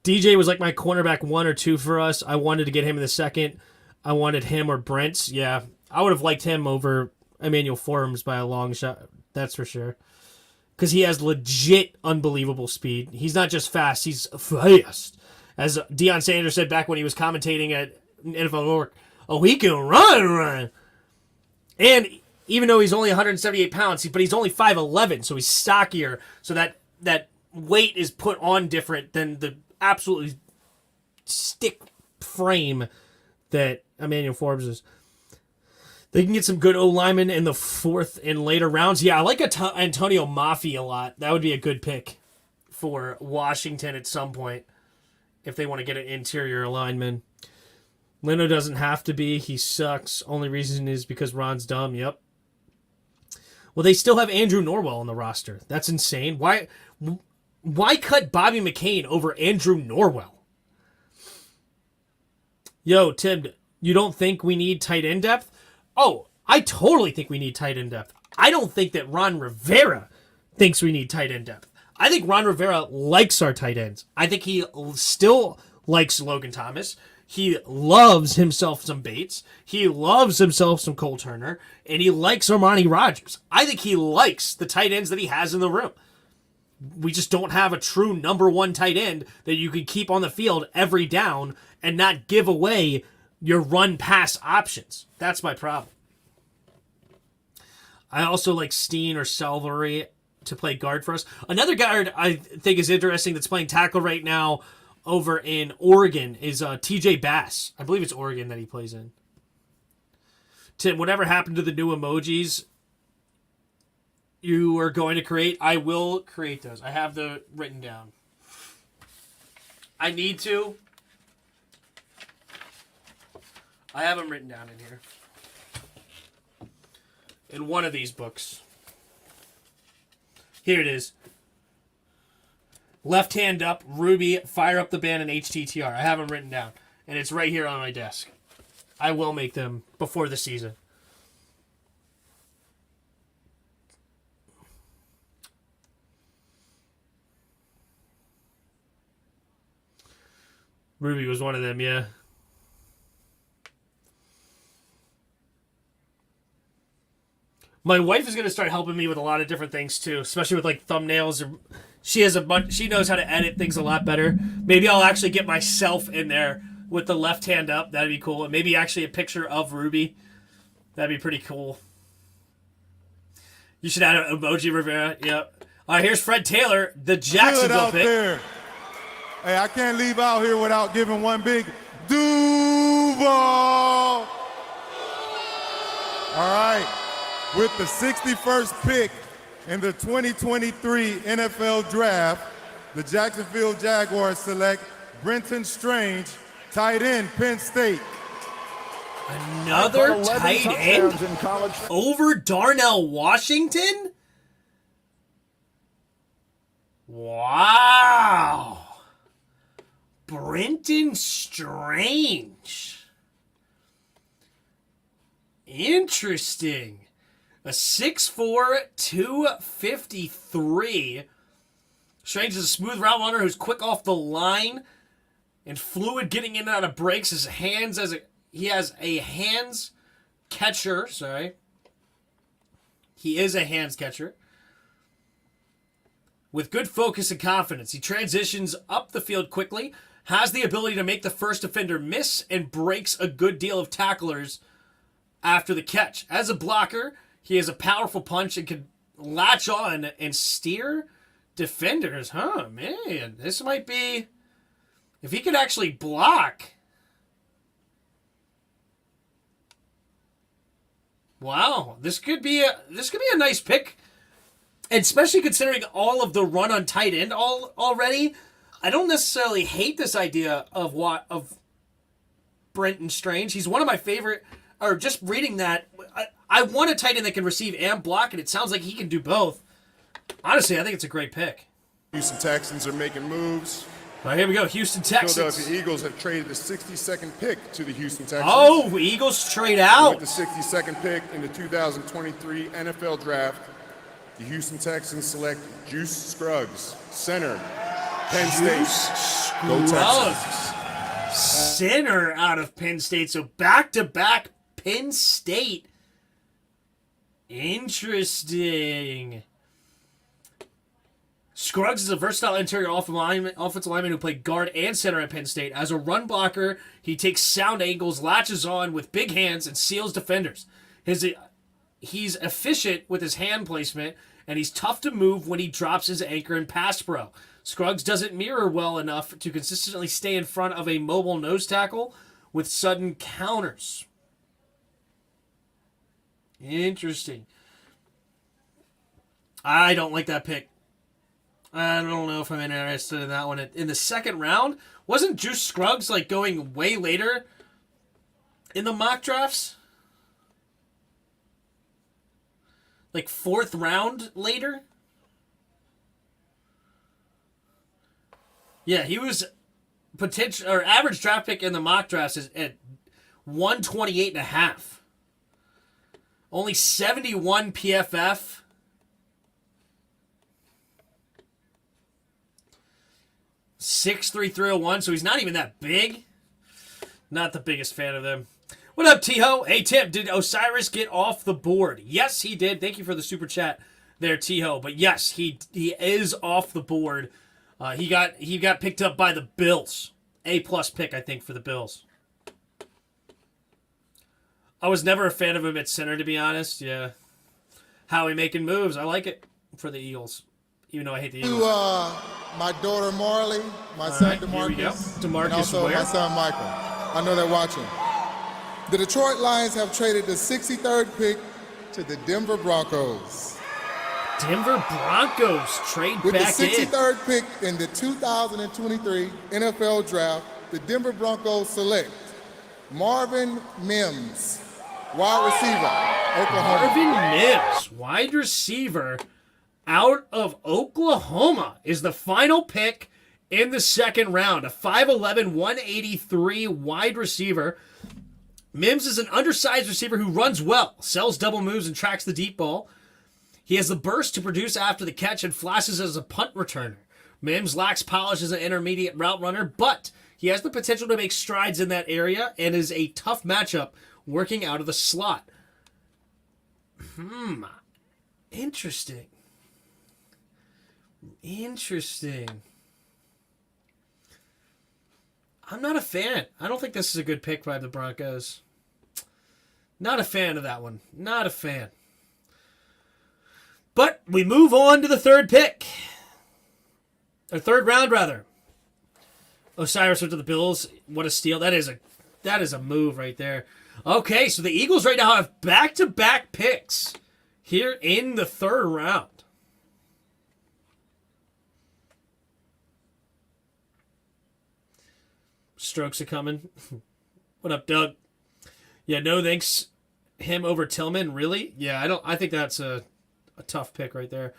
DJ was like my cornerback 1 or 2 for us. I wanted to get him in the second. I wanted him or Brents. Yeah, I would have liked him over Emmanuel Forms by a long shot. That's for sure. Because he has legit unbelievable speed. He's not just fast, he's fast. As Deion Sanders said back when he was commentating at NFL Network, oh, he can run. And even though he's only 178 pounds, but he's only 5'11", so he's stockier. So that weight is put on different than the absolutely stick frame that Emmanuel Forbes is. They can get some good O-linemen in the 4th and later rounds. Yeah, I like Antonio Mafi a lot. That would be a good pick for Washington at some point if they want to get an interior lineman. Leno doesn't have to be. He sucks. Only reason is because Ron's dumb. Yep. Well, they still have Andrew Norwell on the roster. That's insane. Why cut Bobby McCain over Andrew Norwell? Yo, Tim, you don't think we need tight end depth? Oh, I totally think we need tight end depth. I don't think that Ron Rivera thinks we need tight end depth. I think Ron Rivera likes our tight ends. I think he still likes Logan Thomas. He loves himself some Bates. He loves himself some Cole Turner. And he likes Armani Rogers. I think he likes the tight ends that he has in the room. We just don't have a true number 1 tight end that you can keep on the field every down and not give away your run-pass options. That's my problem. I also like Steen or Salvary to play guard for us. Another guard I think is interesting that's playing tackle right now over in Oregon is TJ Bass. I believe it's Oregon that he plays in. Tim, whatever happened to the new emojis you are going to create, I will create those. I have them written down. I need to. I have them written down in here. In one of these books. Here it is. Left hand up, Ruby, fire up the band, and HTTR. I have them written down. and it's right here on my desk. I will make them before the season. Ruby was one of them, yeah. My wife is going to start helping me with a lot of different things too, especially with like thumbnails. She has a bunch. She knows how to edit things a lot better. Maybe I'll actually get myself in there with the left hand up. That'd be cool. And maybe actually a picture of Ruby. That'd be pretty cool. You should add an emoji, Rivera. Yep. All right, here's Fred Taylor, the Jacksonville pick. There. Hey, I can't leave out here without giving one big Duval. All right. With the 61st pick in the 2023 NFL Draft, the Jacksonville Jaguars select Brenton Strange, tight end, Penn State. Another tight end over Darnell Washington? Wow. Brenton Strange. Interesting. A 6'4", 253. Strange is a smooth route runner who's quick off the line and fluid getting in and out of breaks. His hands he has a hands catcher. Sorry. He is a hands catcher. With good focus and confidence, he transitions up the field quickly, has the ability to make the first defender miss, and breaks a good deal of tacklers after the catch. As a blocker, he has a powerful punch and can latch on and steer defenders. Huh, man. This might be... If he could actually block... Wow, this could be a nice pick. And especially considering all of the run on tight end already. I don't necessarily hate this idea of Brenton Strange. He's one of my favorite... Or just reading that... I want a tight end that can receive and block, and it sounds like he can do both. Honestly, I think it's a great pick. Houston Texans are making moves. All right, here we go. Houston Texans. Philadelphia Eagles have traded the 62nd pick to the Houston Texans. Oh, Eagles trade out. With the 62nd pick in the 2023 NFL Draft, the Houston Texans select Juice Scruggs, center, Penn State. Go Texans. Center out of Penn State. So back-to-back Penn State. Interesting. Scruggs is a versatile interior offensive lineman who played guard and center at Penn State. As a run blocker, he takes sound angles, latches on with big hands, and seals defenders. He's efficient with his hand placement, and he's tough to move when he drops his anchor in pass pro. Scruggs doesn't mirror well enough to consistently stay in front of a mobile nose tackle with sudden counters. Interesting. I don't like that pick. I don't know if I'm interested in that one. In the second round, wasn't Juice Scruggs like going way later in the mock drafts? Like fourth round later? Yeah, he was potential or average draft pick in the mock drafts is at 128.5. Only 71 PFF. .6'3", so he's not even that big. Not the biggest fan of them. What up, T-Ho? Hey, Tim, did Osiris get off the board? Yes, he did. Thank you for the super chat there, T-Ho. But yes, he is off the board. He got picked up by the Bills. A-plus pick, I think, for the Bills. I was never a fan of him at center, to be honest. Yeah. Howie making moves. I like it for the Eagles, even though I hate the Eagles. My daughter Marley, my son DeMarcus, and also my son Michael. I know they're watching. The Detroit Lions have traded the 63rd pick to the Denver Broncos. Denver Broncos trade back in. With the 63rd pick in the 2023 NFL Draft, the Denver Broncos select Marvin Mims, wide receiver, Oklahoma. Marvin Mims, wide receiver, out of Oklahoma, is the final pick in the second round. A 5'11", 183 wide receiver. Mims is an undersized receiver who runs well, sells double moves, and tracks the deep ball. He has the burst to produce after the catch and flashes as a punt returner. Mims lacks polish as an intermediate route runner, but he has the potential to make strides in that area and is a tough matchup working out of the slot. Interesting. I'm not a fan. I don't think this is a good pick by the Broncos. Not a fan of that one. Not a fan. But we move on to the third pick. Or third round, rather. Osiris went to the Bills. What a steal. That is a move right there. Okay, so the Eagles right now have back-to-back picks here in the third round. Strokes are coming. What up, Doug? Yeah, no thanks. Him over Tillman, really? Yeah, I think that's a tough pick right there.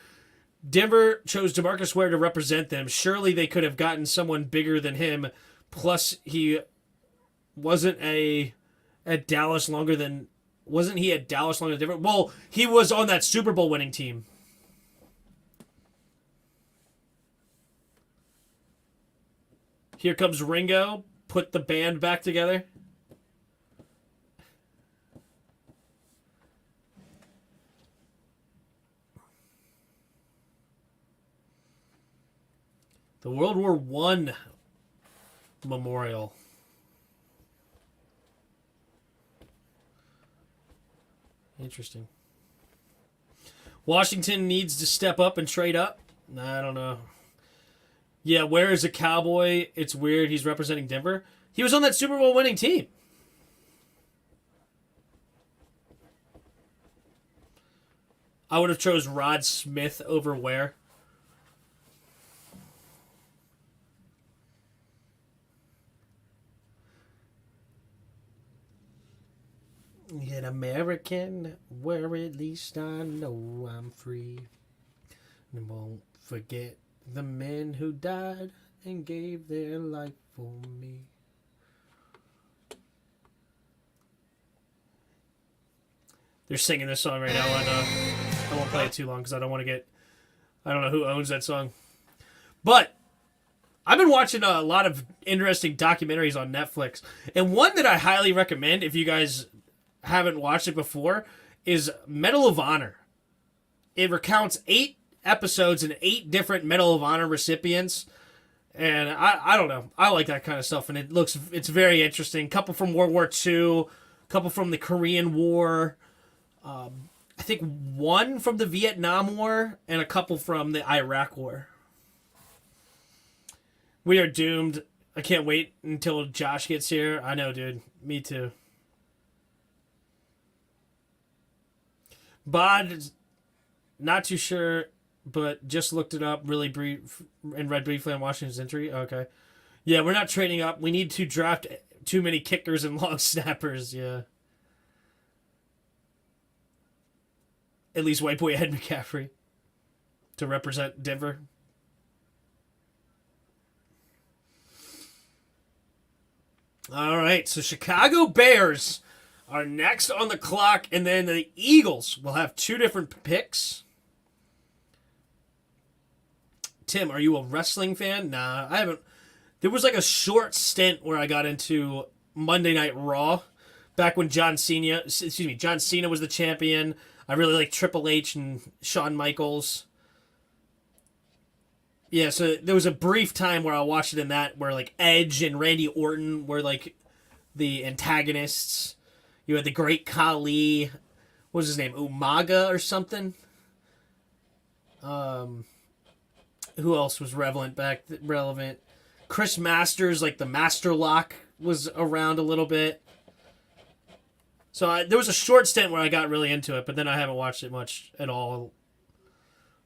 Denver chose DeMarcus Ware to represent them. Surely they could have gotten someone bigger than him. Plus, he wasn't at Dallas longer than... Wasn't he at Dallas longer than Denver? Well, he was on that Super Bowl winning team. Here comes Ringo. Put the band back together. The World War I Memorial. Interesting. Washington needs to step up and trade up. I don't know. Yeah, Ware is a Cowboy. It's weird. He's representing Denver. He was on that Super Bowl winning team. I would have chose Rod Smith over Ware. An American, where at least I know I'm free. And won't forget the men who died and gave their life for me. They're singing this song right now, and I won't play it too long because I don't want to get... I don't know who owns that song. But I've been watching a lot of interesting documentaries on Netflix, and one that I highly recommend if you guys haven't watched it before is Medal of Honor. It recounts 8 episodes and 8 different Medal of Honor recipients, and I don't know. I like that kind of stuff, and it's very interesting. Couple from World War II, couple from the Korean War, I think one from the Vietnam War, and a couple from the Iraq War. We are doomed. I can't wait until Josh gets here. I know, dude. Me too. Bod, not too sure, but just looked it up really brief and read briefly on Washington's entry. Okay. Yeah, we're not trading up. We need to draft too many kickers and long snappers. Yeah. At least white boy Ed McCaffrey to represent Denver. All right, so Chicago Bears are next on the clock, and then the Eagles will have 2 different picks. Tim, are you a wrestling fan? Nah, I haven't. There was like a short stint where I got into Monday Night Raw back when John Cena was the champion. I really like Triple H and Shawn Michaels. Yeah, so there was a brief time where I watched it in that where like Edge and Randy Orton were like the antagonists. You had the Great Khali. What was his name? Umaga or something? Who else was relevant? Chris Masters, like the Master Lock, was around a little bit. So there was a short stint where I got really into it, but then I haven't watched it much at all.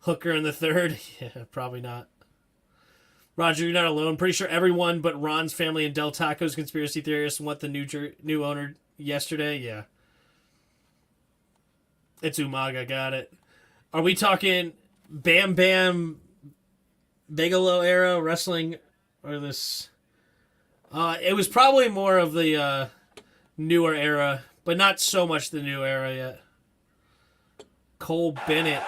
Hooker in the third? Yeah, probably not. Roger, you're not alone. Pretty sure everyone but Ron's family and Del Taco's conspiracy theorists want the new owner yesterday. Yeah. It's Umaga, got it. Are we talking Bam Bam Bigelow era wrestling or this. It was probably more of the newer era, but not so much the new era yet. Cole Bennett.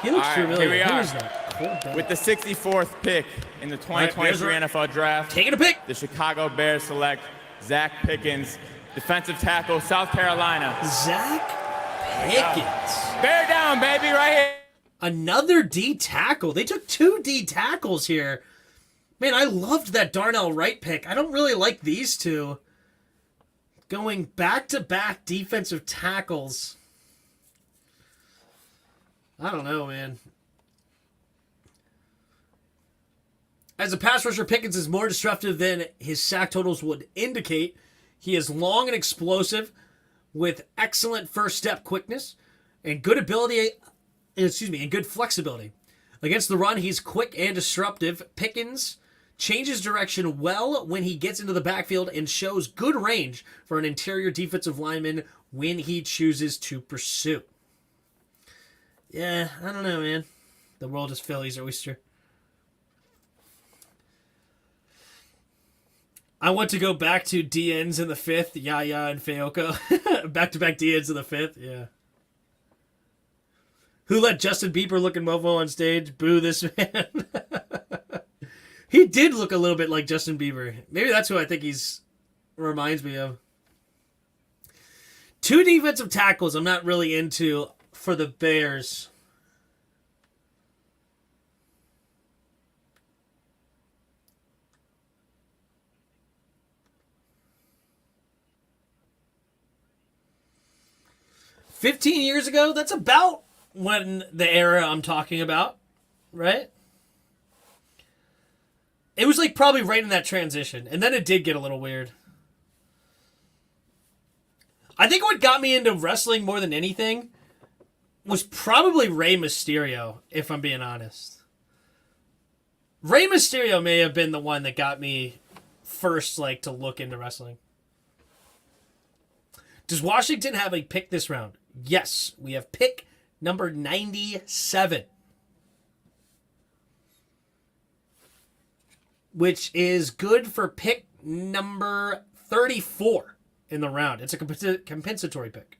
He looks familiar. Here we Who are. is that? Cole Bennett. With the 64th pick in the 2023 NFL Draft. Taking a pick. The Chicago Bears select Zach Pickens, defensive tackle, South Carolina. Zach Pickens. Bear down, baby, right here. Another D tackle. They took 2 D tackles here. Man, I loved that Darnell Wright pick. I don't really like these two. Going back-to-back defensive tackles. I don't know, man. As a pass rusher, Pickens is more disruptive than his sack totals would indicate. He is long and explosive with excellent first step quickness and good and good flexibility. Against the run, he's quick and disruptive. Pickens changes direction well when he gets into the backfield and shows good range for an interior defensive lineman when he chooses to pursue. Yeah, I don't know, man. The world is Philly's oyster. I want to go back to DNs in the 5th, Yaya and Fayoko. Back-to-back DNs in the 5th, yeah. Who let Justin Bieber look in Mofo on stage? Boo this man. He did look a little bit like Justin Bieber. Maybe that's who I think he's reminds me of. 2 defensive tackles I'm not really into for the Bears. $15 years ago, that's about when the era I'm talking about, right? It was like probably right in that transition, and then it did get a little weird. I think what got me into wrestling more than anything was probably Rey Mysterio, if I'm being honest. Rey Mysterio may have been the one that got me first, like, to look into wrestling. Does Washington have a pick this round? Yes, we have pick number 97. Which is good for pick number 34 in the round. It's a compensatory pick.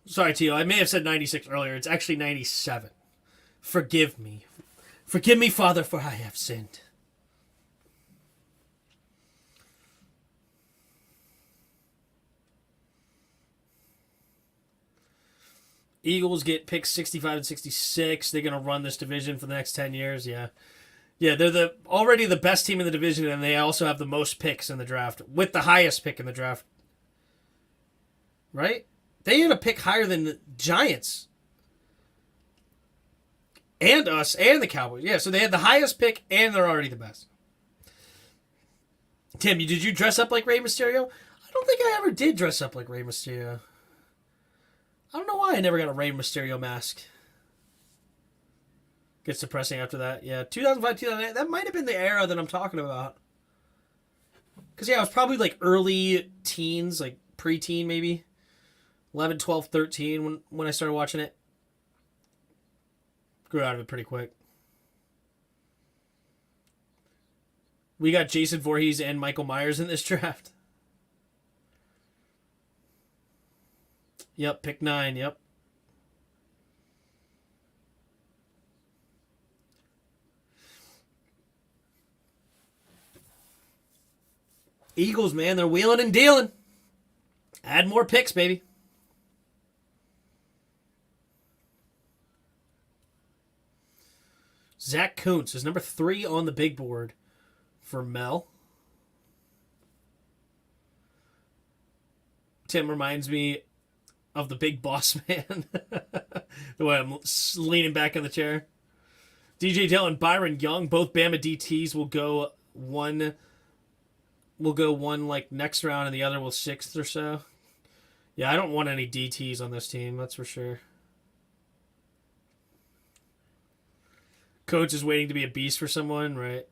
Sorry, Tio. I may have said 96 earlier. It's actually 97. Forgive me. Forgive me, Father, for I have sinned. Eagles get picks 65 and 66. They're going to run this division for the next 10 years. Yeah. Yeah, they're already the best team in the division, and they also have the most picks in the draft, with the highest pick in the draft. Right? They had a pick higher than the Giants. And us, and the Cowboys. Yeah, so they had the highest pick, and they're already the best. Tim, did you dress up like Rey Mysterio? I don't think I ever did dress up like Rey Mysterio. I don't know why I never got a Rey Mysterio mask. Gets depressing after that. Yeah, 2005, 2008. That might have been the era that I'm talking about. Because, yeah, I was probably like early teens, like preteen maybe. 11, 12, 13 when I started watching it. Grew out of it pretty quick. We got Jason Voorhees and Michael Myers in this draft. Yep, pick 9, yep. Eagles, man, they're wheeling and dealing. Add more picks, baby. Zach Kuntz is number 3 on the big board for Mel. Tim reminds me of the Big Boss Man. The way I'm leaning back in the chair. DJ Dillon, Byron Young, both Bama DTs will go one like next round and the other will 6th or so. Yeah, I don't want any DTs on this team, that's for sure. Coach is waiting to be a beast for someone, right?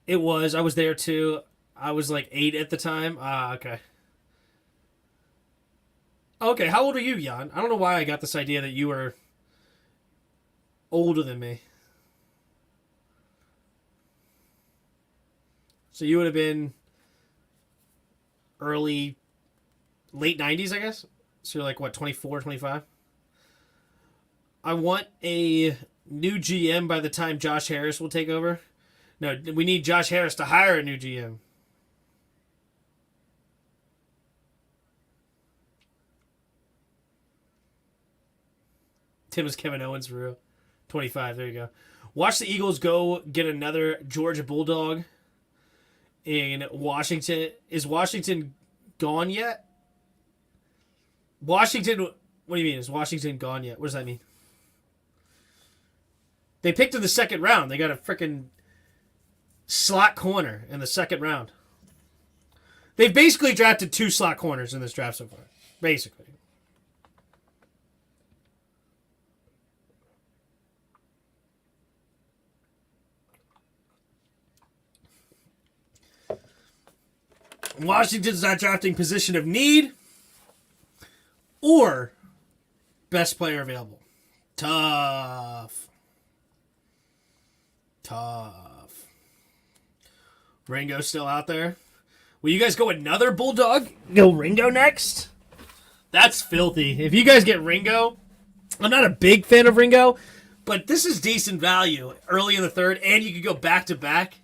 It was. I was there too. I was like 8 at the time. Ah, okay. Okay, how old are you, Jan? I don't know why I got this idea that you were older than me. So you would have been late 90s, I guess? So you're like, what, 24, 25? I want a new GM by the time Josh Harris will take over. No, we need Josh Harris to hire a new GM. Tim is Kevin Owens for real. 25, there you go. Watch the Eagles go get another Georgia Bulldog in Washington. Is Washington gone yet? Washington, what do you mean? Is Washington gone yet? What does that mean? They picked in the second round. They got a freaking slot corner in the second round. They've basically drafted 2 slot corners in this draft so far. Basically. Washington's not drafting position of need or best player available. Tough. Ringo's still out there. Will you guys go another Bulldog? Go Ringo next? That's filthy. If you guys get Ringo, I'm not a big fan of Ringo, but this is decent value early in the third, and you could go back-to-back.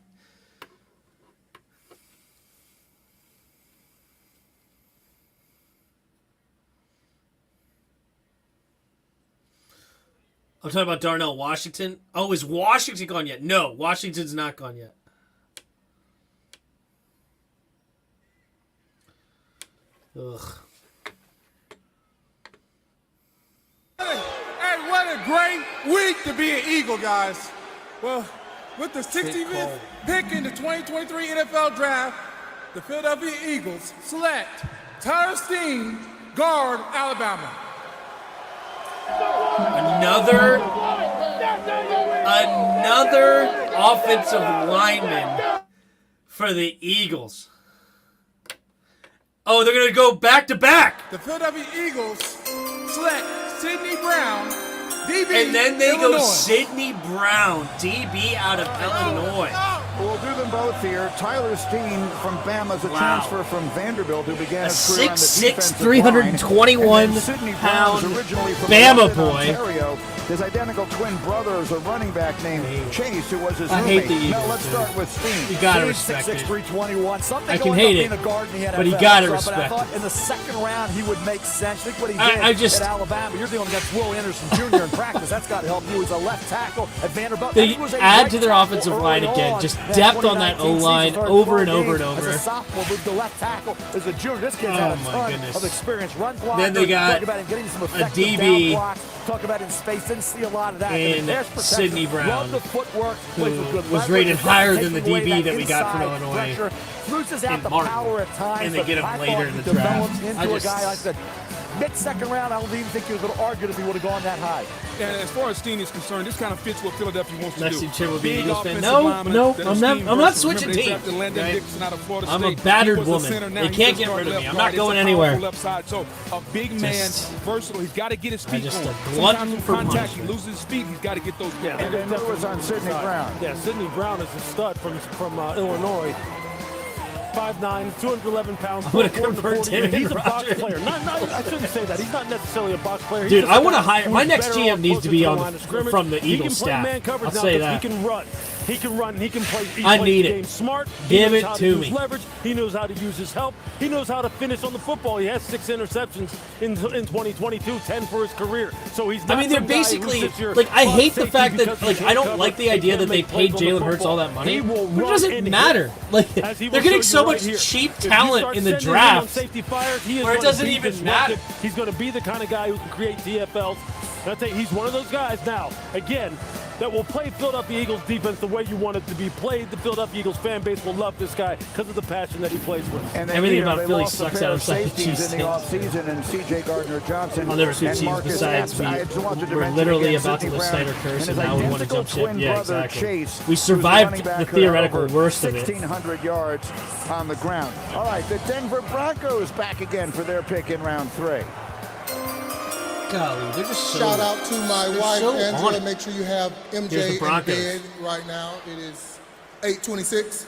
I'm talking about Darnell Washington. Oh, is Washington gone yet? No, Washington's not gone yet. Ugh. Hey, what a great week to be an Eagle, guys. Well, with the 65th pick in the 2023 NFL Draft, the Philadelphia Eagles select Tyler Steen, guard, Alabama. Another offensive lineman for the Eagles. Oh, they're going to go back-to-back. The Philadelphia Eagles select Sidney Brown, DB, and then they Illinois. go Sidney Brown, DB out of Illinois. We'll do them both here. Tyler Steen from Bama is a transfer from Vanderbilt who began his career on the 6'6", defensive 321-pound Bama boy. Ontario. His identical twin brother is a running back named Chase, who was his I roommate. hate the Eagles, Now let's start with Steen. You gotta Steen, respect 6'6", it. 321. Something I can going hate up being it, a guard in the NFL. but you gotta But respect I thought it. in the second round he would make sense. Think what he did I just- at Alabama. You're dealing against Will Anderson Jr. in practice. That's got to help you. He's a left tackle at Vanderbilt. They And he was a add right to their tackle offensive early line again. on Just that depth on that 2019 O-line season. Started over and 12 over and games over. As a sophomore, moved to left tackle as a junior. This kid's had a Oh, my ton goodness. of experience. Run blocker. Then they got talk about him getting some a effective DB down blocks. Talk about in space. Didn't see a lot of that. in Pass protection. Sidney Brown, Love the footwork. Plays with good who was leverage. rated higher than the Taking away DB that we got from inside Illinois pressure. Loses out in the Martin, power at times. and they but get him I later thought in he the draft. developed into I a just- guy like that. Mid-second round, I don't even think he was going to argue if he would have gone that high. And as far as Steen is concerned, this kind of fits what Philadelphia wants to Next do. team chair will be Big Eagles fan. offensive No, lineman no, that I'm is not- Steen I'm not versatile. switching Remember, they teams, drafted Landon okay? Dixon out of Florida I'm a State. battered He was a woman. center. Now They he can't just get started rid of me. left I'm guard. not going It's a powerful anywhere. Left side. So a big man, Just- versatile. He's got to get his feet just going. a glutton Sometimes for in contact, he punishment. loses his feet. He's got to get those. And then it was on Sidney Brown. Yeah, Sidney Brown is a stud from Illinois. 5'9", 211 pounds. I'm gonna 4'4" in the convert 40. him He's a into box Roger. player. I shouldn't say that. He's not necessarily a box player. He's Dude, just I a wanna guy hire- who's my next better GM off needs to closer be the on line of scrimmage. from the He Eagles can play staff. man coverage I'll now say 'cause that. He can run. He can run. He can play. He I plays need the it. game smart. Give He knows it how to use me. leverage. He knows how to use his help. He knows how to finish on the football. He has 6 interceptions in 2022, 10 for his career. So he's. I Not mean, they're some guy who basically sits here like. I on hate the safety fact that because like he's I don't covered. like the He idea can't that they make paid plays on the Jalen Hurts all football. that money. He will But it run doesn't and matter. Like As he will they're show getting you so right much here. cheap If you talent start in the sending him on draft. safety fires, he is where it going to doesn't be even disruptive. matter. He's going to be the kind of guy who can create TFLs. And I tell you, he's one of those guys now, again, that will play Philadelphia Eagles defense the way you want it to be played. The Philadelphia Eagles fan base will love this guy because of the passion that he plays with. And then Everything here, about they Philly lost a sucks pair of outside the safeties in the cheesesteaks. offseason, and C.J. Gardner-Johnson I'll never switch and teams Marcus besides Epps. we, I just wanted to we're mention literally again about to Sidney list Brown Snyder curse, and and his now we want to identical jump ship. twin Yeah, brother, exactly. Chase, We who's the survived running back the who had theoretical over worst of it. 1,600 yards on the ground. All right, the Denver Broncos back again for their pick in round 3. golly, they're just so... Shout out to my wife, so Angela. Make sure you have Here's MJ the in Broncos. bed right now. It is 8:26.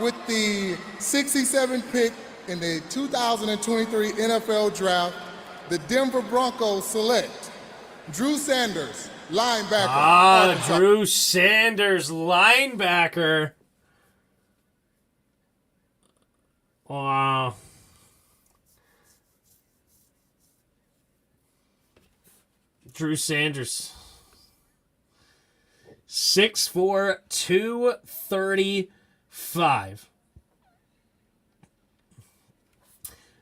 With the 67th pick in the 2023 NFL Draft, the Denver Broncos select Drew Sanders, linebacker. Arkansas. Drew Sanders, linebacker. Wow. Drew Sanders. 6'4", 235.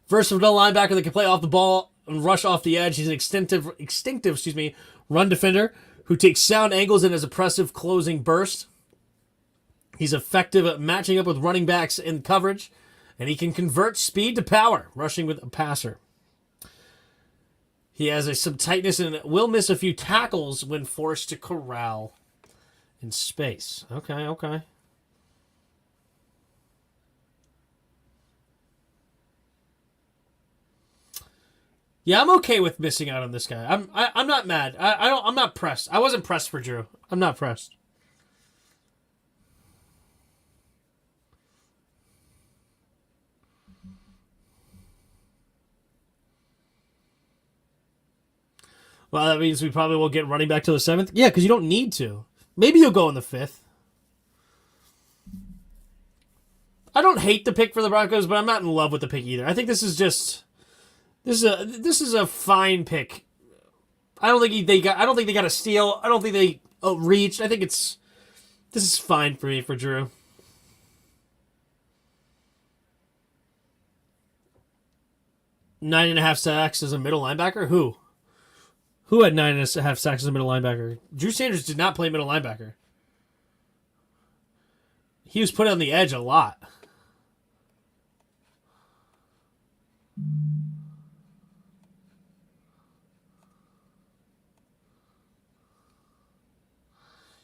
Versatile linebacker that can play off the ball and rush off the edge. He's an instinctive, run defender who takes sound angles and has impressive closing burst. He's effective at matching up with running backs in coverage, and he can convert speed to power, rushing with a passer. He has some tightness and will miss a few tackles when forced to corral in space. Okay. Yeah, I'm okay with missing out on this guy. I'm not mad. I'm not pressed. I wasn't pressed for Drew. I'm not pressed. Well, that means we probably will get running back to the 7th. Yeah, because you don't need to. Maybe you'll go in the 5th. I don't hate the pick for the Broncos, but I'm not in love with the pick either. I think this is just this is a fine pick. I don't think they got a steal. I don't think they reached. I think this is fine for me for Drew. Nine and a half sacks as a middle linebacker. Who had 9.5 sacks as a middle linebacker? Drew Sanders did not play middle linebacker. He was put on the edge a lot.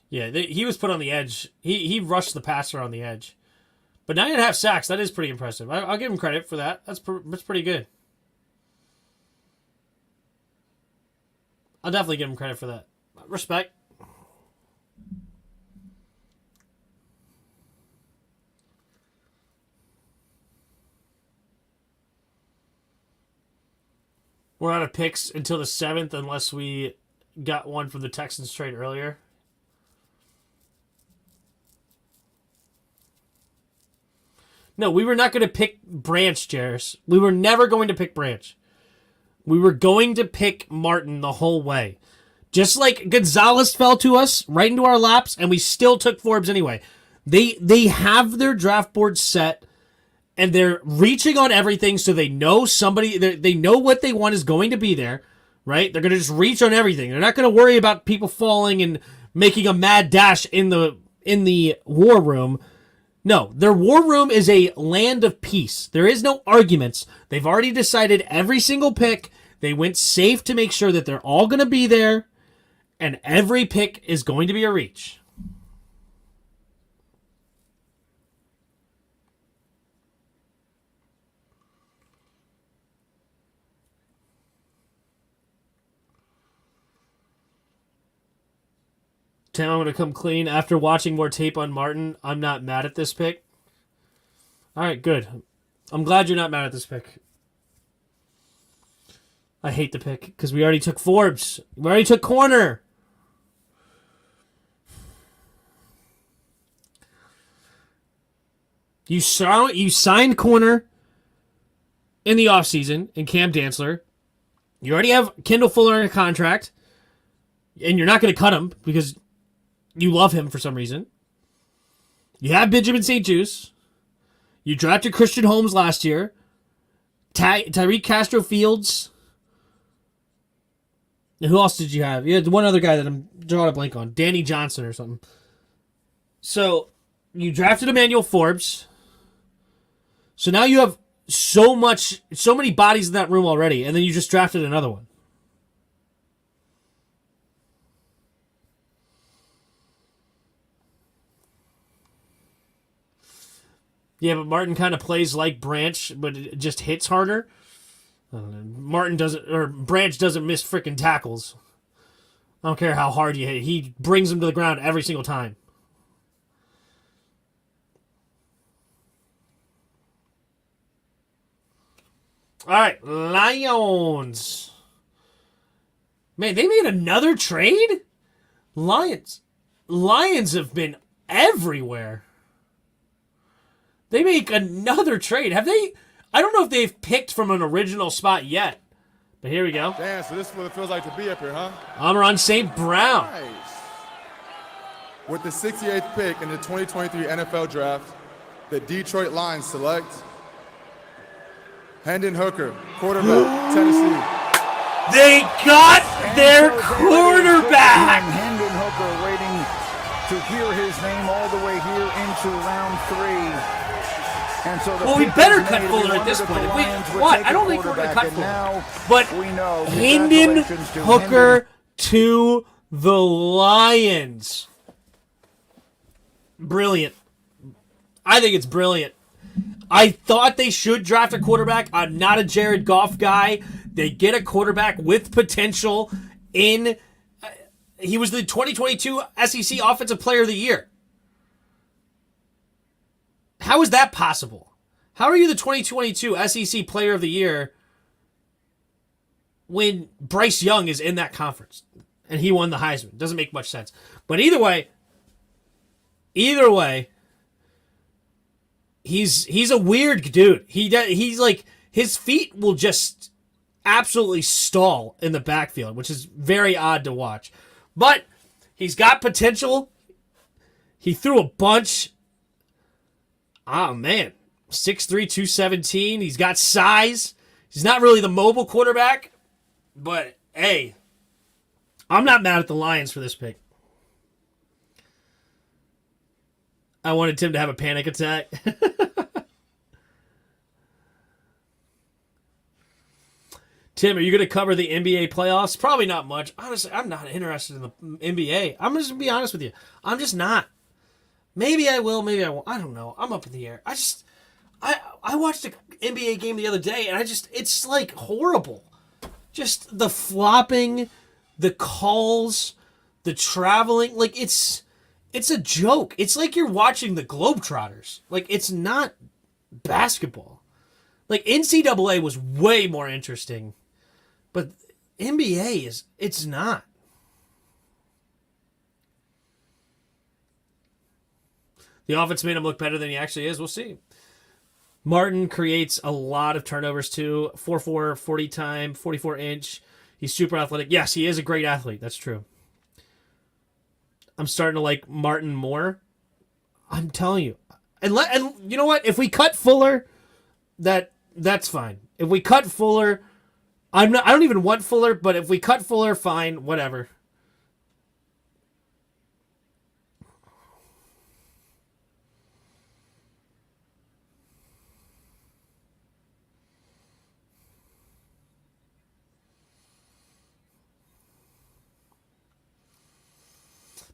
Yeah, he was put on the edge. He rushed the passer on the edge. But 9.5 sacks, that is pretty impressive. I'll give him credit for that. That's pretty good. I'll definitely give him credit for that. Respect. We're out of picks until the 7th unless we got one from the Texans trade earlier. No, we were not going to pick Branch, Jairus. We were never going to pick Branch. We were going to pick Martin the whole way. Just like Gonzalez fell to us right into our laps, and we still took Forbes anyway. They have their draft board set, and they're reaching on everything, so they know they know what they want is going to be there, right? They're going to just reach on everything. They're not going to worry about people falling and making a mad dash in the war room. No, their war room is a land of peace. There is no arguments. They've already decided every single pick. They went safe to make sure that they're all going to be there, and every pick is going to be a reach. Tim, I'm going to come clean. After watching more tape on Martin, I'm not mad at this pick. All right, good. I'm glad you're not mad at this pick. I hate the pick because we already took Forbes. We already took corner. You signed corner in the offseason in Cam Dantzler. You already have Kendall Fuller in a contract, and you're not going to cut him because you love him for some reason. You have Benjamin St. Juice. You drafted Christian Holmes last year. Tyreek Castro Fields. And who else did you have? You had one other guy that I'm drawing a blank on. Danny Johnson or something. So, you drafted Emmanuel Forbes. So now you have so many bodies in that room already, and then you just drafted another one. Yeah, but Martin kind of plays like Branch, but it just hits harder. Martin doesn't, or Branch doesn't miss freaking tackles. I don't care how hard you hit. He brings them to the ground every single time. All right, Lions. Man, they made another trade? Lions have been everywhere. They make another trade. Have they? I don't know if they've picked from an original spot yet. But here we go. Damn, so this is what it feels like to be up here, huh? Amon St. Brown. Nice. With the 68th pick in the 2023 NFL Draft, the Detroit Lions select Hendon Hooker, quarterback, Tennessee. They got their quarterback. Hendon Hooker waiting to hear his name all the way here into round 3. And so well, we better cut Fuller at this point. What? I don't think we're going to cut Fuller. But Hendon Hooker to the Lions. Brilliant. I think it's brilliant. I thought they should draft a quarterback. I'm not a Jared Goff guy. They get a quarterback with potential in... he was the 2022 SEC Offensive Player of the Year. How is that possible? How are you the 2022 SEC Player of the Year when Bryce Young is in that conference and he won the Heisman? Doesn't make much sense. But either way, he's a weird dude. He's like, his feet will just absolutely stall in the backfield, which is very odd to watch. But he's got potential. He threw a bunch. Oh, man. 6'3", 217. He's got size. He's not really the mobile quarterback. But, hey, I'm not mad at the Lions for this pick. I wanted Tim to have a panic attack. Tim, are you going to cover the NBA playoffs? Probably not much. Honestly, I'm not interested in the NBA. I'm just going to be honest with you. I'm just not. Maybe I will, maybe I won't. I don't know. I'm up in the air. I watched an NBA game the other day, and it's like horrible. Just the flopping, the calls, the traveling. Like, it's a joke. It's like you're watching the Globetrotters. Like, it's not basketball. Like, NCAA was way more interesting. But NBA it's not. The offense made him look better than he actually is. We'll see. Martin creates a lot of turnovers too. 4'4", 40 time, 44 inch. He's super athletic. Yes, he is a great athlete. That's true. I'm starting to like Martin more. I'm telling you. And you know what? If we cut Fuller, that's fine. If we cut Fuller, I don't even want Fuller, but if we cut Fuller, fine, whatever.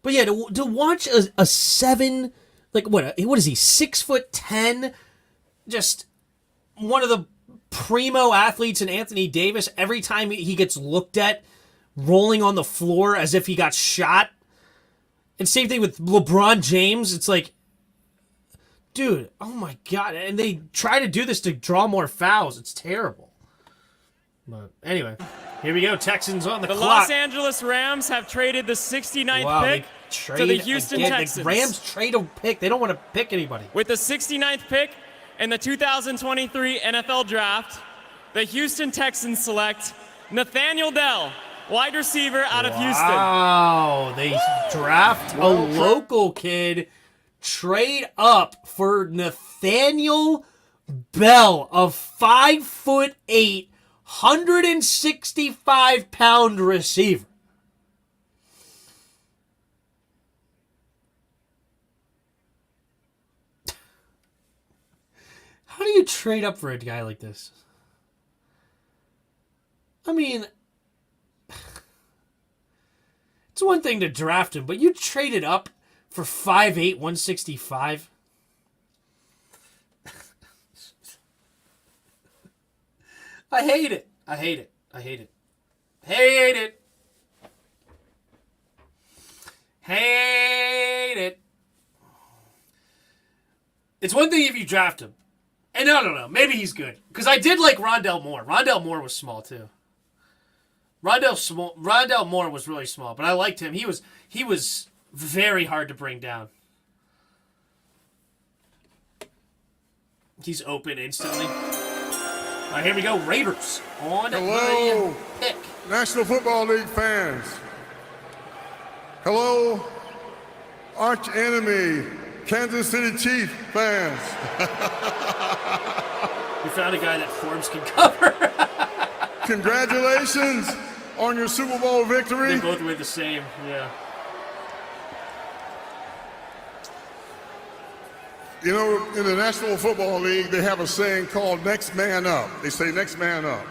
But yeah, to watch a 7, like what is he, 6'10", just one of the primo athletes in Anthony Davis, every time he gets looked at, rolling on the floor as if he got shot. And same thing with LeBron James. It's like, dude, oh my God. And they try to do this to draw more fouls. It's terrible. But anyway, here we go. Texans on the clock. The Los Angeles Rams have traded the 69th pick to the Houston Texans. The Rams trade a pick. They don't want to pick anybody. With the 69th pick in the 2023 NFL Draft, the Houston Texans select Nathaniel Dell, wide receiver out of Houston. Wow, they draft a local kid, trade up for Nathaniel Bell, a 5'8", 165-pound receiver. How do you trade up for a guy like this? I mean, it's one thing to draft him, but you traded up for 5'8", 165. I hate it. I hate it. I hate it. Hate it. Hate it. It's one thing if you draft him. And I don't know. Maybe he's good. Because I did like Rondell Moore. Rondell Moore was small, too. Rondell Moore was really small, but I liked him. He was very hard to bring down. He's open instantly. All right, here we go. Raiders on Hello, the pick. National Football League fans. Hello, arch enemy, Kansas City Chiefs fans. We found a guy that Forbes can cover. Congratulations on your Super Bowl victory. They both wear the same, yeah. You know, in the National Football League, they have a saying called next man up. They say next man up.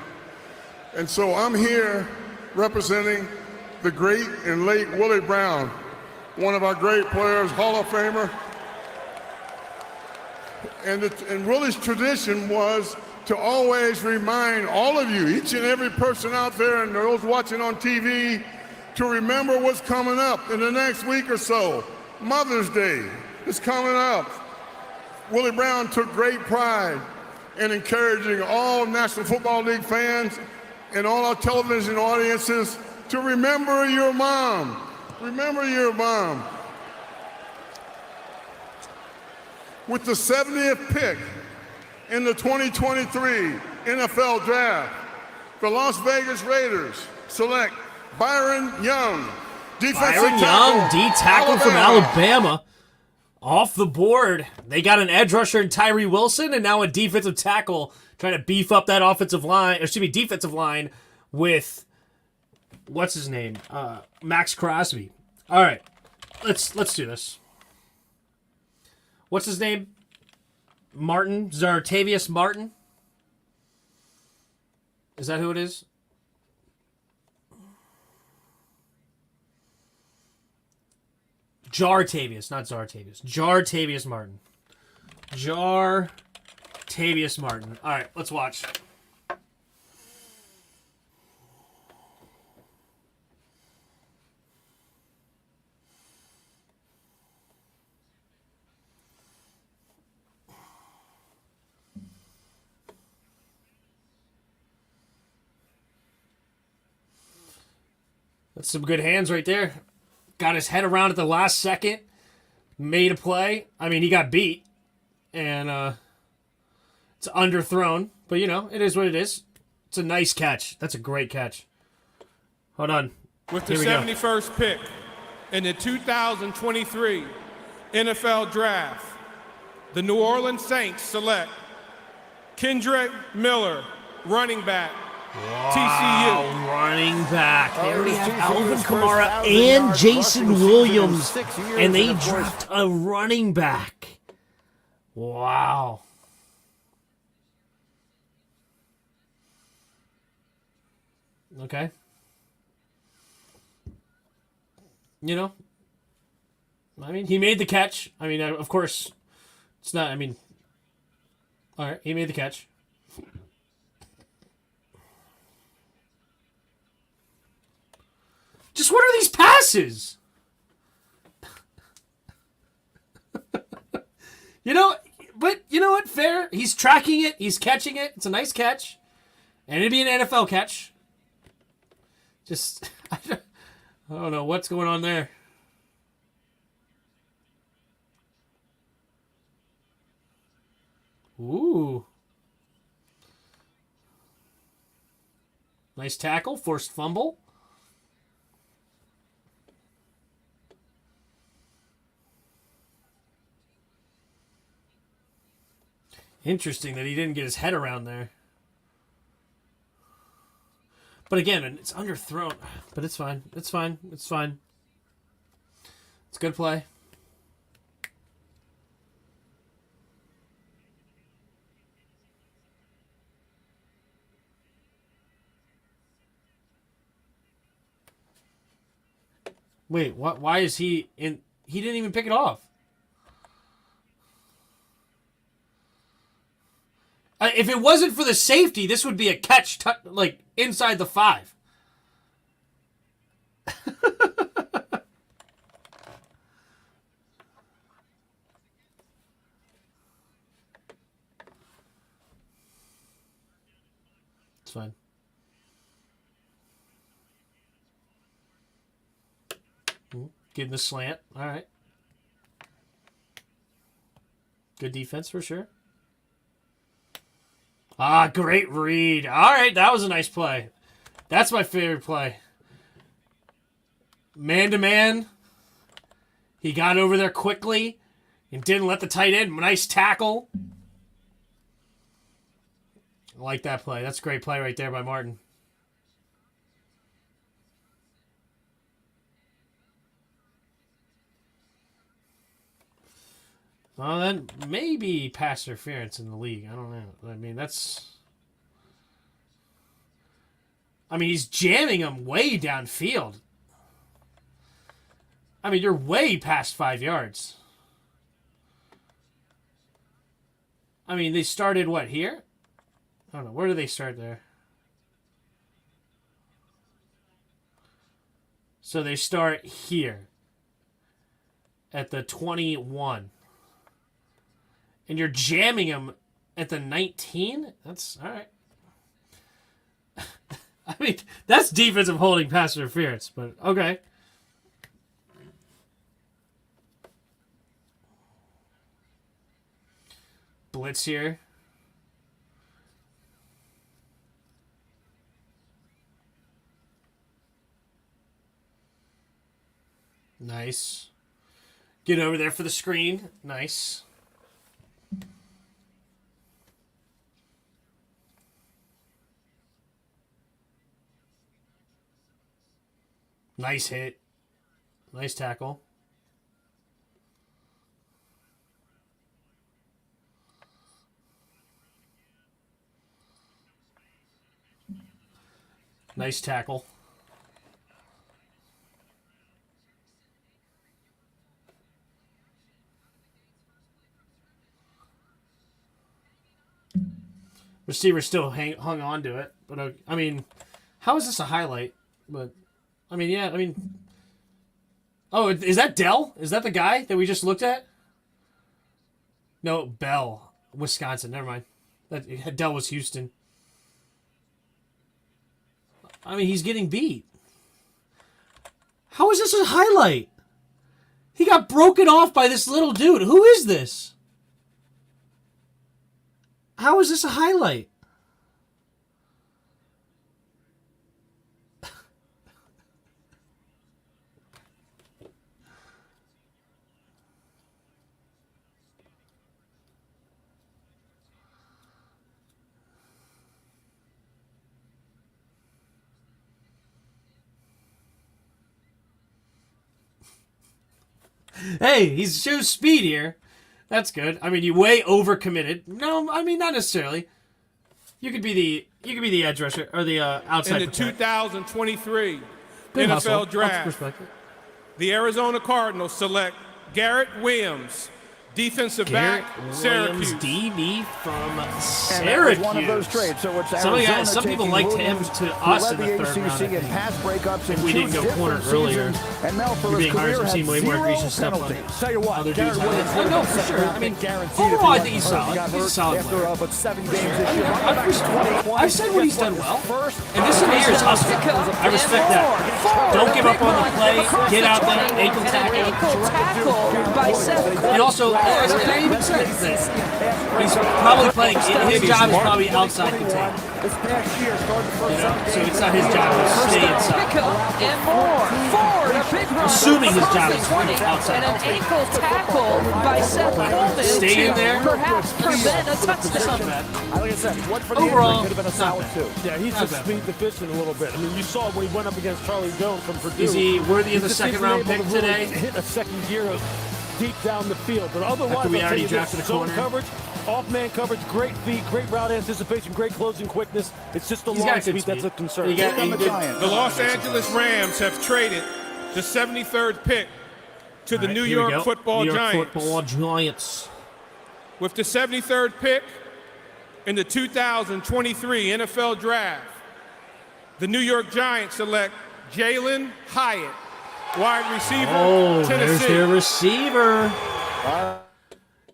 And so I'm here representing the great and late Willie Brown, one of our great players, Hall of Famer. And Willie's tradition was to always remind all of you, each and every person out there and those watching on TV, to remember what's coming up in the next week or so. Mother's Day is coming up. Willie Brown took great pride in encouraging all National Football League fans and all our television audiences to remember your mom. Remember your mom. With the 70th pick in the 2023 NFL Draft, the Las Vegas Raiders select Byron Young, defensive Byron Young, D-tackle from Alabama. Off the board. They got an edge rusher in Tyree Wilson and now a defensive tackle trying to beef up that defensive line with, what's his name? Max Crosby. All right, let's do this. What's his name? Martin? Zartavius Martin? Is that who it is? Jartavius, not Zartavius. Jartavius Martin. Jartavius Martin. All right, let's watch. That's some good hands right there. Got his head around at the last second. Made a play. I mean, he got beat. And it's underthrown. But, you know, it is what it is. It's a nice catch. That's a great catch. Hold on. With the 71st pick in the 2023 NFL Draft, the New Orleans Saints select Kendrick Miller, running back, TCU. Running back. They already have Alvin Kamara and Jason Williams, and they draft a running back. Wow. Okay. You know, I mean, he made the catch. I mean, of course, it's not, I mean, all right, he made the catch. Just what are these passes? You know, but you know what? Fair. He's tracking it. He's catching it. It's a nice catch. And it'd be an NFL catch. Just, I don't know what's going on there. Ooh. Nice tackle. Forced fumble. Interesting that he didn't get his head around there. But again, it's underthrown. But it's fine. It's fine. It's fine. It's a good play. Wait, why is he in? He didn't even pick it off. If it wasn't for the safety, this would be a catch, like, inside the 5. It's fine. Getting the slant. All right. Good defense for sure. Ah, great read. All right, that was a nice play. That's my favorite play. Man-to-man. He got over there quickly and didn't let the tight end. Nice tackle. I like that play. That's a great play right there by Martin. Well, then maybe pass interference in the league. I don't know. I mean, that's... I mean, he's jamming him way downfield. I mean, you're way past 5 yards. I mean, they started, what, here? I don't know. Where do they start there? So they start here at the 21. And you're jamming him at the 19? That's all right. I mean, that's defensive holding pass interference, but okay. Blitz here. Nice. Get over there for the screen. Nice. Nice hit. Nice tackle. Nice tackle. Receiver still hung on to it, but I mean, how is this a highlight? But I mean, yeah, I mean, oh, is that Dell? Is that the guy that we just looked at? No, Bell, Wisconsin. Never mind. That Dell was Houston. I mean, he's getting beat. How is this a highlight? He got broken off by this little dude. Who is this? How is this a highlight? Hey, he shows speed here. That's good. I mean, you way overcommitted. No, I mean not necessarily. You could be the edge rusher or the outside. In the 2023 Good NFL hustle. Draft, the Arizona Cardinals select Garrett Williams, defensive back, Syracuse. DB from And Syracuse. that was one of those trades. So it's Arizona Some people taking liked Williams, him to who us led in the the third round. I ACC in think. pass breakups If in we two didn't go corner different earlier, seasons. And Mel, for you're his being hard career, to see had way more 0 egregious stuff on penalties. Tell you what, other Garrett dudes. Williams No, for sure. I mean, overall, I think he's solid. He's a solid player. After but 7 games this year. I've said what he's done well. And this to me is hustle. I respect that. Don't give up on the play. Get out there, ankle tackle. by Seth. And also, as I even said, that he's probably playing. His job is probably outside containment. This past year started the first time. So it's not his job to stay inside. And more. Ford, a big run. Assuming his job is outside. And an ankle tackle by Seth Coleman Stay in there. perhaps prevent a touchdown. Like I said, one for the Overall, injury could have been a solid 2. Yeah, he's Not just bad. speed deficient a little bit. I mean, you saw when he went up against Charlie Jones from Purdue. Is he worthy of the He just second isn't round able pick to really today? hit a second gear deep down the field. But otherwise, After we I'll tell already you this, drafted a zone corner? coverage, off-man coverage, great feet, great route anticipation, great closing quickness. It's just the He's long got good speed that's a speed. concern. He got- The Los Angeles Rams have traded the 73rd pick to the All right, New here we York go. Football New York Giants. Football Giants. With the 73rd pick, in the 2023 NFL Draft, the New York Giants select Jalen Hyatt, wide receiver, Tennessee. There's their receiver.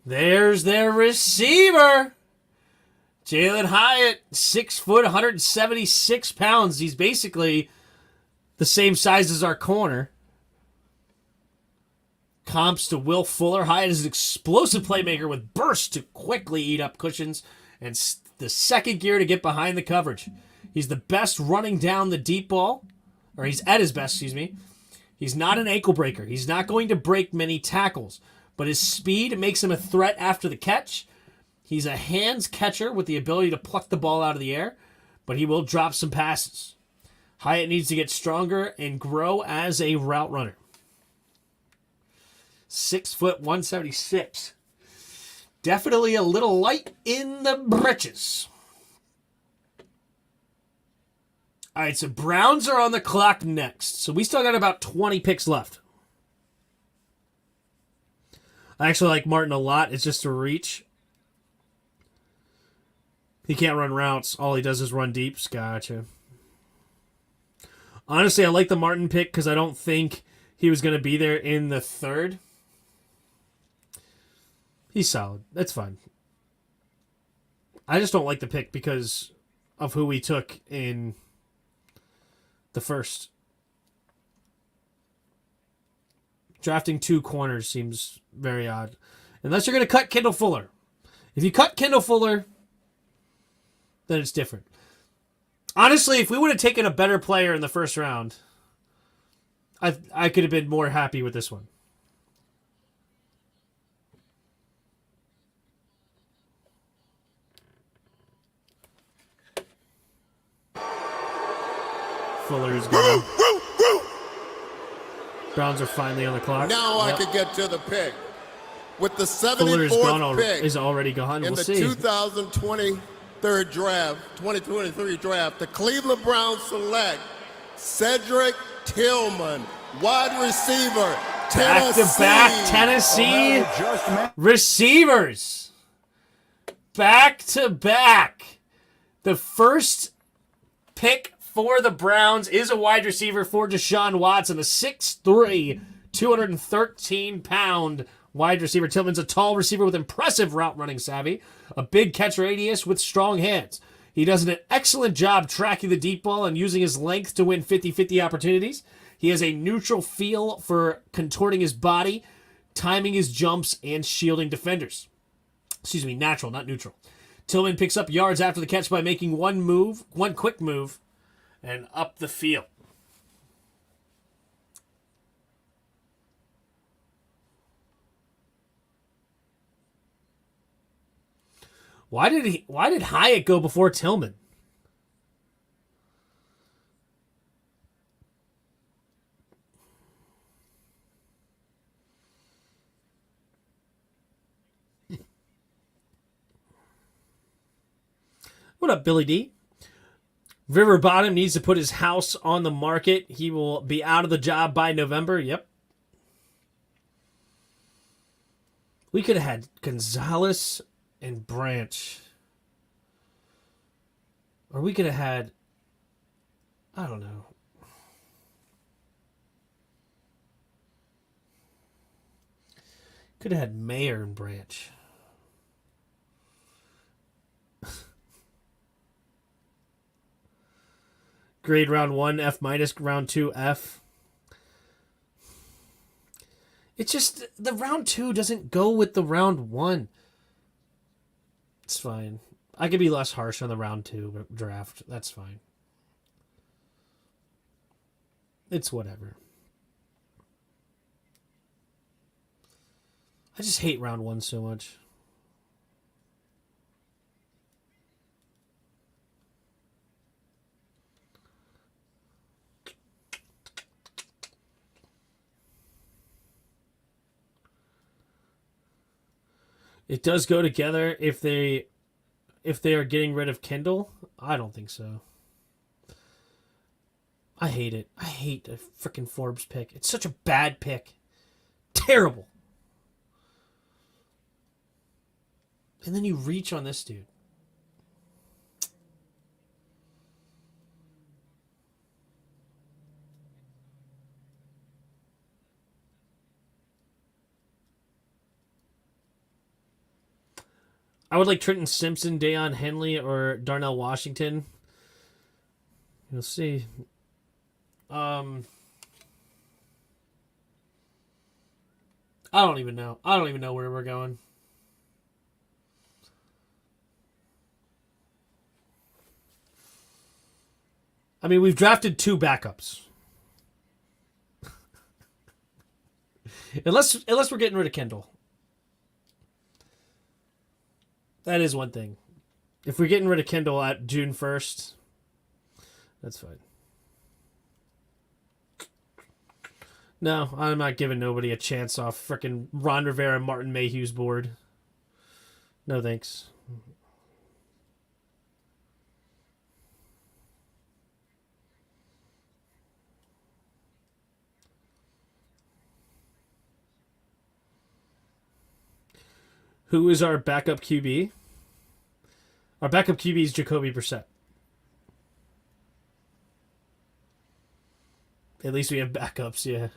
There's their receiver. Jalen Hyatt, 6 foot, 176 pounds. He's basically the same size as our corner. Comps to Will Fuller. Hyatt is an explosive playmaker with bursts to quickly eat up cushions and the second gear to get behind the coverage. He's the best running down the deep ball, or he's at his best, excuse me. He's not an ankle breaker. He's not going to break many tackles, but his speed makes him a threat after the catch. He's a hands catcher with the ability to pluck the ball out of the air, but he will drop some passes. Hyatt needs to get stronger and grow as a route runner. 6 foot, 176. Definitely a little light in the britches. All right, so Browns are on the clock next. So we still got about 20 picks left. I actually like Martin a lot. It's just a reach. He can't run routes. All he does is run deeps. Gotcha. Honestly, I like the Martin pick because I don't think he was going to be there in the third. He's solid. That's fine. I just don't like the pick because of who we took in the first. Drafting 2 corners seems very odd. Unless you're going to cut Kendall Fuller. If you cut Kendall Fuller, then it's different. Honestly, if we would have taken a better player in the first round, I could have been more happy with this one. Fuller is gone. Browns are finally on the clock. Now I could get to the pick. With the Fuller 74th pick is already gone. in We'll the see. 2023 draft, the Cleveland Browns select Cedric Tillman, wide receiver, Tennessee. Back-to-back Tennessee receivers. Back-to-back. The first pick for the Browns is a wide receiver for Deshaun Watson, a 6'3", 213-pound wide receiver. Tillman's a tall receiver with impressive route running savvy, a big catch radius with strong hands. He does an excellent job tracking the deep ball and using his length to win 50-50 opportunities. He has a neutral feel for contorting his body, timing his jumps, and shielding defenders. Excuse me, natural, not neutral. Tillman picks up yards after the catch by making one quick move, and up the field. Why did Hyatt go before Tillman? What up, Billy D? River Bottom needs to put his house on the market. He will be out of the job by November. Yep. We could have had Gonzalez and Branch. Or we could have had, I don't know. Could have had Mayer and Branch. Grade round 1, F minus, round 2, F. It's just, the round 2 doesn't go with the round 1. It's fine. I could be less harsh on the round 2 draft. That's fine. It's whatever. I just hate round 1 so much. It does go together if they are getting rid of Kendall. I don't think so. I hate it. I hate the freaking Forbes pick. It's such a bad pick. Terrible. And then you reach on this dude. I would like Trenton Simpson, Deion Henley, or Darnell Washington. You'll see. I don't even know. I don't even know where we're going. I mean, we've drafted 2 backups. unless we're getting rid of Kendall. That is one thing. If we're getting rid of Kendall at June 1st, that's fine. No, I'm not giving nobody a chance off frickin' Ron Rivera and Martin Mayhew's board. No thanks. Who is our backup QB? Our backup QB is Jacoby Brissett. At least we have backups, yeah.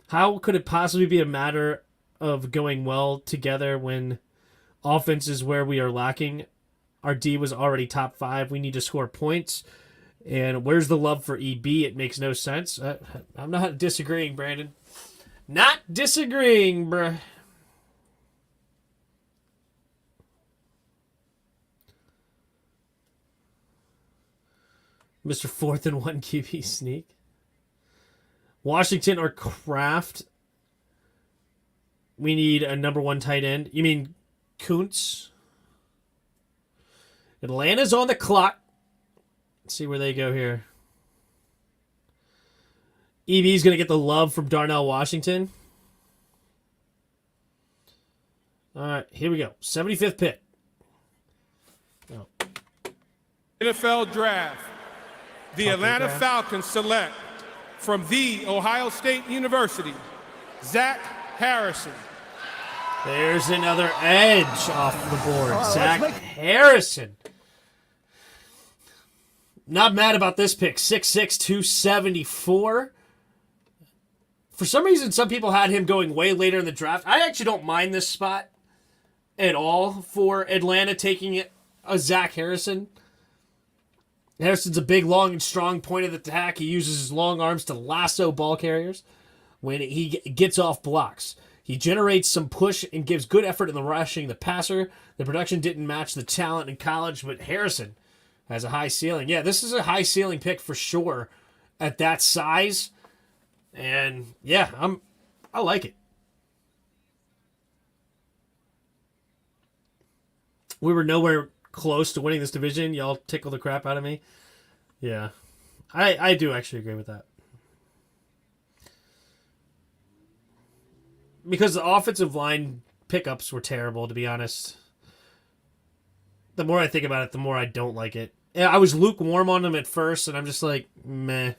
How could it possibly be a matter of going well together when offense is where we are lacking? Our D was already top 5. We need to score points. And where's the love for EB? It makes no sense. I'm not disagreeing, Brandon. Not disagreeing, bruh. Mr. 4th and 1 QB sneak. Washington or Kraft? We need a number 1 tight end. You mean Kuntz? Atlanta's on the clock. Let's see where they go here. EB's going to get the love from Darnell Washington. All right, here we go. 75th pick. Oh. NFL Draft. The Atlanta Falcons select from The Ohio State University, Zach Harrison. There's another edge off the board. Zach Harrison. Not mad about this pick. 6'6", 274. For some reason, some people had him going way later in the draft. I actually don't mind this spot at all for Atlanta taking a Zach Harrison. Harrison's a big, long, and strong point of attack. He uses his long arms to lasso ball carriers when he gets off blocks. He generates some push and gives good effort in the rushing the passer. The production didn't match the talent in college, but Harrison has a high ceiling. Yeah, this is a high ceiling pick for sure at that size. And yeah, I like it. We were nowhere close to winning this division. Y'all tickle the crap out of me. Yeah. I do actually agree with that. Because the offensive line pickups were terrible, to be honest. The more I think about it, the more I don't like it. I was lukewarm on them at first, and I'm just like, meh.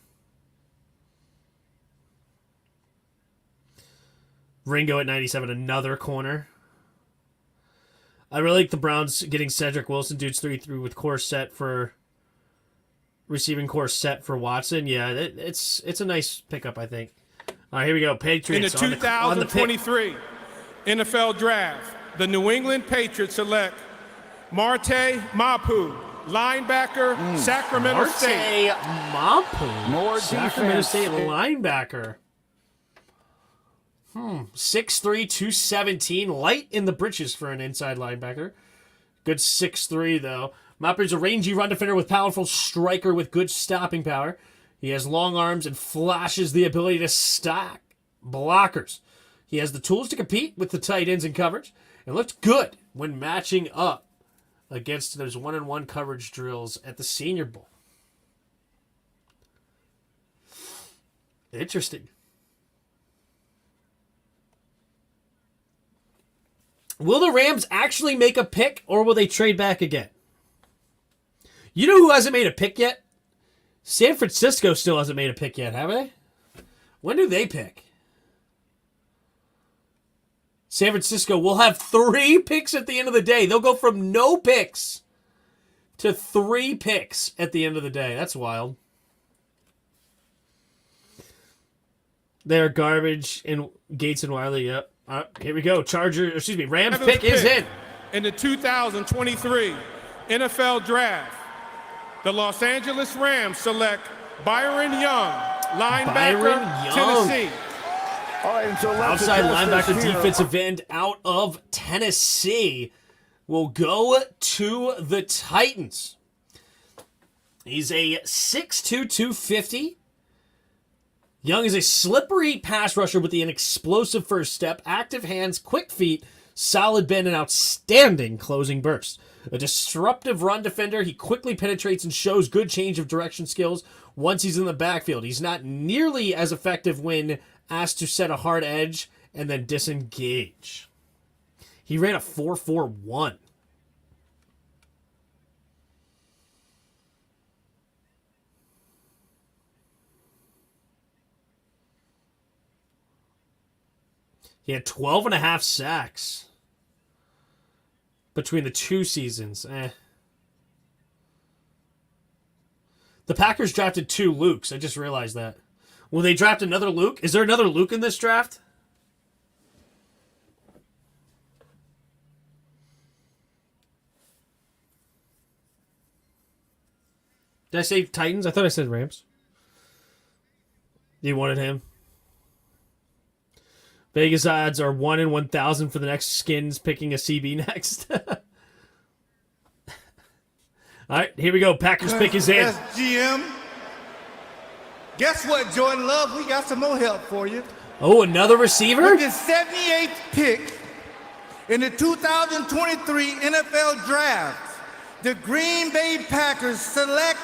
Ringo at 97, another corner. I really like the Browns getting Cedric Wilson, dudes 3-3 with core set for receiving core set for Watson. Yeah, it's a nice pickup, I think. All right, here we go. Patriots in the 2023 NFL Draft, the New England Patriots select Marte Mapu, linebacker, Sacramento State. Mapu, more Sacramento defense. State linebacker. 6'3", 217, light in the britches for an inside linebacker. Good 6'3", though. Mapu's a rangy run defender with powerful striker with good stopping power. He has long arms and flashes the ability to stack blockers. He has the tools to compete with the tight ends in coverage and looked good when matching up against those one-on-one coverage drills at the Senior Bowl. Interesting. Will the Rams actually make a pick, or will they trade back again? You know who hasn't made a pick yet? San Francisco still hasn't made a pick yet, have they? When do they pick? San Francisco will have 3 picks at the end of the day. They'll go from no picks to 3 picks at the end of the day. That's wild. They're garbage in Gates and Wiley. Yep. Here we go. Rams pick is in. In the 2023 NFL Draft, the Los Angeles Rams select Byron Young, linebacker, Tennessee. All right, and so outside linebacker, defensive end out of Tennessee will go to the Titans. He's a 6'2", 250. Young is a slippery pass rusher with an explosive first step, active hands, quick feet, solid bend, and outstanding closing burst. A disruptive run defender, he quickly penetrates and shows good change of direction skills once he's in the backfield. He's not nearly as effective when asked to set a hard edge and then disengage. He ran a 4.41. He had 12.5 sacks between the 2 seasons. The Packers drafted 2 Lukes. I just realized that. Will they draft another Luke? Is there another Luke in this draft? Did I say Titans? I thought I said Rams. You wanted him? Vegas odds are 1 in 1,000 for the next Skins picking a CB next. All right, here we go. Packers pick is in. Yes, GM. Guess what, Jordan Love? We got some more help for you. Oh, another receiver? With the 78th pick in the 2023 NFL Draft, the Green Bay Packers select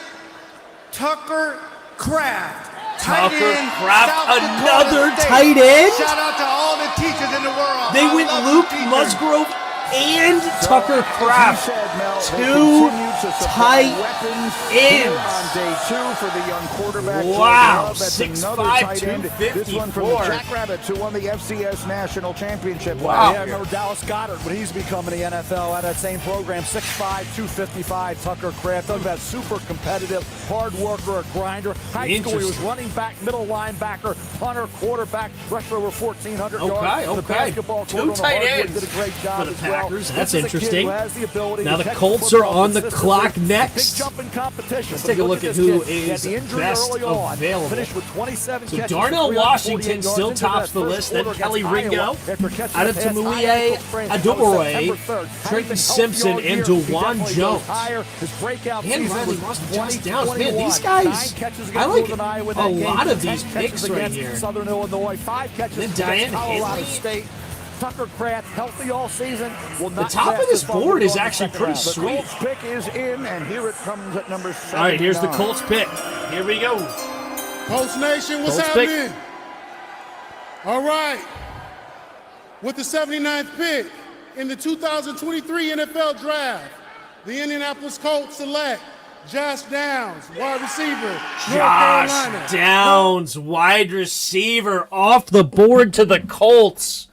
Tucker Kraft. Another tight end? Shout out to all the teachers in the world. They went Luke Musgrove and Tucker Kraft. 2 tight ends. On day 2 for the young quarterback. Wow, 6'5", 254. This one from the Jackrabbits, who won the FCS National Championship. Wow. Yeah, remember Dallas Goedert when he's becoming the NFL at that same program. 6'5", 255. Tucker Kraft. Talk about super competitive, hard worker, a grinder. High school, he was running back, middle linebacker, punter, quarterback, rushed over 1,400 yards. The basketball 2 tight ends did a great job for the as well. Packers. That's This is a kid interesting. who has the ability Now to the catch Colts football are on the consistently. clock Big next. jump in competition. Let's But take a look at who this kid. He had is the injury best early on. available. Finished with 27 So catches, Darnell 348 Washington yards still into tops that the first list. Then quarter Kelly against Ringo, Iowa after catching out a of pass Tamuie high ankle sprain on September 3rd. Trenton Healthy Simpson, all and year. He Dewan definitely Jones. goes higher. His breakout And season Riley was Moss and Josh Downs. Man, 2021. these guys, 9 catches I against like Northern Iowa in a that game. lot of 10 these catches picks right against here. Southern Illinois. 5 catches Then against Diane Colorado Henley. State. Tucker Kraft, healthy all season. Will The not top of pass this the ball board is on the actually second pretty round. The sweet. Colts pick is in, and here it comes at number 7. All right, here's the Colts pick. Here we go. Colts Nation, what's Colts pick. happening? All right. With the 79th pick in the 2023 NFL Draft, the Indianapolis Colts select Josh Downs, wide receiver, North Carolina. Josh Downs, wide receiver, off the board to the Colts.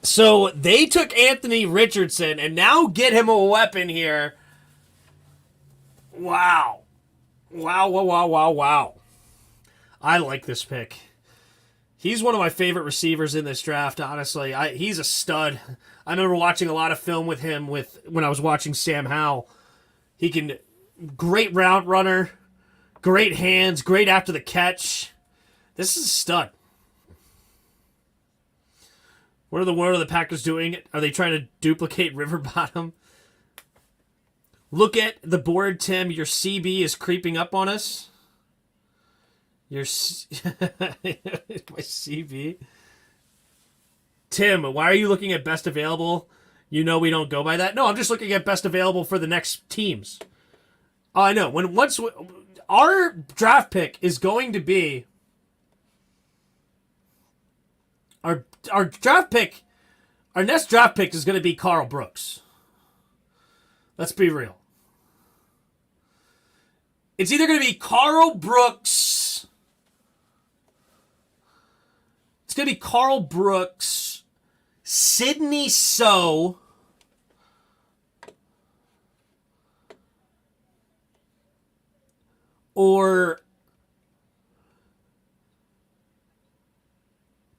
So they took Anthony Richardson and now get him a weapon here. Wow. Wow. I like this pick. He's one of my favorite receivers in this draft, honestly. He's a stud. I remember watching a lot of film with him when I was watching Sam Howell. He can, great route runner, great hands, great after the catch. This is a stud. What are the Packers doing? Are they trying to duplicate River Bottom? Look at the board, Tim. Your CB is creeping up on us. My CB. Tim, why are you looking at best available? You know we don't go by that. No, I'm just looking at best available for the next teams. Oh, I know. Once our draft pick is going to be our draft pick. Our next draft pick is going to be Carl Brooks. Let's be real. It's either going to be Carl Brooks. It's going to be Carl Brooks, Sidney So, or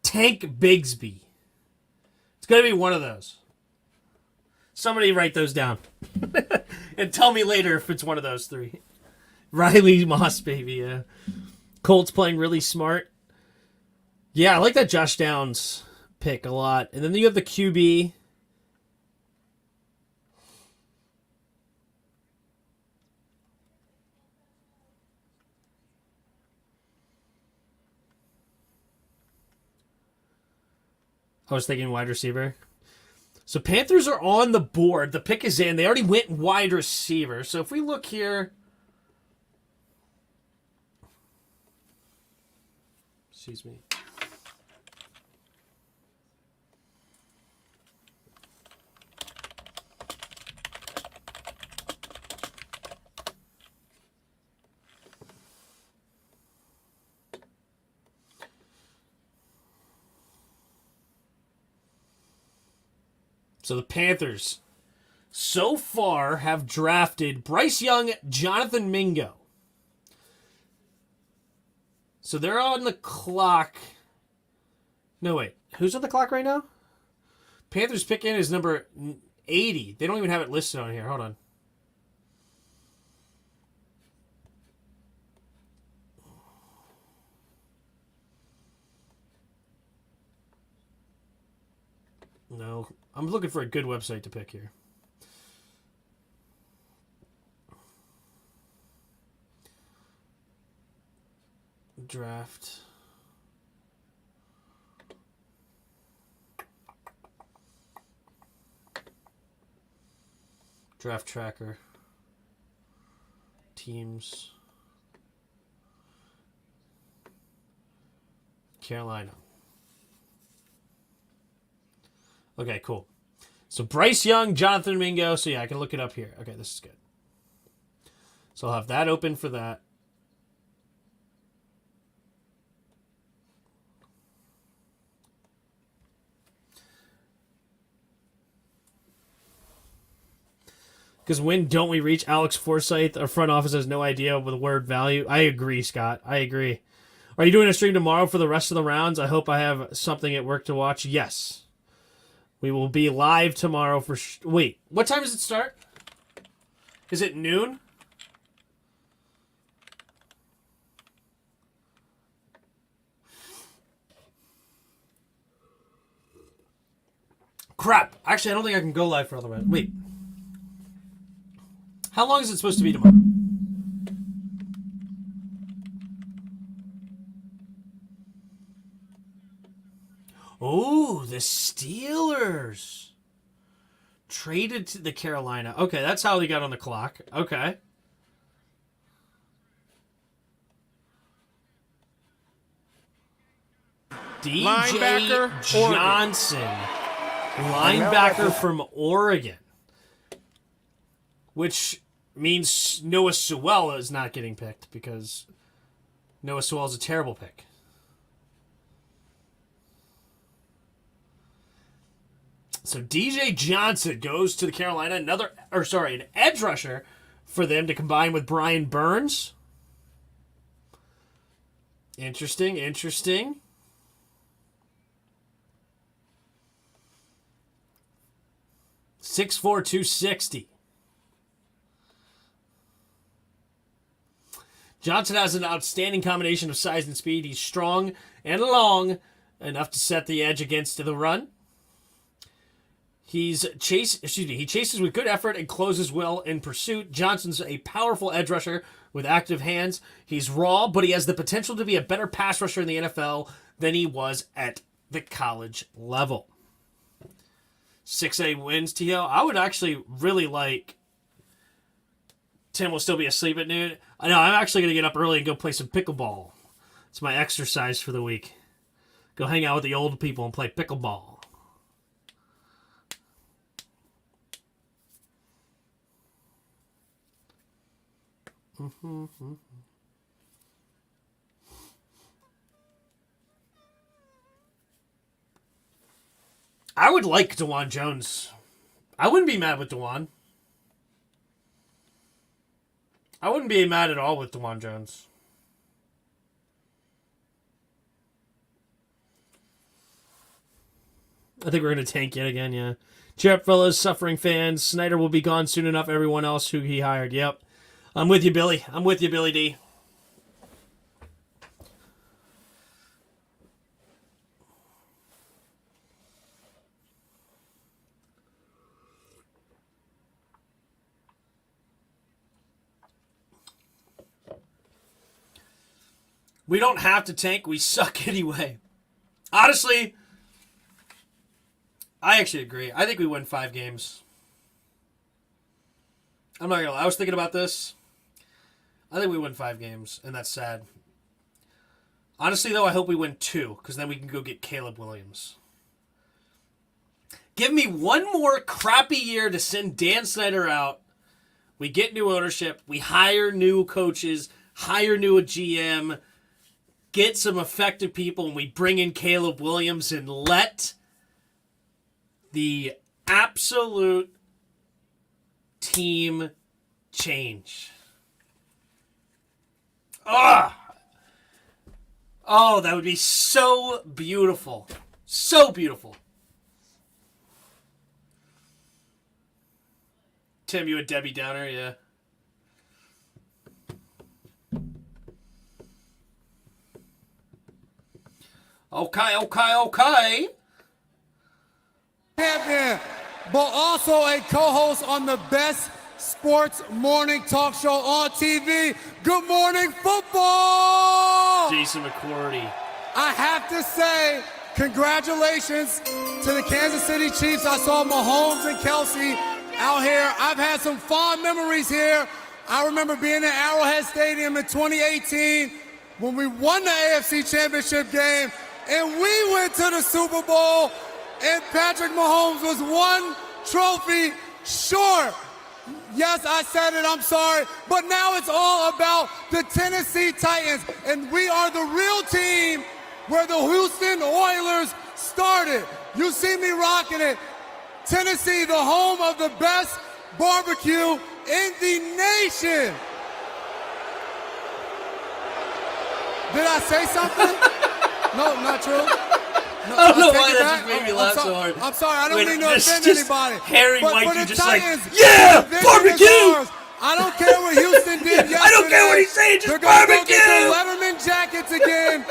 Tank Bigsby. It's going to be one of those. Somebody write those down. And tell me later if it's one of those three. Riley Moss, baby, yeah. Colts playing really smart. Yeah, I like that Josh Downs pick a lot. And then you have the QB. I was thinking wide receiver. So Panthers are on the board. The pick is in. They already went wide receiver. So if we look here. Excuse me. So the Panthers so far have drafted Bryce Young, Jonathan Mingo. So they're on the clock. No, wait. Who's on the clock right now? Panthers pick in is number 80. They don't even have it listed on here. Hold on. No. I'm looking for a good website to pick here. Draft. Draft tracker. Teams. Carolina. Okay, cool. So Bryce Young, Jonathan Mingo. So yeah, I can look it up here. Okay, this is good. So I'll have that open for that. Because when don't we reach Alex Forsythe? Our front office has no idea with the word value. I agree, Scott. I agree. Are you doing a stream tomorrow for the rest of the rounds? I hope I have something at work to watch. Yes. We will be live tomorrow for... Wait, what time does it start? Is it noon? Crap. Actually, I don't think I can go live for other rounds. Wait. How long is it supposed to be tomorrow? Oh, the Steelers traded to the Carolina. Okay, that's how they got on the clock. Okay. DJ Johnson, linebacker from Oregon, which means Noah Sewell is not getting picked because Noah Sewell is a terrible pick. So DJ Johnson goes to the Carolina, an edge rusher for them to combine with Brian Burns. Interesting. 6'4", 260. Johnson has an outstanding combination of size and speed. He's strong and long enough to set the edge against the run. He chases with good effort and closes well in pursuit. Johnson's a powerful edge rusher with active hands. He's raw, but he has the potential to be a better pass rusher in the NFL than he was at the college level. 6A wins, T.O. I would actually really like... Tim will still be asleep at noon. I know, I'm actually going to get up early and go play some pickleball. It's my exercise for the week. Go hang out with the old people and play pickleball. I would like DeJuan Jones. I wouldn't be mad with DeJuan. I wouldn't be mad at all with DeJuan Jones. I think we're going to tank yet again, yeah. Cheer up, fellas, suffering fans. Snyder will be gone soon enough. Everyone else who he hired. Yep. I'm with you, Billy. I'm with you, Billy D. We don't have to tank. We suck anyway. Honestly, I actually agree. I think we win 5 games. I'm not going to lie. I was thinking about this. I think we win 5 games, and that's sad. Honestly, though, I hope we win 2, because then we can go get Caleb Williams. Give me one more crappy year to send Dan Snyder out. We get new ownership. We hire new coaches, hire new GM, get some effective people, and we bring in Caleb Williams and let the absolute team change. Oh, that would be so beautiful. So beautiful. Tim, you a Debbie Downer? Yeah. Okay. Champion, but also a co-host on the best sports morning talk show on TV, Good Morning Football! Jason McCourty. I have to say, congratulations to the Kansas City Chiefs. I saw Mahomes and Kelsey out here. I've had some fond memories here. I remember being at Arrowhead Stadium in 2018 when we won the AFC Championship game and we went to the Super Bowl and Patrick Mahomes was one trophy short. Yes, I said it, I'm sorry. But now it's all about the Tennessee Titans. And we are the real team where the Houston Oilers started. You see me rocking it. Tennessee, the home of the best barbecue in the nation. Did I say something? No, not true. No, I don't know why that just made me laugh so hard. I'm sorry, I don't mean to offend anybody. Harry White, but you the just Titans, like, yeah, the vision barbecue! is ours. I don't care what Houston did yesterday. I don't care what he's saying, just They're gonna barbecue! go get their Letterman jackets again.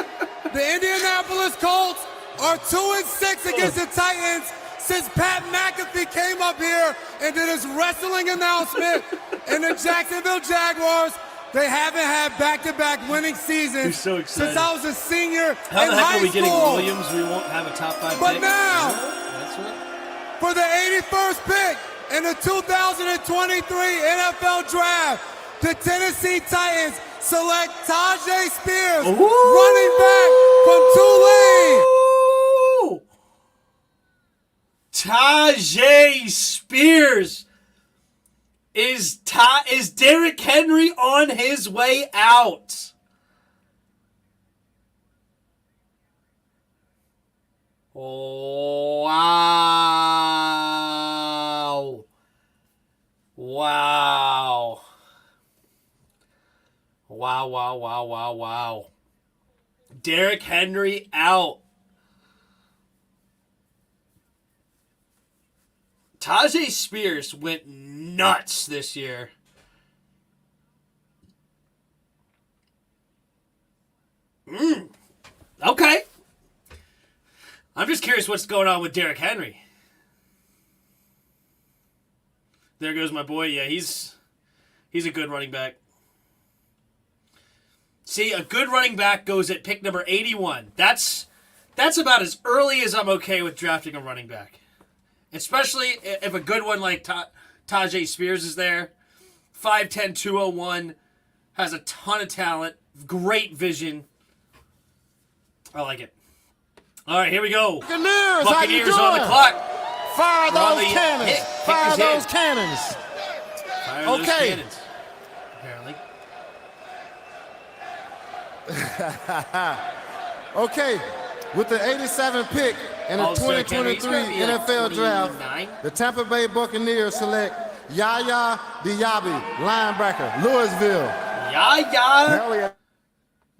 The Indianapolis Colts are 2-6 against the Titans since Pat McAfee came up here and did his wrestling announcement. And the Jacksonville Jaguars, they haven't had back-to-back winning seasons so since I was a senior How in the heck high are we getting school. Williams? We won't have a top 5 But pick. now, That's right. for the 81st pick in the 2023 NFL Draft, the Tennessee Titans select Tajay Spears, running back from Tulane. Tajay Spears. Is Derrick Henry on his way out? Oh, wow. Wow. Wow. Derrick Henry out. Tajay Spears went nuts this year. Okay. I'm just curious what's going on with Derrick Henry. There goes my boy. Yeah, he's a good running back. See, a good running back goes at pick number 81. That's about as early as I'm okay with drafting a running back. Especially if a good one like Tajay Spears is there. 5'10", 201. Has a ton of talent. Great vision. I like it. All right, here we go. Buccaneers on the clock. Fire We're on those the cannons. hit. Fire Kickers those in. cannons. Fire those Okay. cannons. Apparently. Okay, with the 87th pick in the Oh, so 2023 Henry, it's gonna be like NFL Draft, 49? the Tampa Bay Buccaneers select Yaya Diaby, linebacker, Louisville. Yaya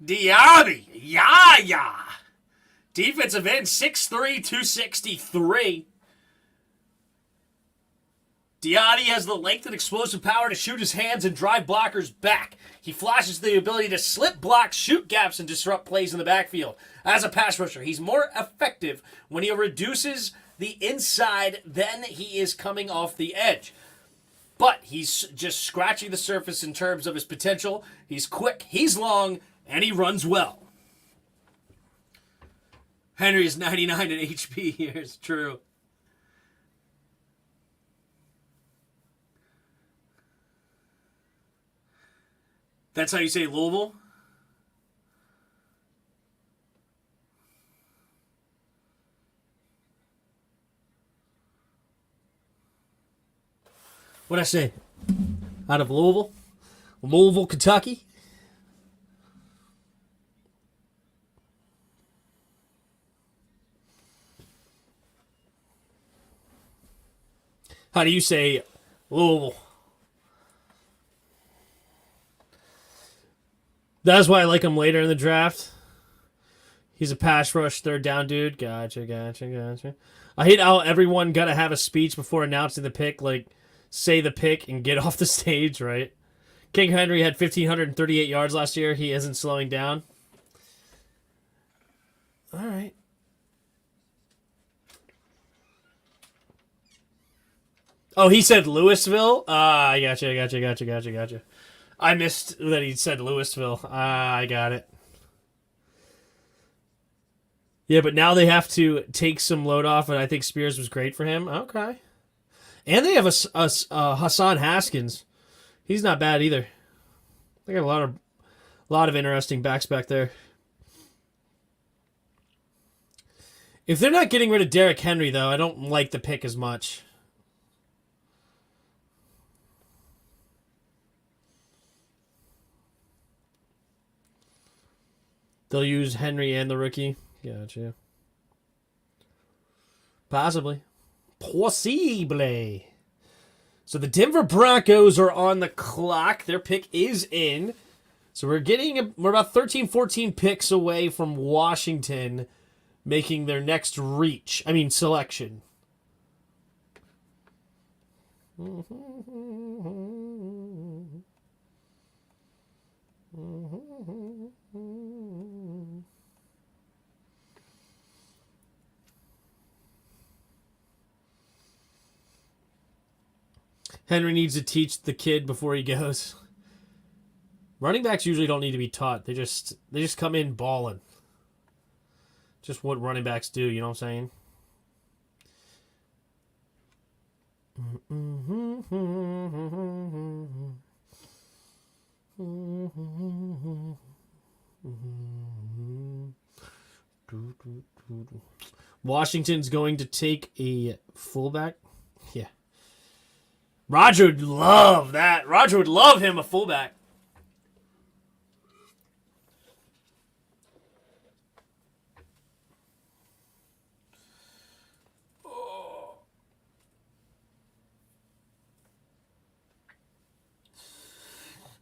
Diaby. Yaya. Defensive end, 6'3", 263. Diaby has the length and explosive power to shoot his hands and drive blockers back. He flashes the ability to slip blocks, shoot gaps, and disrupt plays in the backfield. As a pass rusher, he's more effective when he reduces the inside than he is coming off the edge. But he's just scratching the surface in terms of his potential. He's quick, he's long, and he runs well. Henry is 99 in HP here. It's true. That's how you say Louisville? What'd I say? Out of Louisville? Louisville, Kentucky? How do you say Louisville? That's why I like him later in the draft. He's a pass rush, third down dude. Gotcha. I hate how everyone got to have a speech before announcing the pick, like say the pick and get off the stage, right? King Henry had 1,538 yards last year. He isn't slowing down. All right. Oh, he said Louisville? I gotcha. I missed that he said Louisville. I got it. Yeah, but now they have to take some load off, and I think Spears was great for him. Okay. And they have a Hassan Haskins. He's not bad either. They got a lot of interesting backs back there. If they're not getting rid of Derrick Henry, though, I don't like the pick as much. They'll use Henry and the rookie. Gotcha. Possibly. Possibly. So the Denver Broncos are on the clock. Their pick is in. So we're about 13, 14 picks away from Washington making their next selection. Henry needs to teach the kid before he goes. Running backs usually don't need to be taught. They just come in balling. Just what running backs do, you know what I'm saying? Washington's going to take a fullback. Yeah. Roger would love that. Roger would love him a fullback.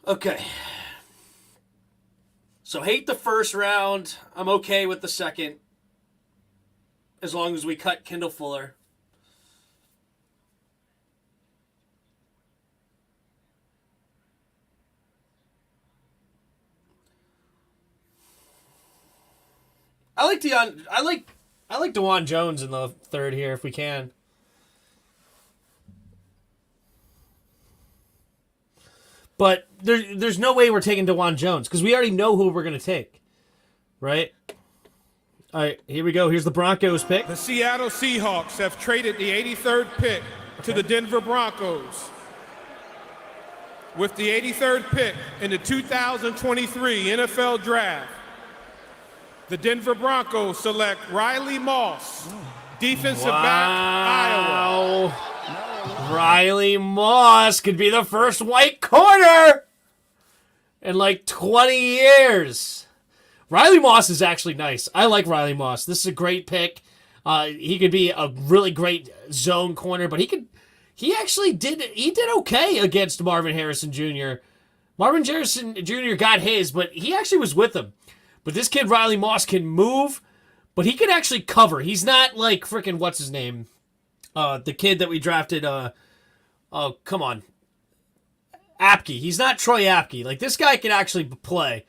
Okay. So hate the first round. I'm okay with the second. As long as we cut Kendall Fuller. I like DeJuan Jones in the third here if we can. But there's no way we're taking DeJuan Jones because we already know who we're going to take. Right? All right, here we go. Here's the Broncos pick. The Seattle Seahawks have traded the 83rd pick to the Denver Broncos. With the 83rd pick in the 2023 NFL Draft, the Denver Broncos select Riley Moss, defensive back, Iowa. Riley Moss could be the first white corner in like 20 years. Riley Moss is actually nice. I like Riley Moss. This is a great pick. He could be a really great zone corner, but he he actually did okay against Marvin Harrison Jr. Marvin Harrison Jr. got his, but he actually was with him. But this kid, Riley Moss, can move, but he can actually cover. He's not like freaking, what's his name? The kid that we drafted, oh, come on. Apke. He's not Troy Apke. Like, this guy can actually play.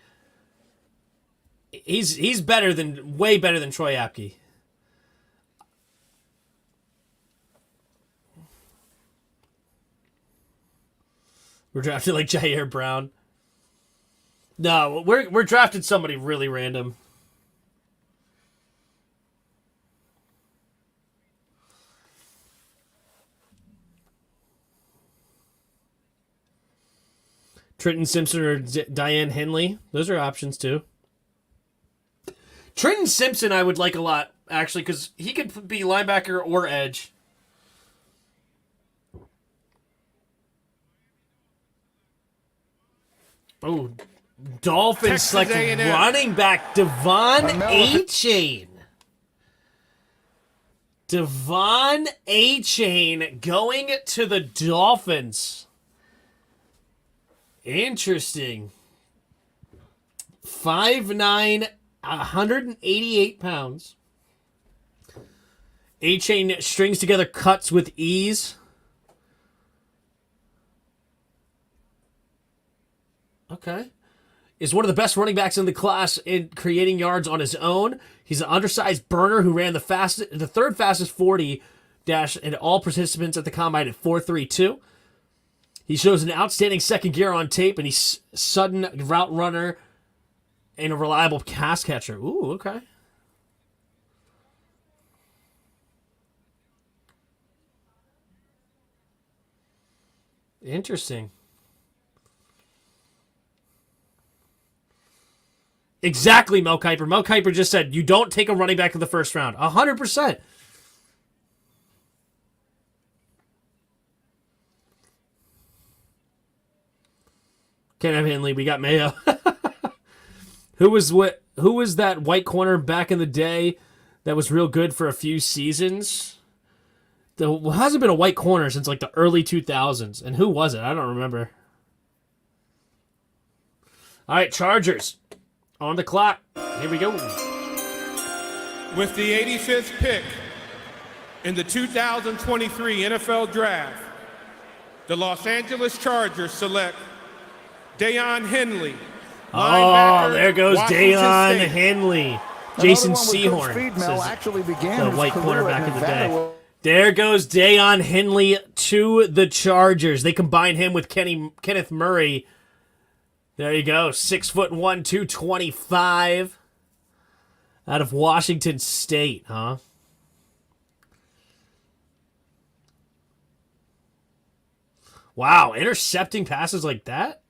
He's way better than Troy Apke. We're drafting like Jair Brown. No, we're drafting somebody really random. Trenton Simpson or Diane Henley. Those are options too. Trenton Simpson I would like a lot, actually, because he could be linebacker or edge. Oh, Dolphins Texas select A&M. running back Devon A-Chain. Devon A-Chain going to the Dolphins. Interesting. 5'9", 188 pounds. A-Chain strings together cuts with ease. Okay. Is one of the best running backs in the class in creating yards on his own. He's an undersized burner who ran the third fastest 40 dash in all participants at the combine at 4.32. He shows an outstanding second gear on tape, and he's a sudden route runner and a reliable pass catcher. Ooh, okay. Interesting. Exactly, Mel Kiper. Mel Kiper just said, you don't take a running back in the first round. 100%. Can't have Henley. We got Mayo. Who was that white corner back in the day that was real good for a few seasons? There hasn't been a white corner since like the early 2000s. And who was it? I don't remember. All right, Chargers. On the clock. Here we go. With the 85th pick in the 2023 NFL Draft, the Los Angeles Chargers select Deion Henley. Oh, there goes Washington Deion State. Henley. Jason Another one with good Sehorn speed, Mel, says actually began the his white career corner back at in the day. Nevada. There goes Deion Henley to the Chargers. They combine him with Kenneth Murray. There you go. 6'1", 225. Out of Washington State, huh? Wow, intercepting passes like that?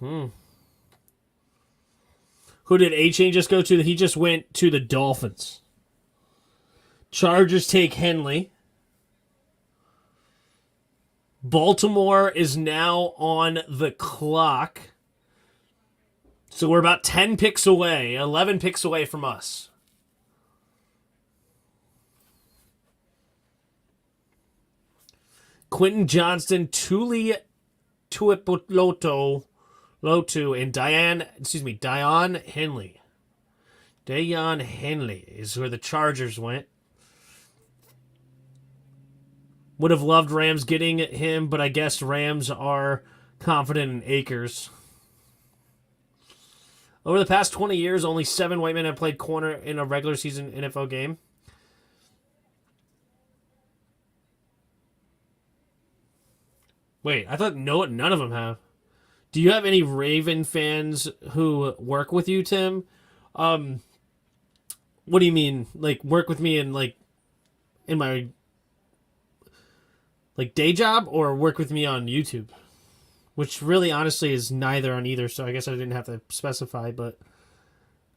Who did A-Chain just go to? He just went to the Dolphins. Chargers take Henley. Baltimore is now on the clock. So we're about 10 picks away, 11 picks away from us. Quentin Johnston, Tuli Tuipulotu, and Deion Henley. Deion Henley is where the Chargers went. Would have loved Rams getting him, but I guess Rams are confident in Akers. Over the past 20 years, only 7 white men have played corner in a regular season NFL game. Wait, I thought none of them have. Do you have any Raven fans who work with you, Tim? What do you mean? Like, work with me in my day job, or work with me on YouTube? Which really, honestly, is neither on either, so I guess I didn't have to specify, but...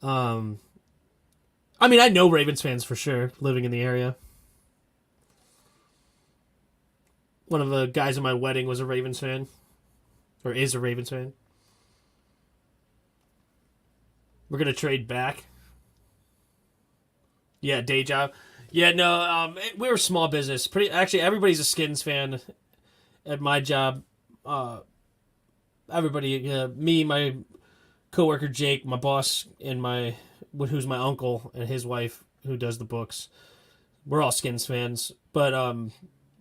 I mean, I know Ravens fans for sure, living in the area. One of the guys at my wedding was a Ravens fan. Or is a Ravens fan. We're going to trade back. Yeah, day job. Yeah, no, we were small business. Actually, everybody's a Skins fan at my job. Everybody, me, my coworker Jake, my boss, and who's my uncle and his wife who does the books. We're all Skins fans, but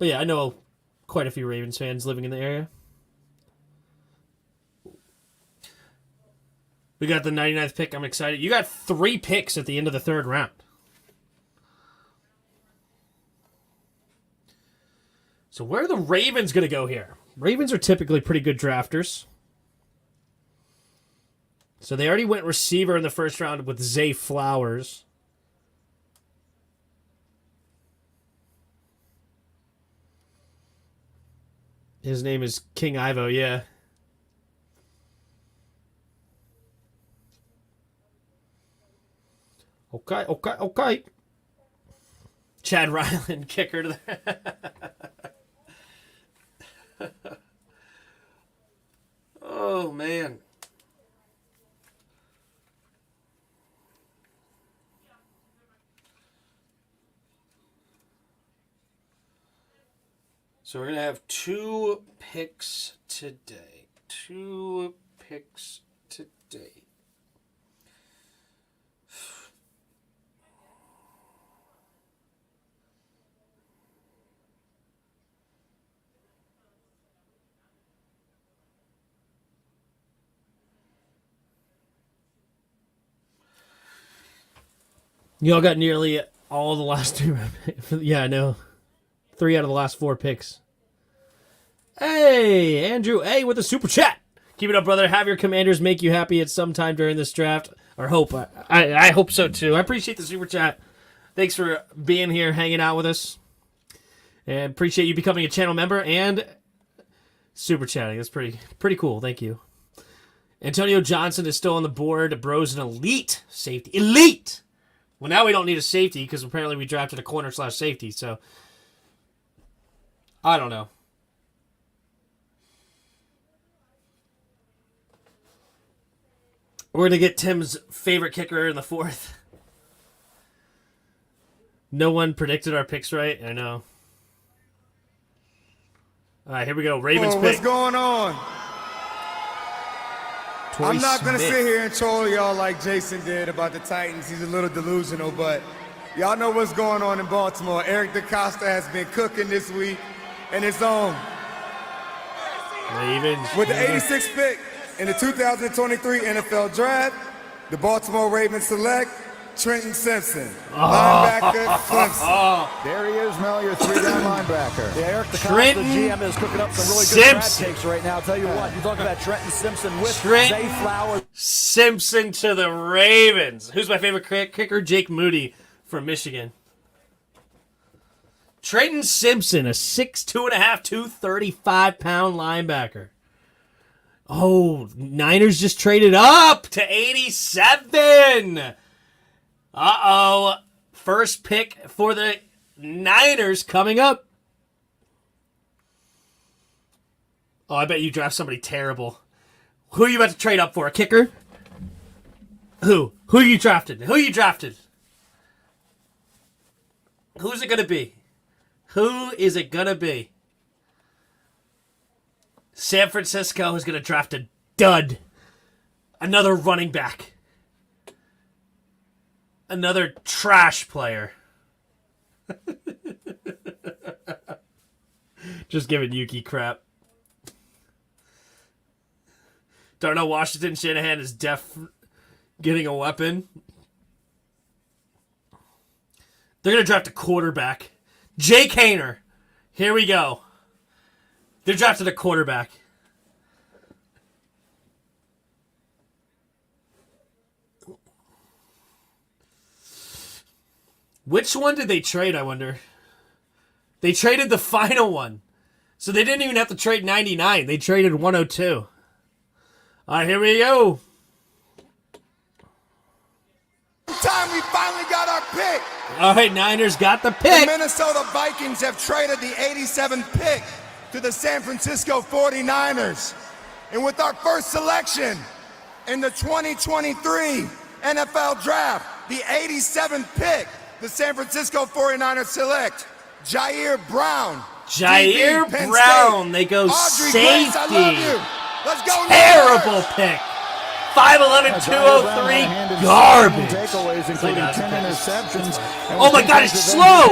yeah, I know quite a few Ravens fans living in the area. We got the 99th pick. I'm excited. You got 3 picks at the end of the 3rd round. So where are the Ravens going to go here? Ravens are typically pretty good drafters. So they already went receiver in the 1st round with Zay Flowers. His name is King Ivo, yeah. Okay. Chad Ryland, kicker to the... Oh, man. So we're going to have 2 picks today. 2 picks today. Y'all got nearly all the last 2. Yeah, I know. 3 out of the last 4 picks. Hey, Andrew A with a super chat. Keep it up, brother. Have your Commanders make you happy at some time during this draft. Or hope. I hope so, too. I appreciate the super chat. Thanks for being here, hanging out with us. And appreciate you becoming a channel member and super chatting. That's pretty cool. Thank you. Antonio Johnson is still on the board. Bro's an elite safety. Elite! Well, now we don't need a safety because apparently we drafted a corner/safety, so I don't know. We're going to get Tim's favorite kicker in the 4th. No one predicted our picks right. I know. All right, here we go. Ravens pick. What's going on? I'm not going to sit here and troll y'all like Jason did about the Titans. He's a little delusional, but y'all know what's going on in Baltimore. Eric DeCosta has been cooking this week in his own. Ravens. With the 86th pick in the 2023 NFL Draft, the Baltimore Ravens select Trenton Simpson, linebacker, Clemson. There he is, Mel, your 3-down linebacker. Yeah, Eric DeCosta, Trenton the GM, is cooking up some really good draft takes right now. I'll tell you what, you talk about Trenton Simpson with Zay Flowers. Simpson to the Ravens. Who's my favorite kicker? Jake Moody from Michigan. Trenton Simpson, a 6'2.5", 235-pound linebacker. Oh, Niners just traded up to 87. Uh-oh. First pick for the Niners coming up. Oh, I bet you draft somebody terrible. Who are you about to trade up for? A kicker? Who? Who you drafted? Who you drafted? Who's it going to be? Who is it going to be? San Francisco is going to draft a dud. Another running back. Another trash player. Just giving Yuki crap. Darnell Washington, Shanahan is getting a weapon. They're going to draft a quarterback. Jake Haener. Here we go. They're drafting a quarterback. Which one did they trade, I wonder? They traded the final one. So they didn't even have to trade 99. They traded 102. All right, here we go. Time we finally got our pick. All right, Niners got the pick. The Minnesota Vikings have traded the 87th pick to the San Francisco 49ers. And with our first selection in the 2023 NFL Draft, the 87th pick, the San Francisco 49ers select Jair Brown. Jair DB, Penn Brown. State. They go Audrey safety. Grace, I love you. Let's go. Terrible pick. 5'11", 203, garbage. Takeaways, including 10 interceptions. Oh my God, he's slow.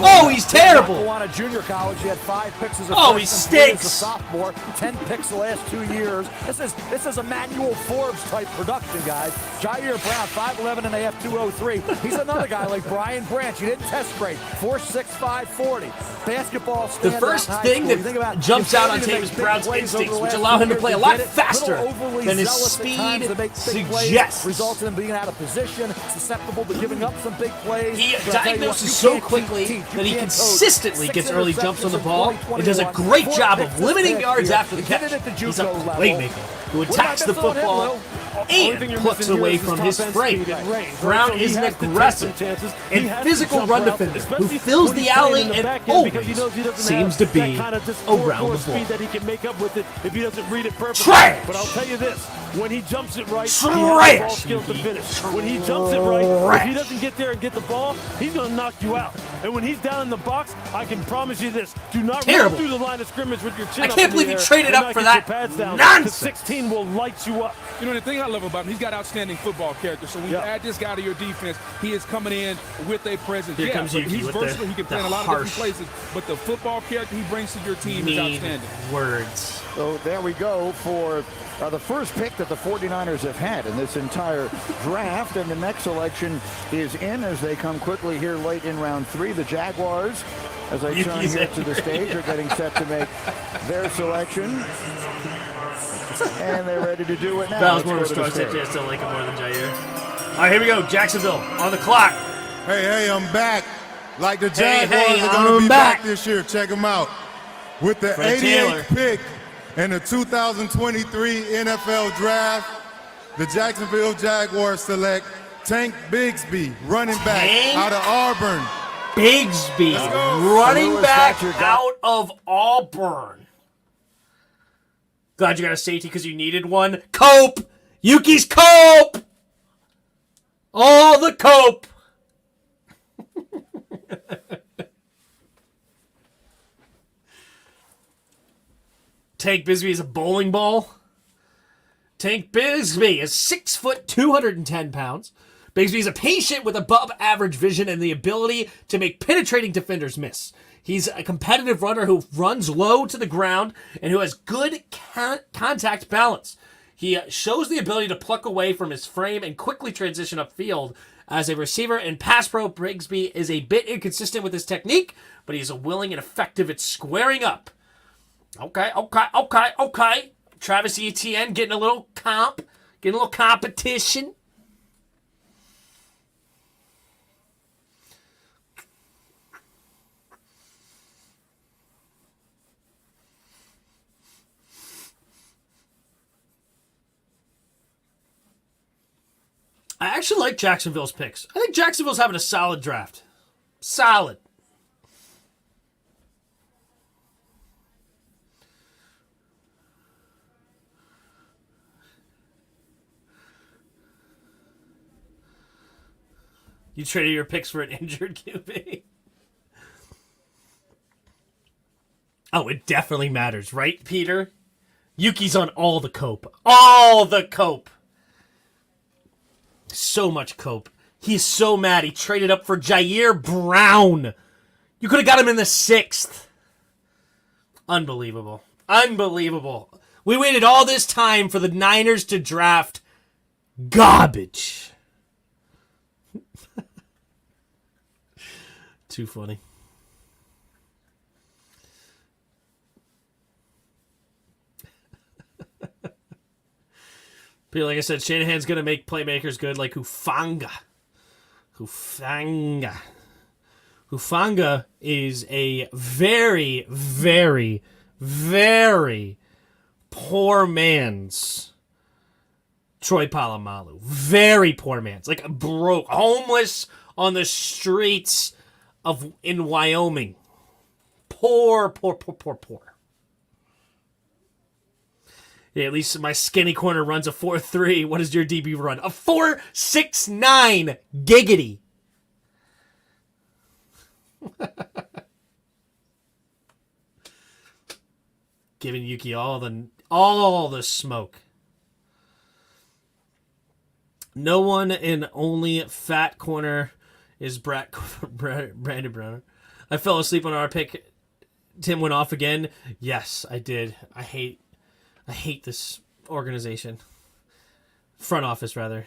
Oh, he's terrible. At junior college, he had 5 picks as a Oh, he freshman, 3 as a stinks. sophomore, 10 picks the last 2 years. This is Emmanuel Forbes type production, guys. Jair Brown, 5'11 and a half, 203. He's another guy like Brian Branch. He didn't test grade. 4'6", 540. Basketball. The first thing that jumps out on tape is Brown's instincts, which allow him to play a lot faster than his speed suggests. Results in him being out of position, susceptible to giving up some big plays. He diagnoses so quickly that he consistently gets early jumps on the ball and does a great job of limiting yards after the catch. He's a playmaker who attacks the football and plucks away from his frame. Brown is an aggressive and physical run defender who fills the alley and always seems to be around the ball. That he can make up with it if he doesn't read it perfectly. Trash! But I'll tell you this, when he jumps it right, Trash! he has the ball skills to finish. When he jumps it right, if he doesn't get there and get the ball, he's going to knock you out. And when he's down in the box, I can promise you this, do not run through the line of scrimmage with your chin I up can't in the believe you air traded and up not for get that your pads down, nonsense. 16 will light you up. You know, the thing I love about him, he's got outstanding football character. So when you add this guy to your defense, he is coming in with a presence. Here comes Yuki he's with versatile. He can play in a lot of different harsh, places. But the football character he brings to your team is outstanding. Words. So there we go for the first pick that the 49ers have had in this entire draft. And the next selection is in as they come quickly here late in round 3. The Jaguars, as I turn here to the stage, are getting set to make their selection. And they're ready to do it now. That was more of a strong set. I still like him more than Jair. All right, here we go. Jacksonville on the clock. Hey, I'm back. Like the Hey, Jaguars are going to be back this year. Check them out. With the Fred 88th Taylor. pick in the 2023 NFL Draft, the Jacksonville Jaguars select Tank Bigsby, running back Tank out of Auburn. Bigsby, running back out of Auburn. Glad you got a safety because you needed one. Cope! Yuki's Cope! All the Cope! Tank Bigsby is a bowling ball. Tank Bigsby is 6 foot, 210 pounds. Bigsby is a patient with above average vision and the ability to make penetrating defenders miss. He's a competitive runner who runs low to the ground and who has good contact balance. He shows the ability to pluck away from his frame and quickly transition upfield. As a receiver and pass pro, Bigsby is a bit inconsistent with his technique, but he's willing and effective at squaring up. Okay. Travis Etienne getting a little competition. I actually like Jacksonville's picks. I think Jacksonville's having a solid draft. Solid. You traded your picks for an injured QB. Oh, it definitely matters, right, Peter? Yuki's on all the cope. All the cope. So much cope. He's so mad he traded up for Jair Brown. You could have got him in the 6th. Unbelievable. Unbelievable. We waited all this time for the Niners to draft garbage. Too funny. But like I said, Shanahan's going to make playmakers good like Hufanga. Hufanga is a very, very, very poor man's Troy Polamalu. Very poor man's. Like broke, homeless on the streets in Wyoming. Poor. Yeah, at least my skinny corner runs a 4.3. What does your DB run? A 4.69. Giggity. Giving Yuki all the smoke. No one and only fat corner is Brandon Browner. I fell asleep on our pick. Tim went off again. Yes, I did. I hate this organization. Front office, rather.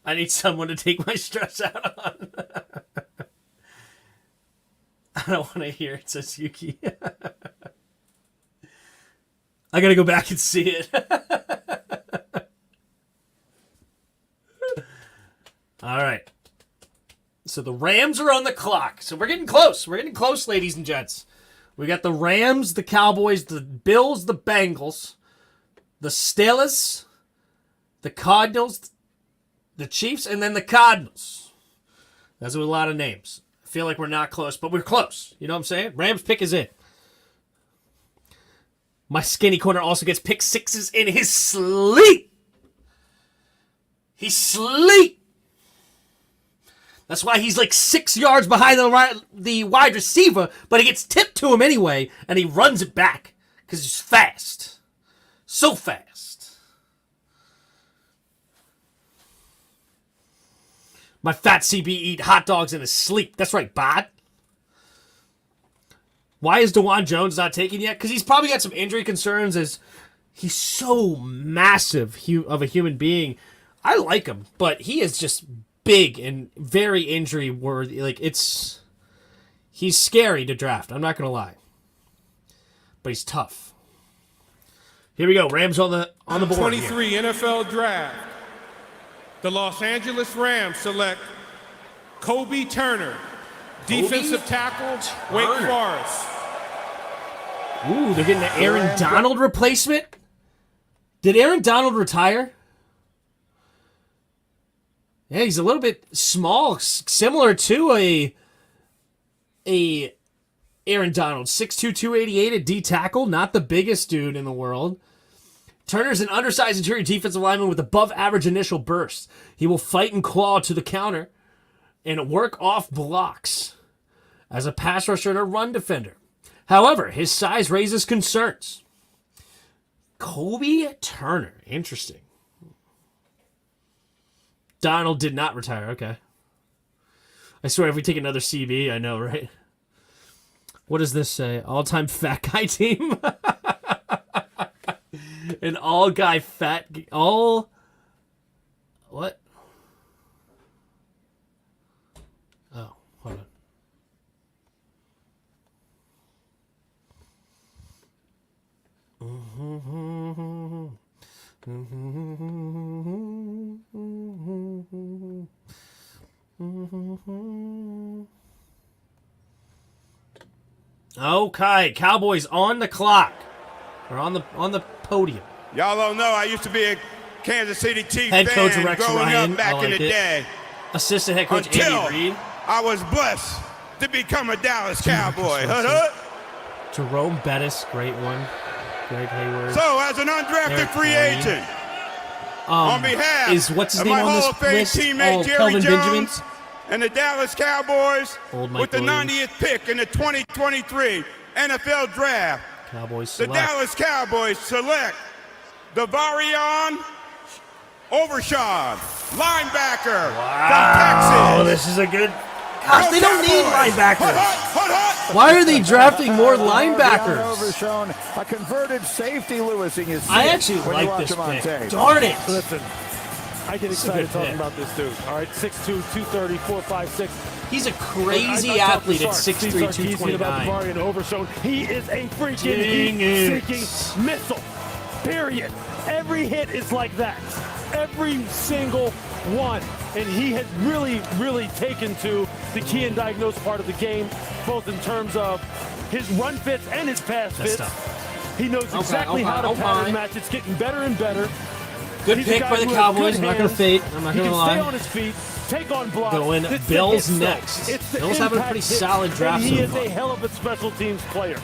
I need someone to take my stress out on. I don't want to hear it, says Yuki. I gotta go back and see it. All right. So the Rams are on the clock. So we're getting close. We're getting close, ladies and gents. We got the Rams, the Cowboys, the Bills, the Bengals, the Steelers, the Cardinals, the Chiefs, and then the Cardinals. That's a lot of names. I feel like we're not close, but we're close. You know what I'm saying? Rams pick is in. My skinny corner also gets pick sixes in his sleep. He's sleep. That's why he's like 6 yards behind the wide receiver, but he gets tipped to him anyway, and he runs it back because he's fast. So fast. My fat CB eat hot dogs in his sleep. That's right, bod. Why is DeJuan Jones not taken yet? Because he's probably got some injury concerns as he's so massive of a human being. I like him, but he is just big and very injury worthy. Like he's scary to draft. I'm not going to lie. But he's tough. Here we go. Rams on the board. 23 NFL Draft. The Los Angeles Rams select Kobe Turner, defensive tackle, Wake Forest. Ooh, they're getting an Aaron Donald replacement? Did Aaron Donald retire? Yeah, he's a little bit small, similar to a Aaron Donald. 6'2", 288 at D tackle, not the biggest dude in the world. Turner's an undersized interior defensive lineman with above-average initial bursts. He will fight and claw to the counter and work off blocks as a pass rusher and a run defender. However, his size raises concerns. Kobe Turner. Interesting. Donald did not retire. Okay. I swear, if we take another CB, I know, right? What does this say? All-time fat guy team? An all-guy fat... All... What? Oh, hold on. Okay, Cowboys on the clock. Or on the podium. Y'all don't know, I used to be a Kansas City Chiefs Head coach fan Rex growing Ryan, up back I in the like it. day. Assistant head coach Until Andy Reid. I was blessed to become a Dallas Cowboy. Hut. Jerome Bettis, great one. Greg Hayward. So, as an undrafted Eric free Floney. agent, on behalf what's his of name my on this Hall of Fame list? teammate Jerry Kelvin Jones Benjamin? and the Dallas Cowboys Old Mike with the Williams. 90th pick in the 2023 NFL Draft. Cowboys The select. Dallas Cowboys select Davarion Overshawn, linebacker from Texas. Oh, this is a good... Gosh, they don't need linebackers. Hut. Why are they drafting more linebackers? Overshown, a converted safety, Lewis, in his I actually when you like watch this him on pick. tape. Darn it. Listen, I get This is a excited good talking pick. about this dude. All right, 6'2", 230, 4'5", 6". He's a crazy athlete at 6'3", 229. And Overshown. He is a freaking Dang it. heat-seeking missile. Period. Every hit is like that. Every single one. And he has really, really taken to the key and diagnose part of the game, both in terms of his run fits and his pass fits. He knows exactly how to pattern match. It's getting better and better. Good He's a pick guy by the who has Cowboys. good I'm not going hands. to fade. I'm not He going to can stay lie. on his feet, take on blocks. Going It's the Bills hit stuff. next. It's the Bills having a impact pretty hit, solid draft and he so is far. a hell of a special teams player.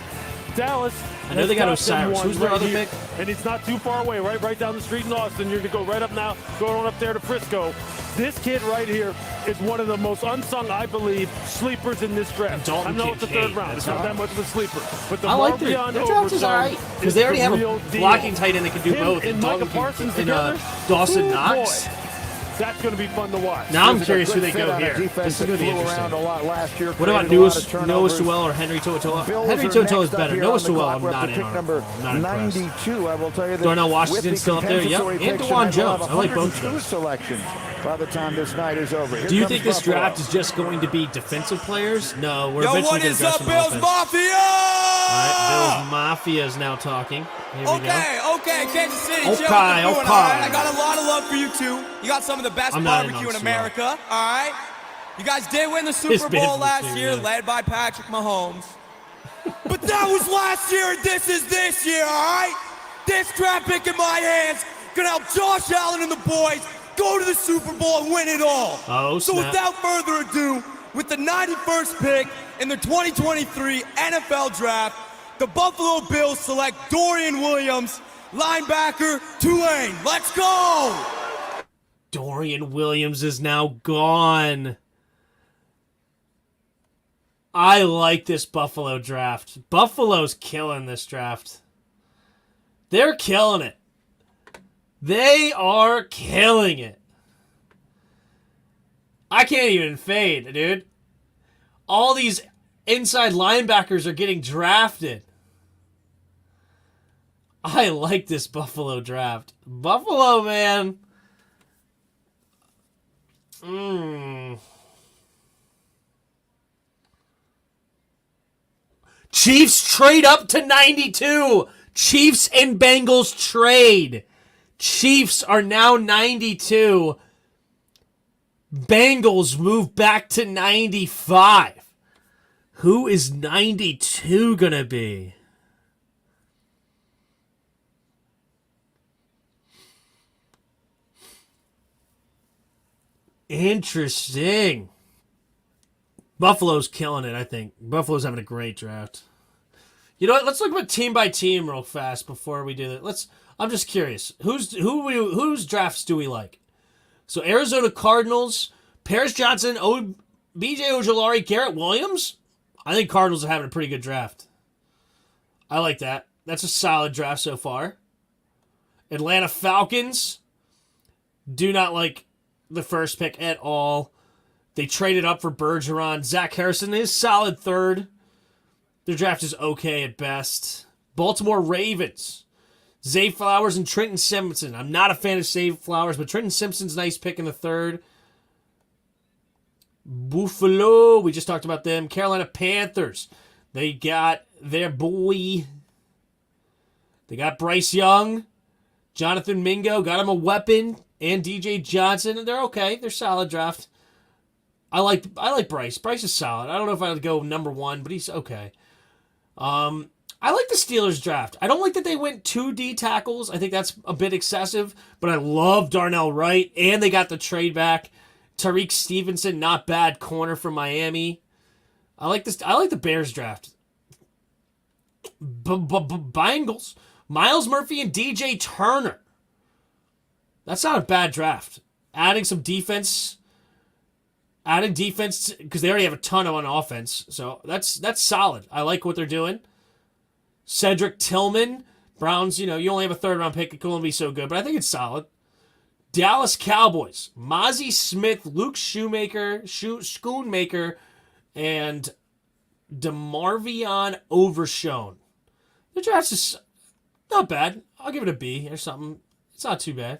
Dallas. I know they got has them Osiris. one Who's their right other here. pick? And he's not too far away, right down the street in Austin. You're going to go right up now, going on up there to Frisco. This kid right here is one of the most unsung, I believe, sleepers in this draft. I know it's the third round. It's not that much of a sleeper. But the I like their draft is all right. Because they already have a blocking tight end that can do both. And Micah Parsons together. Dawson Ooh, Knox. boy. That's going to be fun to watch. Now I'm curious who they go here. This is going to be interesting. What about Noah Sewell or Henry To'oTo'o? Henry To'oTo'o is better. Noah Sewell, I'm not in on. I'm not impressed. 92, I will tell you that. Darnell Washington's still up there. Yep. And DeJuan Jones. I like both of those. Selections by the time this night is over. Do you think this draft is just going to be defensive players? No, we're eventually what going is to draft up, some Bills offense. Mafia? All right, Bills Mafia is now talking. Here we go. Okay, Kansas City. Okay, chill, what you doing, okay. all right? I got a lot of love for you, too. You got some of the best I'm not in barbecue on in Sewell. America, all right? You guys did win the This Super Bowl business last too, year, yeah. led by Patrick Mahomes. But that was last year, and this is this year, all right? This draft pick in my hands gonna help Josh Allen and the boys go to the Super Bowl and win it all. Oh, so snap. without further ado, with the 91st pick in the 2023 NFL Draft, the Buffalo Bills select Dorian Williams, linebacker, Tulane. Let's go! Dorian Williams is now gone. I like this Buffalo draft. Buffalo's killing this draft. They're killing it. They are killing it. I can't even fade, dude. All these inside linebackers are getting drafted. I like this Buffalo draft. Buffalo, man. Chiefs trade up to 92. Chiefs and Bengals trade. Chiefs are now 92. Bengals move back to 95. Who is 92 gonna be? Interesting. Buffalo's killing it, I think. Buffalo's having a great draft. You know what? Let's look at team by team real fast before we do that. I'm just curious. Whose drafts do we like? So Arizona Cardinals, Paris Johnson, B.J. Ojolari, Garrett Williams. I think Cardinals are having a pretty good draft. I like that. That's a solid draft so far. Atlanta Falcons do not like the first pick at all. They traded up for Bergeron. Zach Harrison is solid third. Their draft is okay at best. Baltimore Ravens. Zay Flowers and Trenton Simpson. I'm not a fan of Zay Flowers, but Trenton Simpson's a nice pick in the third. Buffalo, we just talked about them. Carolina Panthers. They got their boy. They got Bryce Young. Jonathan Mingo. Got him a weapon. And DJ Johnson. And they're okay. They're solid draft. I like Bryce. Bryce is solid. I don't know if I would go number one, but he's okay. I like the Steelers draft. I don't like that they went 2 D tackles. I think that's a bit excessive, but I love Darnell Wright, and they got the trade back. Tariq Stevenson, not bad corner from Miami. I like this. I like the Bears draft. Bengals, Miles Murphy and DJ Turner. That's not a bad draft. Adding some defense. Adding defense because they already have a ton on offense, so that's solid. I like what they're doing. Cedric Tillman, Browns. You only have a third-round pick. It could only be so good, but I think it's solid. Dallas Cowboys, Mozzie Smith, Luke Schoonmaker, and DeMarvion Overshown. The draft is not bad. I'll give it a B or something. It's not too bad.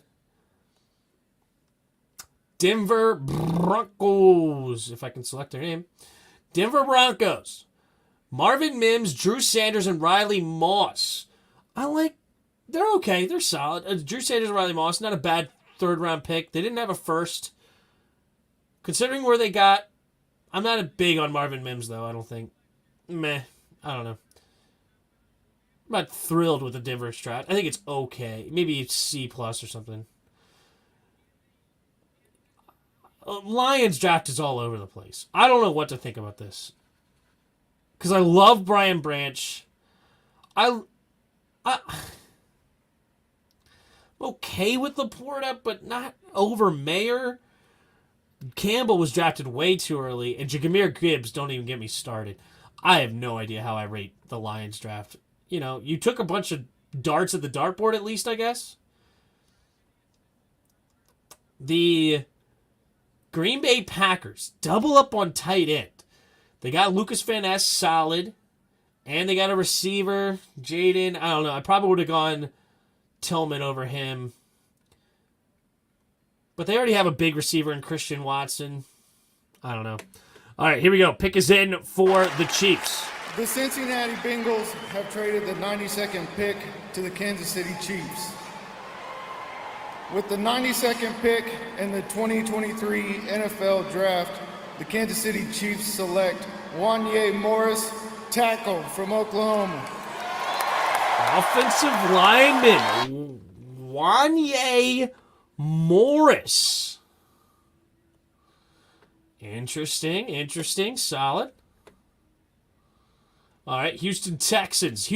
Denver Broncos, if I can select their name. Denver Broncos. Marvin Mims, Drew Sanders, and Riley Moss. They're okay. They're solid. Drew Sanders and Riley Moss, not a bad third-round pick. They didn't have a first. Considering where they got, I'm not big on Marvin Mims, though, I don't think. Meh. I don't know. I'm not thrilled with the Denver draft. I think it's okay. Maybe C+ or something. Lions draft is all over the place. I don't know what to think about this. Because I love Brian Branch. I'm okay with Laporta, but not over Mayer. Campbell was drafted way too early, and Jahmyr Gibbs, don't even get me started. I have no idea how I rate the Lions draft. You know, you took a bunch of darts at the dartboard at least, I guess. The Green Bay Packers double up on tight end. They got Lucas Van Ness solid, and they got a receiver, Jaden. I don't know. I probably would have gone Tillman over him. But they already have a big receiver in Christian Watson. I don't know. All right, here we go. Pick is in for the Chiefs. The Cincinnati Bengals have traded the 92nd pick to the Kansas City Chiefs. With the 92nd pick in the 2023 NFL Draft, the Kansas City Chiefs select Wanye Morris, tackle from Oklahoma. Offensive lineman, Wanye Morris. Interesting, solid. All right, Houston Texans.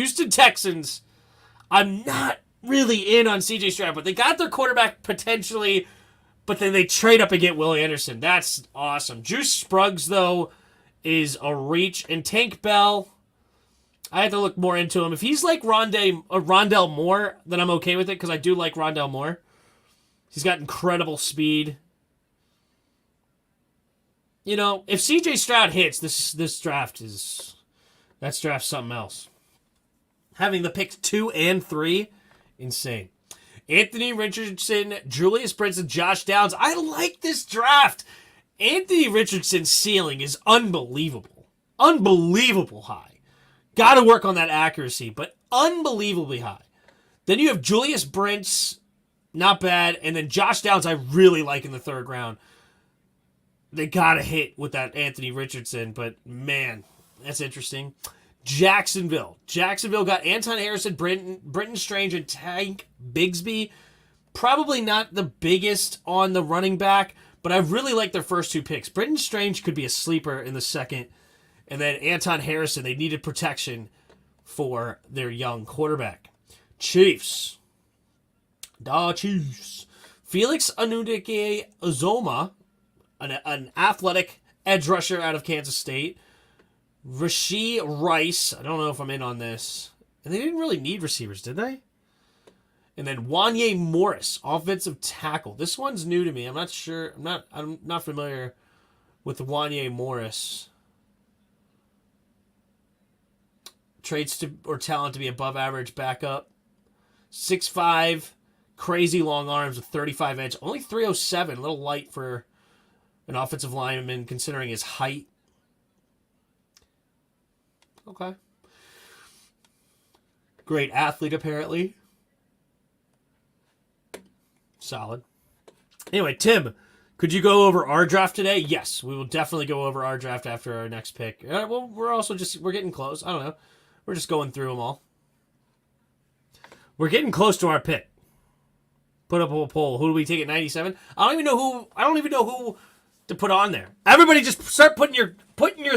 I'm not really in on CJ Stroud, but they got their quarterback potentially, but then they trade up and get Will Anderson. That's awesome. Juice Spruggs, though, is a reach. And Tank Bell, I have to look more into him. If he's like Rondell Moore, then I'm okay with it, because I do like Rondell Moore. He's got incredible speed. You know, if CJ Stroud hits, this draft is... That's draft something else. Having the picks 2 and 3, insane. Anthony Richardson, Julius Brents, and Josh Downs. I like this draft. Anthony Richardson's ceiling is unbelievable. Unbelievable high. Got to work on that accuracy, but unbelievably high. Then you have Julius Brents, not bad, and then Josh Downs I really like in the 3rd round. They got to hit with that Anthony Richardson, but man, that's interesting. Jacksonville got Anton Harrison, Brenton Strange, and Tank Bigsby. Probably not the biggest on the running back, but I really like their first 2 picks. Brenton Strange could be a sleeper in the 2nd, and then Anton Harrison, they needed protection for their young quarterback. Chiefs. Felix Anudike-Uzomah, an athletic edge rusher out of Kansas State. Rashee Rice. I don't know if I'm in on this. And they didn't really need receivers, did they? And then Wanye Morris, offensive tackle. This one's new to me. I'm not sure. I'm not familiar with Wanye Morris. Traits or talent to be above average backup. 6'5", crazy long arms with 35 edge. Only 307, a little light for an offensive lineman considering his height. Okay. Great athlete, apparently. Solid. Anyway, Tim, could you go over our draft today? Yes, we will definitely go over our draft after our next pick. Well, we're getting close. I don't know. We're just going through them all. We're getting close to our pick. Put up a poll. Who do we take at 97? I don't even know who to put on there. Everybody just start putting your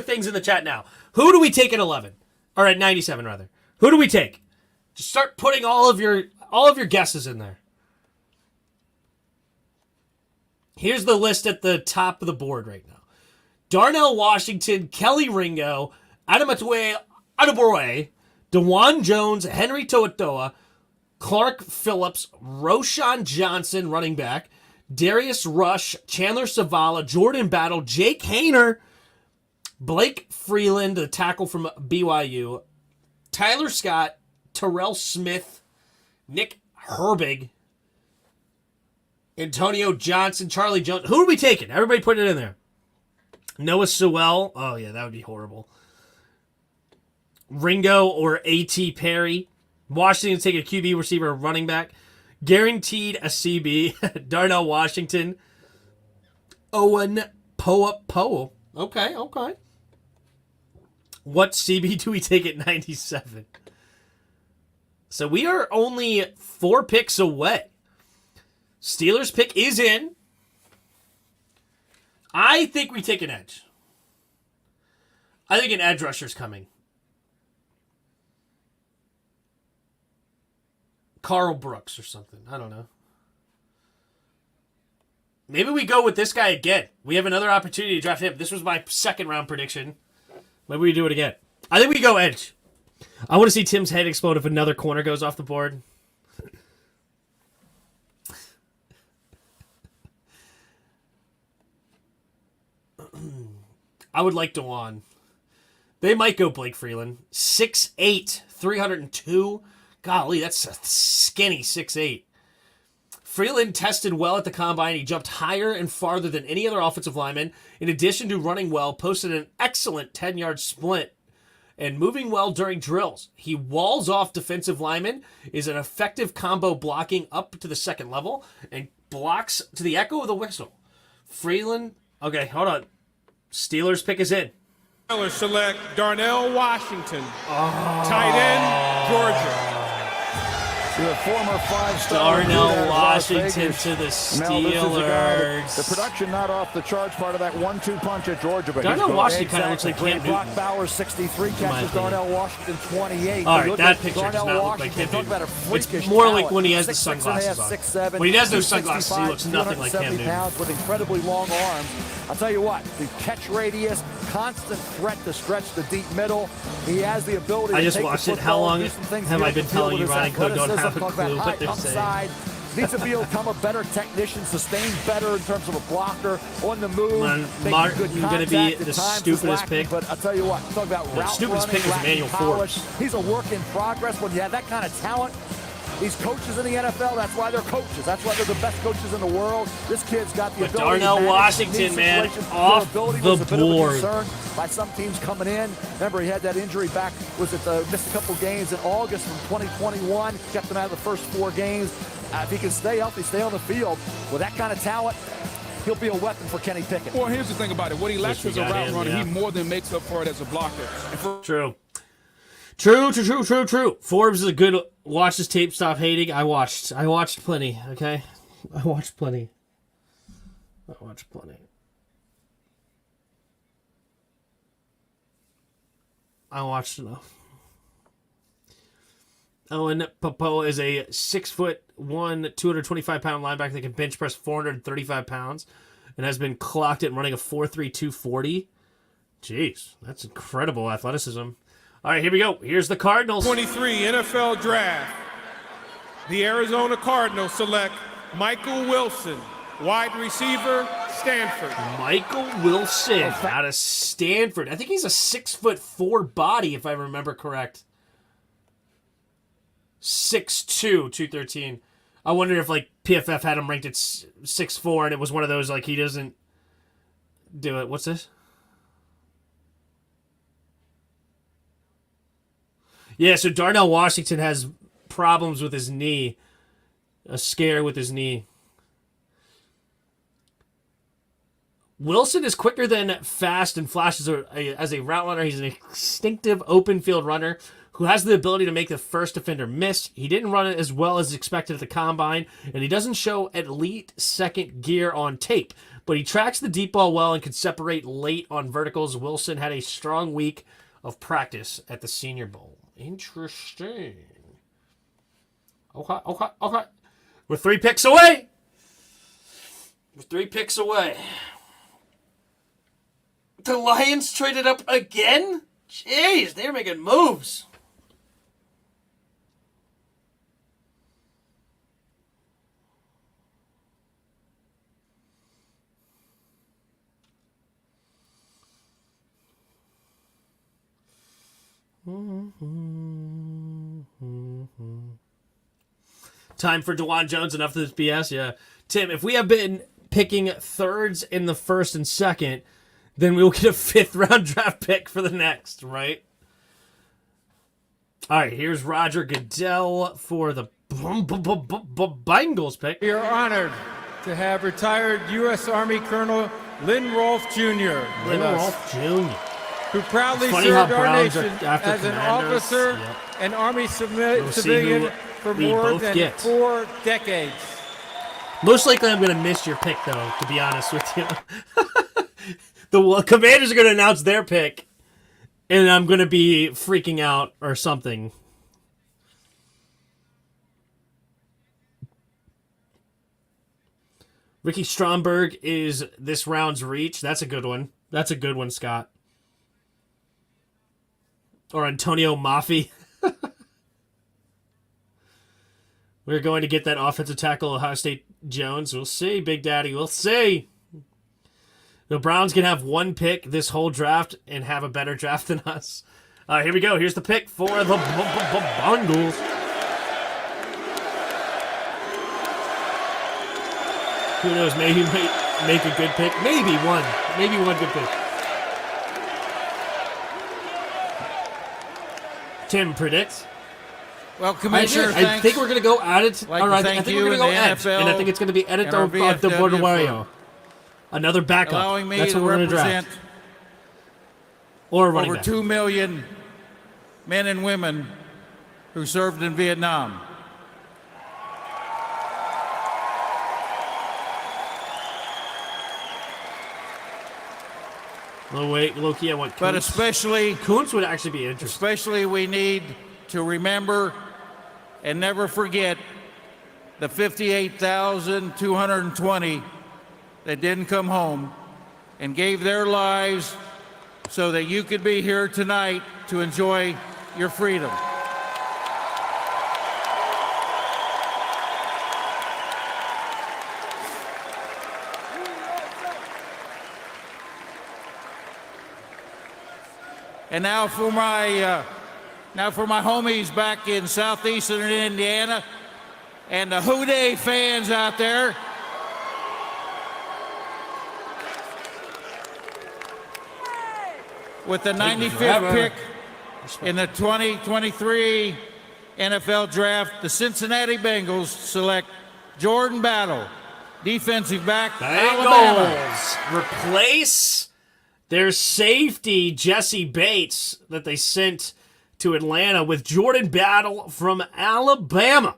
things in the chat now. Who do we take at 11? Or at 97 rather. Who do we take? Just start putting all of your guesses in there. Here's the list at the top of the board right now. Darnell Washington, Kelly Ringo, Adamatue Adeborough, DeJuan Jones, Henry To'oTo'o, Clark Phillips, Roshan Johnson, running back, Darius Rush, Chandler Savala, Jordan Battle, Jake Hayner, Blake Freeland, the tackle from BYU, Tyler Scott, Terrell Smith, Nick Herbig, Antonio Johnson, Charlie Jones. Who are we taking? Everybody put it in there. Noah Sewell. Oh, yeah, that would be horrible. Ringo or A.T. Perry. Washington take a QB receiver, running back. Guaranteed a CB. Darnell Washington. Owen Poe. Okay. What CB do we take at 97? So we are only 4 picks away. Steelers pick is in. I think we take an edge. I think an edge rusher's coming. Carl Brooks or something. I don't know. Maybe we go with this guy again. We have another opportunity to draft him. This was my second round prediction. Maybe we do it again. I think we go edge. I want to see Tim's head explode if another corner goes off the board. I would like Dewan. They might go Blake Freeland. 6'8", 302. Golly, that's a skinny 6'8". Freeland tested well at the combine. He jumped higher and farther than any other offensive lineman. In addition to running well, posted an excellent 10-yard sprint and moving well during drills. He walls off defensive linemen, is an effective combo blocking up to the second level, and blocks to the echo of the whistle. Freeland, okay, hold on. Steelers pick is in. Steelers select Darnell Washington, tight end, Georgia. The former five-star Darnell Washington to the Steelers. The production not off the charts, part of that 1-2 punch at Georgia. But Darnell Washington kind of looks like Cam Brock Newton. Bowers, 63 catches. Darnell Washington, 28. All right, that picture does not look like Cam Newton. It's more like when he has the sunglasses on. When he has those sunglasses, he looks nothing like Cam Newton. Pounds with incredibly long arms. I'll tell you what, the catch radius, constant threat to stretch the deep middle. He has the ability to take the football, How long do some things have I been field telling with you his Ryan Coe don't have a athleticism, clue talk what about they're high saying? upside. Needs to become a better technician, sustain better in terms of a blocker, on the move. Martin going to be the stupidest pick. But I'll tell you what, talk about the route stupidest running, pick is Emmanuel Forbes. He's a work in progress. When you have that kind of talent, these coaches in the NFL, that's why they're coaches. That's why they're the best coaches in the world. This kid's got the ability Darnell to manage Washington, man, off the was a bit of a board. concern by some teams coming in. Remember, he had that injury back, missed a couple games in August from 2021, kept him out of the first 4 games. If he can stay healthy, stay on the field, with that kind of talent, he'll be a weapon for Kenny Pickett. Well, here's the thing about it. What he lacks as a route runner, yeah. he more than makes up for it as a blocker. True. Forbes is a good. Watch his tape. Stop hating. I watched plenty. Okay, I watched plenty. I watched enough. Owen Popo is a 6'1", 225-pound linebacker that can bench press 435 pounds, and has been clocked at running a 4.3 240. Jeez, that's incredible athleticism. All right, here we go. Here's the Cardinals. 23 NFL Draft. The Arizona Cardinals select Michael Wilson, wide receiver, Stanford. Michael Wilson out of Stanford. I think he's a 6'4" body, if I remember correct. 6'2", 213. I wonder if PFF had him ranked at 6'4", and it was one of those he doesn't do it. What's this? Yeah, so Darnell Washington has problems with his knee. A scare with his knee. Wilson is quicker than fast and flashes as a route runner. He's an instinctive open field runner who has the ability to make the first defender miss. He didn't run it as well as expected at the combine, and he doesn't show elite second gear on tape, but he tracks the deep ball well and can separate late on verticals. Wilson had a strong week of practice at the Senior Bowl. Interesting. Okay. We're 3 picks away. The Lions traded up again? Jeez, they're making moves. Time for DeJuan Jones. Enough of this BS. Yeah, Tim. If we have been picking thirds in the first and second, then we will get a 5th round draft pick for the next. Right. All right. Here's Roger Goodell for the Bengals pick. We are honored to have retired U.S. Army Colonel Lynn Rolfe Jr. with us, who proudly served our nation as an officer and Army civilian for more than 4 decades. Most likely I'm going to miss your pick, though, to be honest with you. The Commanders are going to announce their pick, and I'm going to be freaking out or something. Ricky Stromberg is this round's reach. That's a good one. That's a good one, Scott. Or Antonio Mafi. We're going to get that offensive tackle, Ohio State Jones. We'll see, Big Daddy. We'll see. The Browns can have one pick this whole draft and have a better draft than us. Here we go. Here's the pick for the Bengals. Who knows? Maybe he might make a good pick. Maybe one. Maybe one good pick. Tim predicts. Well, Commissioner, I think we're going to go at it. Like all right, thank I think you we're going to go and the edge. NFL And I think it's going to be edit and our the VFW Bordewario. Another backup. allowing me That's to what we're going to represent draft. Or running over back. 2 million men and women who served in Vietnam. Low key, I want Kuntz. But especially, Kuntz would actually be interesting. Especially, we need to remember and never forget the 58,220 that didn't come home and gave their lives so that you could be here tonight to enjoy your freedom. And now for my homies back in southeastern Indiana and the Houday fans out there. With the 95th pick in the 2023 NFL Draft, the Cincinnati Bengals select Jordan Battle, defensive back, Alabama. Replace their safety, Jesse Bates, that they sent to Atlanta with Jordan Battle from Alabama.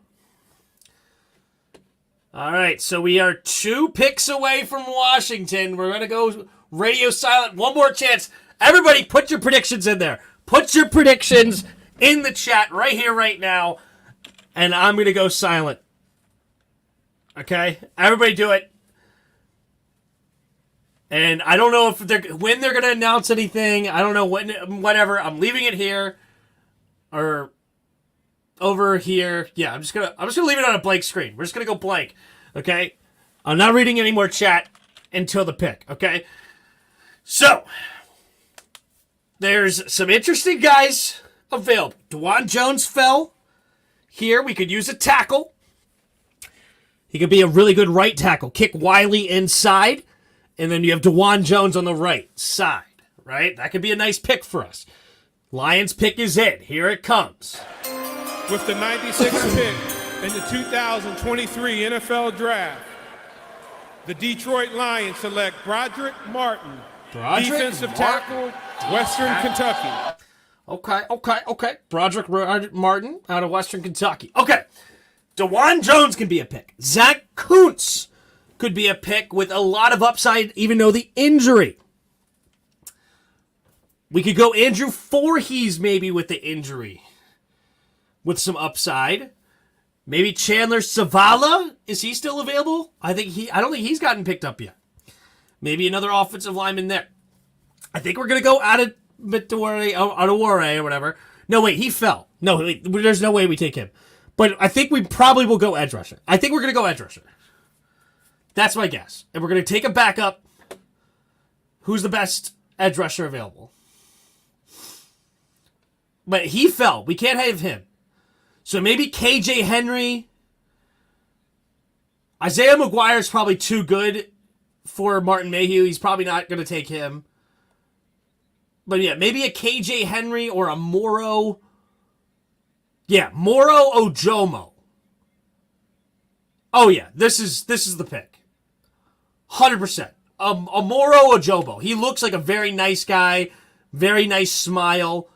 All right, so we are 2 picks away from Washington. We're going to go radio silent. One more chance. Everybody, put your predictions in there. Put your predictions in the chat right here, right now. And I'm going to go silent. Okay? Everybody do it. And I don't know when they're going to announce anything. I don't know when, whatever. I'm leaving it here or over here. Yeah, I'm just gonna leave it on a blank screen. We're just gonna go blank. Okay? I'm not reading any more chat until the pick. Okay? So there's some interesting guys available. DeJuan Jones fell here. We could use a tackle. He could be a really good right tackle. Kick Wiley inside. And then you have DeJuan Jones on the right side, right? That could be a nice pick for us. Lions pick is in. Here it comes. With the 96th pick in the 2023 NFL Draft, the Detroit Lions select Broderick Martin, defensive tackle, Western Kentucky. Okay. Broderick Martin out of Western Kentucky. Okay. DeJuan Jones can be a pick. Zach Kuntz could be a pick with a lot of upside, even though the injury. We could go Andrew Voorhees maybe with the injury, with some upside. Maybe Chandler Zavala. Is he still available? I don't think he's gotten picked up yet. Maybe another offensive lineman there. I think we're gonna go Adewale or whatever. No, wait, he fell. No, wait, there's no way we take him. But I think we probably will go edge rusher. I think we're gonna go edge rusher. That's my guess. And we're going to take a backup. Who's the best edge rusher available? But he fell. We can't have him. So maybe KJ Henry. Isaiah McGuire is probably too good for Martin Mayhew. He's probably not going to take him. But yeah, maybe a KJ Henry or a Moro. Yeah, Moro Ojomo. Oh yeah, this is the pick. 100%. Moro Ojomo. He looks like a very nice guy. Very nice smile.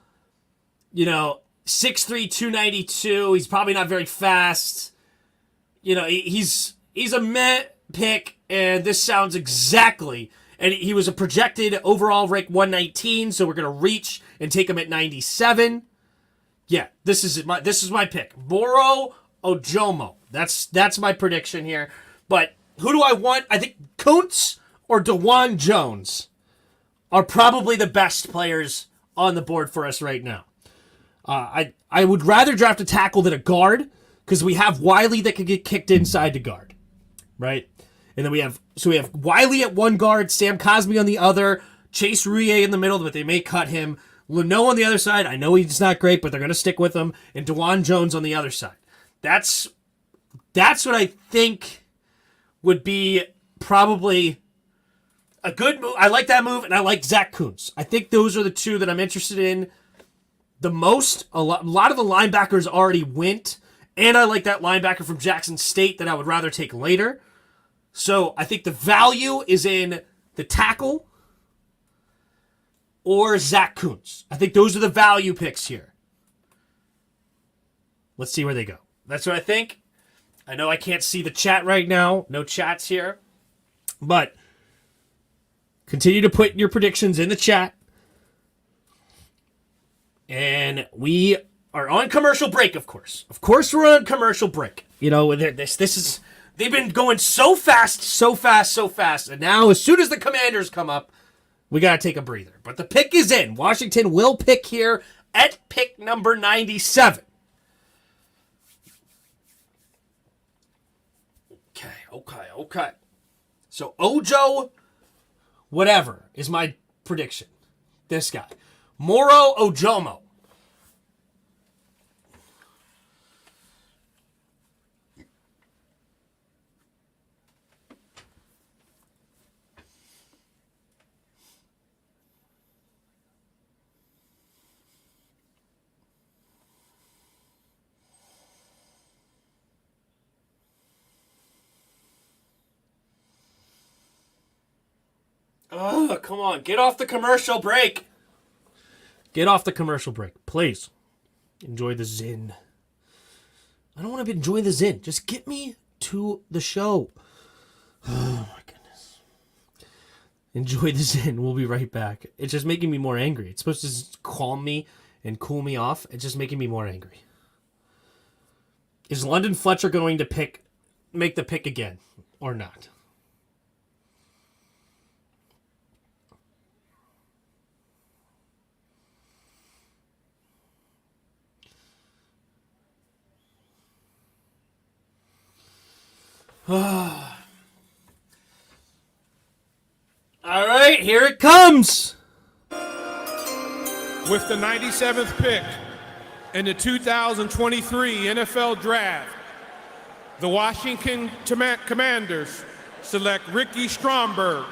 6'3", 292. He's probably not very fast. He's a meh pick, and this sounds exactly. And he was a projected overall rank 119, so we're gonna reach and take him at 97. Yeah, this is my pick. Moro Ojomo. That's my prediction here. But who do I want? I think Kuntz or DeJuan Jones are probably the best players on the board for us right now. I would rather draft a tackle than a guard because we have Wiley that could get kicked inside to guard, right? And then we have Wiley at one guard, Sam Cosmi on the other, Chase Rouillet in the middle, but they may cut him. Leno on the other side. I know he's not great, but they're going to stick with him. And DeJuan Jones on the other side. That's what I think would be probably a good move. I like that move, and I like Zach Kuntz. I think those are the two that I'm interested in the most. A lot of the linebackers already went, and I like that linebacker from Jackson State that I would rather take later. So I think the value is in the tackle or Zach Kuntz. I think those are the value picks here. Let's see where they go. That's what I think. I know I can't see the chat right now. No chats here. But continue to put your predictions in the chat. And we are on commercial break, of course. Of course we're on commercial break. You know, this is... They've been going so fast. And now, as soon as the Commanders come up, we got to take a breather. But the pick is in. Washington will pick here at pick number 97. Okay. So Ojo, whatever, is my prediction. This guy. Moro Ojomo. Oh, come on. Get off the commercial break. Get off the commercial break, please. Enjoy the Zin. I don't want to enjoy the Zin. Just get me to the show. Oh, my goodness. Enjoy the Zin. We'll be right back. It's just making me more angry. It's supposed to calm me and cool me off. It's just making me more angry. Is London Fletcher going to make the pick again or not? All right, here it comes. With the 97th pick in the 2023 NFL Draft, the Washington Commanders select Ricky Stromberg,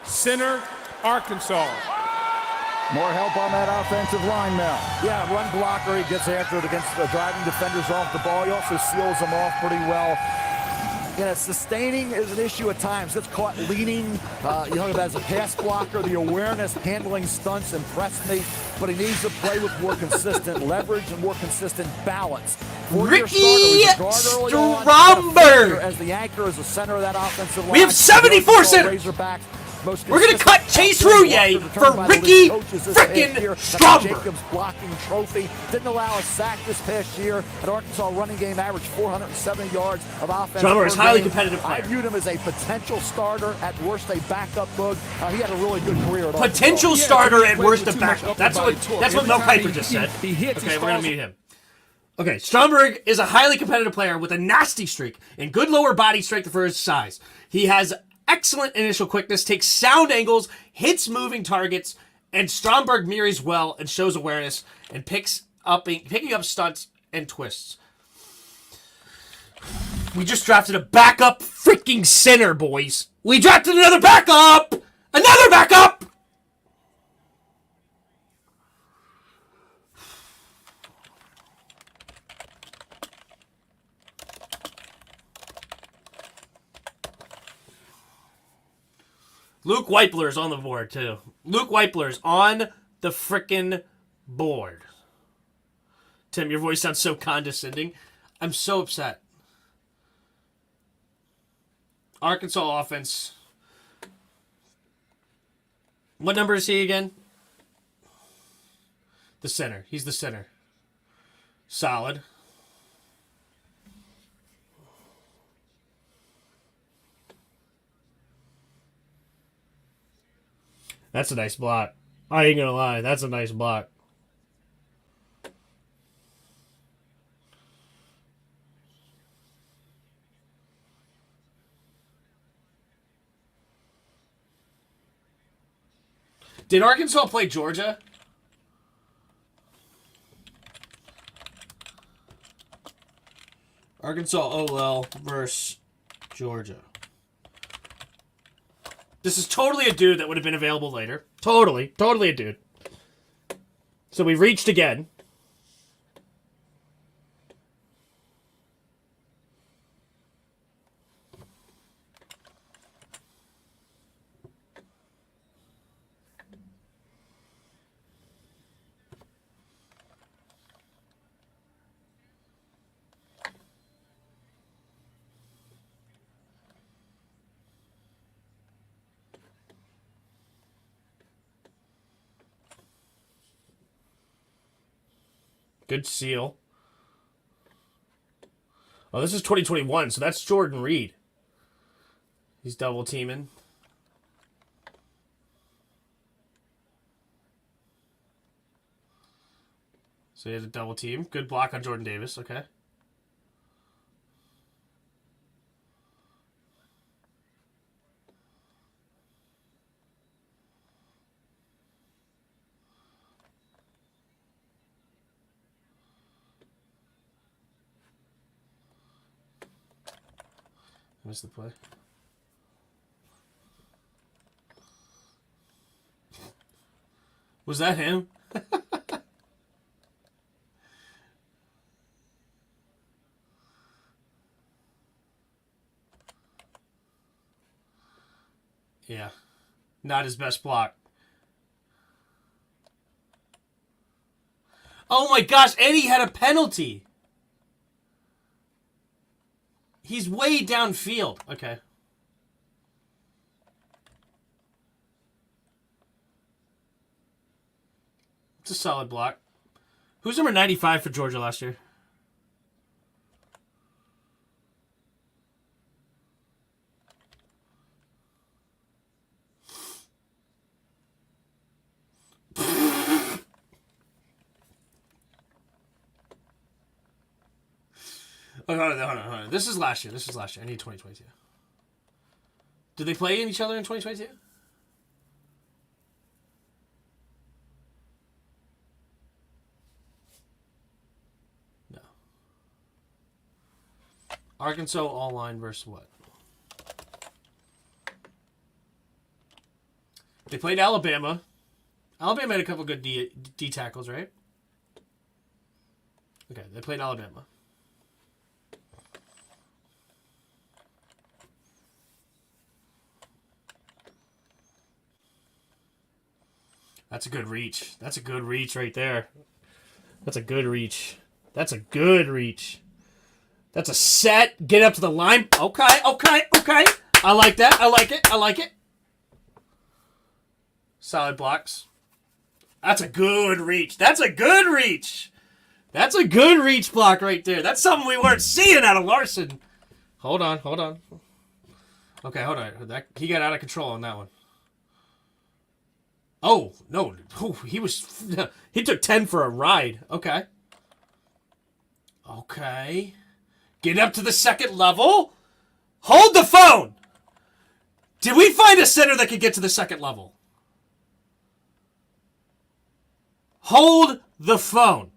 center, Arkansas. More help on that offensive line now. Yeah, run blocker. He gets after it against the driving defenders off the ball. He also seals them off pretty well. Yeah, sustaining is an issue at times. Gets caught leaning. As a pass blocker, the awareness, handling stunts impressed me. But he needs to play with more consistent leverage and more consistent balance. Ricky Stromberg as the anchor, as the center of that offensive line. We have 74 centers. We're going to cut Chase Rouillet for Ricky frickin' Stromberg. Jacobs blocking trophy. Didn't allow a sack this past year. At Arkansas running game averaged 470 yards of offense. Stromberg is highly competitive player. I viewed him as a potential starter. At worst, a backup bug. He had a really good career at Potential Arkansas. starter at worst, a backup. That's what Mel Kiper just said. Okay, we're going to mute him. Okay, Stromberg is a highly competitive player with a nasty streak and good lower body strength for his size. He has excellent initial quickness, takes sound angles, hits moving targets, and Stromberg mirrors well and shows awareness and picking up stunts and twists. We just drafted a backup freaking center, boys. We drafted another backup! Another backup! Luke Weipler's on the board, too. Luke Weipler's on the frickin' board. Tim, your voice sounds so condescending. I'm so upset. Arkansas offense. What number is he again? The center. He's the center. Solid. That's a nice block. I ain't gonna lie. That's a nice block. Did Arkansas play Georgia? Arkansas OL versus Georgia. This is totally a dude that would have been available later. Totally a dude. So we reached again. Good seal. Oh, this is 2021, so that's Jordan Reed. He's double teaming. So he has a double team. Good block on Jordan Davis. Okay. Missed the play. Was that him? Yeah. Not his best block. Oh my gosh, and he had a penalty. He's way downfield. Okay. It's a solid block. Who's number 95 for Georgia last year? Oh, hold on. This is last year. I need 2022. Did they play each other in 2022? No. Arkansas all line versus what? They played Alabama. Alabama had a couple good D tackles, right? Okay, they played Alabama. That's a good reach. That's a good reach right there. That's a good reach. That's a good reach. That's a set. Get up to the line. Okay. I like that. I like it. Solid blocks. That's a good reach. That's a good reach block right there. That's something we weren't seeing out of Larson. Hold on. Okay, hold on. He got out of control on that one. Oh, no. Oh, he took 10 for a ride. Okay. Get up to the second level. Hold the phone. Did we find a center that could get to the second level? Hold the phone.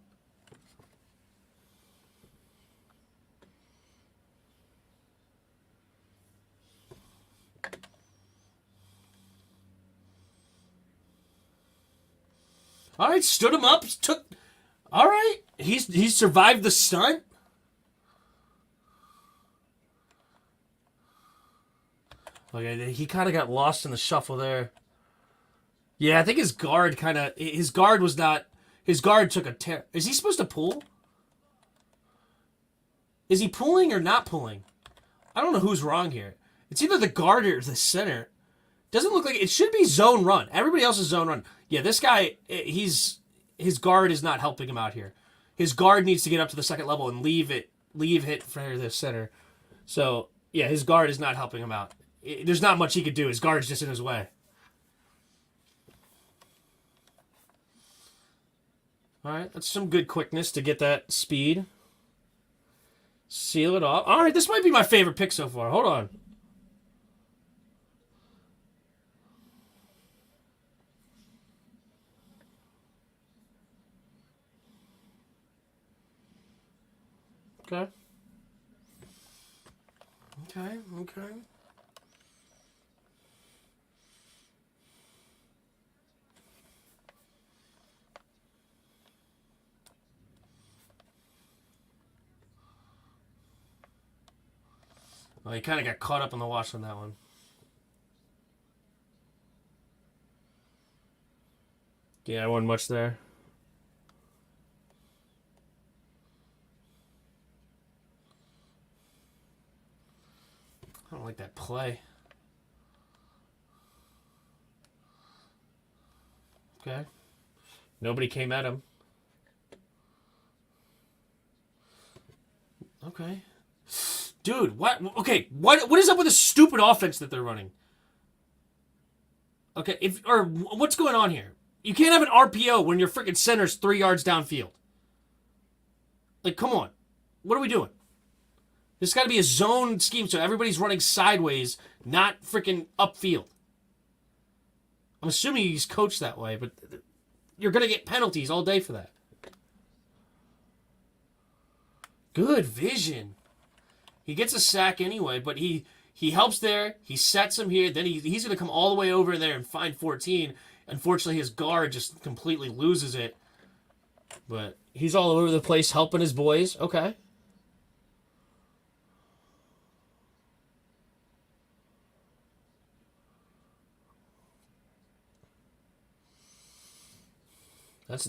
All right, stood him up. All right, he's survived the stunt. Okay, he kind of got lost in the shuffle there. Yeah, I think his guard took a tear. Is he supposed to pull? Is he pulling or not pulling? I don't know who's wrong here. It's either the guard or the center. Doesn't look like it should be zone run. Everybody else is zone run. Yeah, this guy, his guard is not helping him out here. His guard needs to get up to the second level and leave it for the center. So, yeah, his guard is not helping him out. There's not much he could do. His guard's just in his way. All right, that's some good quickness to get that speed. Seal it off. All right, this might be my favorite pick so far. Hold on. Okay. Okay. Well, he kind of got caught up in the watch on that one. Yeah, I wasn't much there. I don't like that play. Okay. Nobody came at him. Okay. Dude, what? Okay, what is up with this stupid offense that they're running? Okay, what's going on here? You can't have an RPO when your freaking center's 3 yards downfield. Like, come on. What are we doing? There's got to be a zone scheme so everybody's running sideways, not freaking upfield. I'm assuming he's coached that way, but you're going to get penalties all day for that. Good vision. He gets a sack anyway, but he helps there. He sets him here. Then he's going to come all the way over there and find 14. Unfortunately, his guard just completely loses it. But he's all over the place helping his boys. Okay.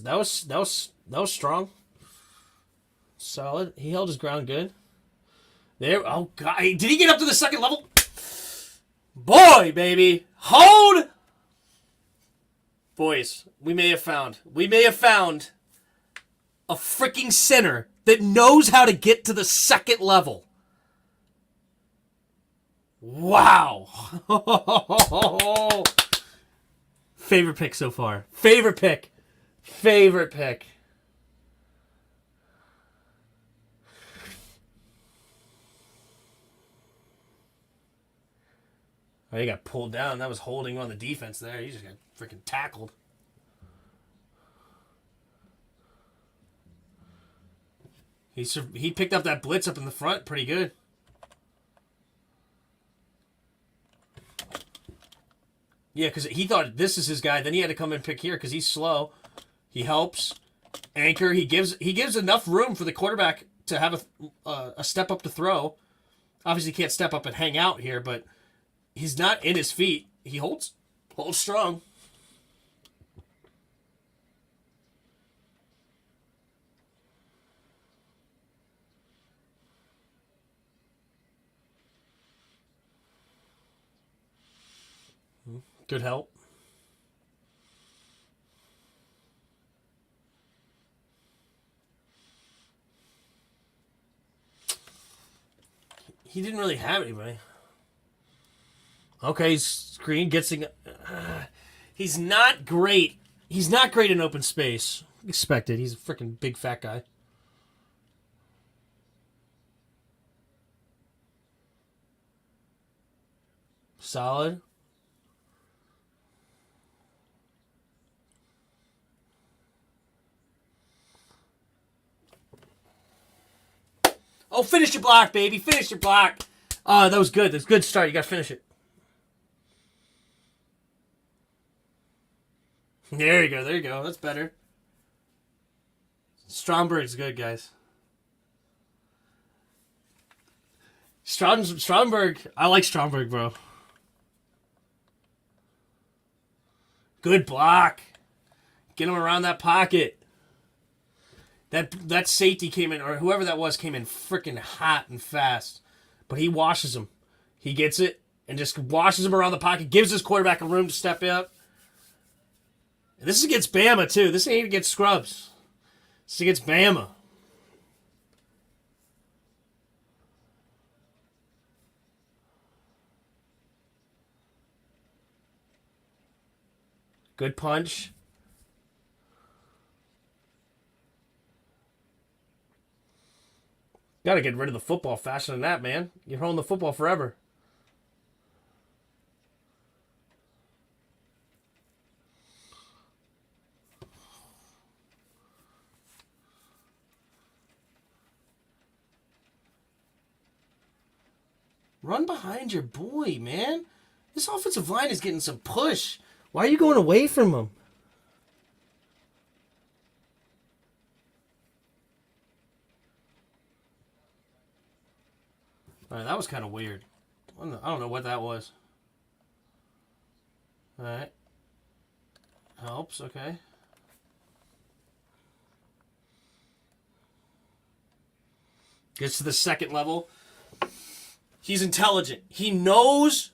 That was strong. Solid. He held his ground good. There. Oh God! Did he get up to the second level? Boy, baby, hold. Boys, we may have found a freaking center that knows how to get to the second level. Wow. Favorite pick so far. Favorite pick. Oh, he got pulled down. That was holding on the defense there. He just got freaking tackled. He picked up that blitz up in the front pretty good. Yeah, because he thought this is his guy. Then he had to come and pick here because he's slow. He helps. Anchor. He gives enough room for the quarterback to have a step up to throw. Obviously, he can't step up and hang out here, but he's not in his feet. He holds strong. Good help. He didn't really have anybody. Okay, screen gets... he's not great. He's not great in open space. Expected. He's a freaking big fat guy. Solid. Oh, finish your block, baby. Finish your block. Oh, that was good. That's a good start. You got to finish it. There you go. There you go. That's better. Stromberg's good, guys. Stromberg. I like Stromberg, bro. Good block. Get him around that pocket. That safety came in, or whoever that was, came in freaking hot and fast. But he washes him. He gets it and just washes him around the pocket, gives his quarterback a room to step up. And this is against Bama, too. This ain't against scrubs. This is against Bama. Good punch. Gotta get rid of the football faster than that, man. You're holding the football forever. Run behind your boy, man. This offensive line is getting some push. Why are you going away from him? All right, that was kind of weird. I don't know what that was. All right. Helps, okay. Gets to the second level. He's intelligent. He knows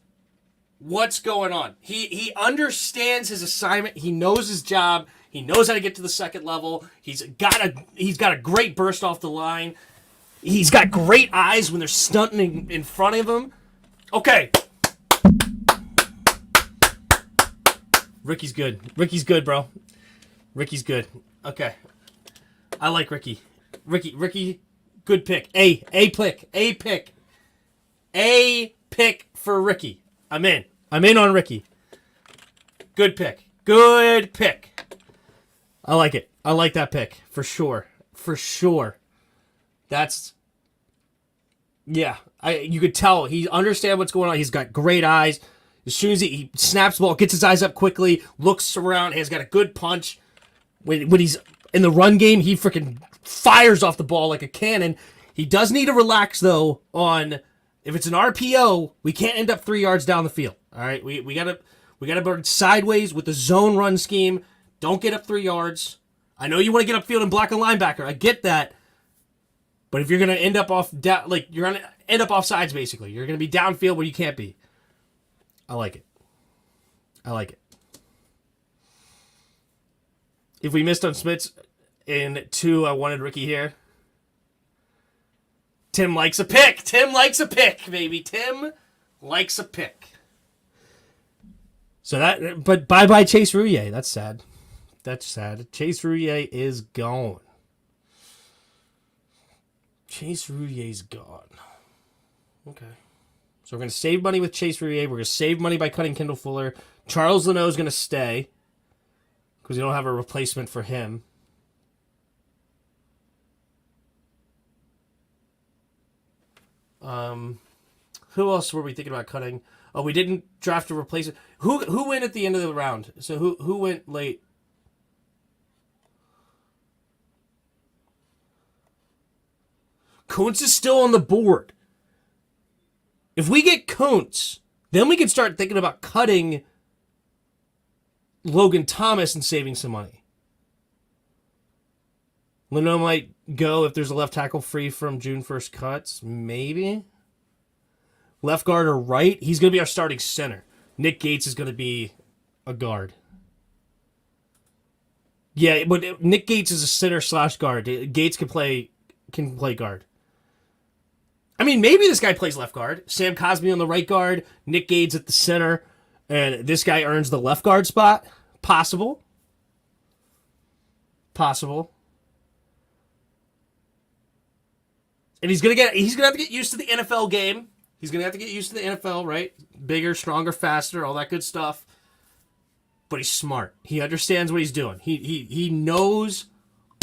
what's going on. He understands his assignment. He knows his job. He knows how to get to the second level. He's got a great burst off the line. He's got great eyes when they're stunting in front of him. Okay. Ricky's good. Ricky's good, bro. Ricky's good. Okay. I like Ricky. Ricky, good pick. A pick. A pick for Ricky. I'm in. I'm in on Ricky. Good pick. Good pick. I like it. I like that pick. For sure. For sure. That's... Yeah. You could tell. He understands what's going on. He's got great eyes. As soon as he snaps the ball, gets his eyes up quickly, looks around, has got a good punch. When he's in the run game, he freaking fires off the ball like a cannon. He does need to relax, though, on... If it's an RPO, we can't end up 3 yards down the field. All right, we gotta burn sideways with the zone run scheme. Don't get up 3 yards. I know you want to get upfield and block a linebacker. I get that, but if you're gonna end up you're gonna end up off sides basically. You're gonna be downfield where you can't be. I like it. I like it. If we missed on Smits in 2, I wanted Ricky here. Tim likes a pick. Tim likes a pick, baby. Tim likes a pick. So but bye-bye Chase Roullier. That's sad. That's sad. Chase Roullier is gone. Chase Roulier's gone. Okay. So we're going to save money with Chase Roullier. We're going to save money by cutting Kendall Fuller. Charles Leno is going to stay because we don't have a replacement for him. Who else were we thinking about cutting? Oh, we didn't draft a replacement. Who went at the end of the round? So who went late? Kuntz is still on the board. If we get Kuntz, then we can start thinking about cutting Logan Thomas and saving some money. Leno might go if there's a left tackle free from June 1st cuts. Maybe. Left guard or right. He's going to be our starting center. Nick Gates is going to be a guard. Yeah, but Nick Gates is a center/guard. Gates can play guard. I mean, maybe this guy plays left guard. Sam Cosmi on the right guard. Nick Gates at the center. And this guy earns the left guard spot. Possible. Possible. And he's gonna have to get used to the NFL game. He's gonna have to get used to the NFL, right? Bigger, stronger, faster, all that good stuff. But he's smart. He understands what he's doing. He knows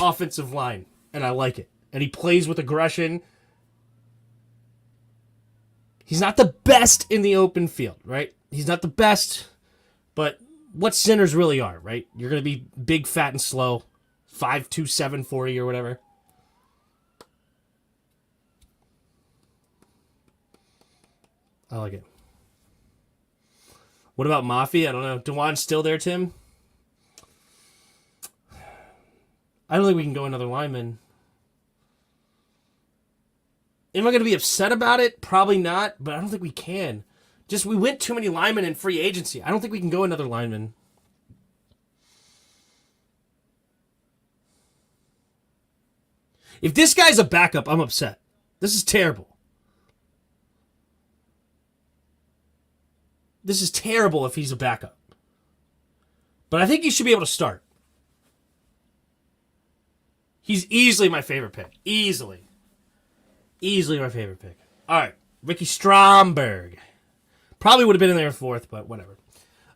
offensive line, and I like it. And he plays with aggression. He's not the best in the open field, right? He's not the best, but what centers really are, right? You're gonna be big, fat, and slow, 5'2", 740 or whatever. I like it. What about Mafi? I don't know. DeJuan's still there, Tim? I don't think we can go another lineman. Am I going to be upset about it? Probably not, but I don't think we can. We went too many linemen in free agency. I don't think we can go another lineman. If this guy's a backup, I'm upset. This is terrible. This is terrible if he's a backup. But I think he should be able to start. He's easily my favorite pick. Easily. Easily my favorite pick. All right, Ricky Stromberg. Probably would have been in there fourth, but whatever.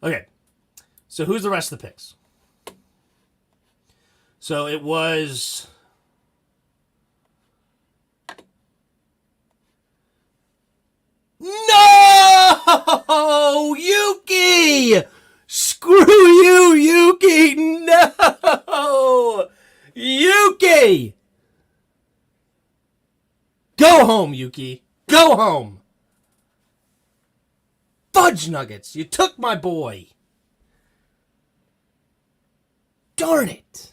Okay, so who's the rest of the picks? So it was... No! Yuki! Screw you, Yuki! No! Yuki! Go home, Yuki. Go home. Fudge Nuggets, you took my boy. Darn it.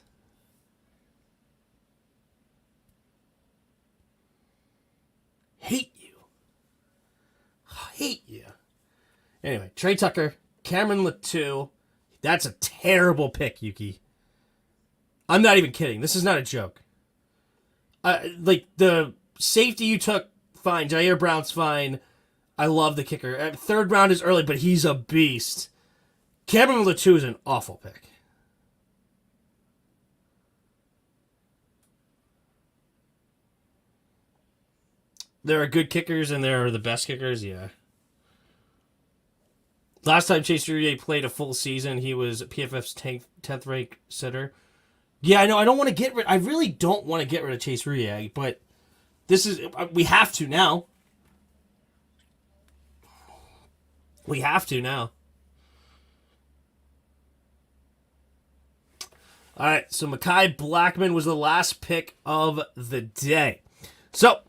Hate you. Hate you. Anyway, Trey Tucker, Cameron Latou. That's a terrible pick, Yuki. I'm not even kidding. This is not a joke. Like, the safety you took, fine. Jair Brown's fine. I love the kicker. Third round is early, but he's a beast. Cameron Latou is an awful pick. There are good kickers and there are the best kickers, yeah. Last time Chase Roullier played a full season, he was PFF's 10th ranked setter. Yeah, I know. I don't want to get rid. I really don't want to get rid of Chase Roullier, but this is we have to now. We have to now. All right, so Mekhi Blackman was the last pick of the day. So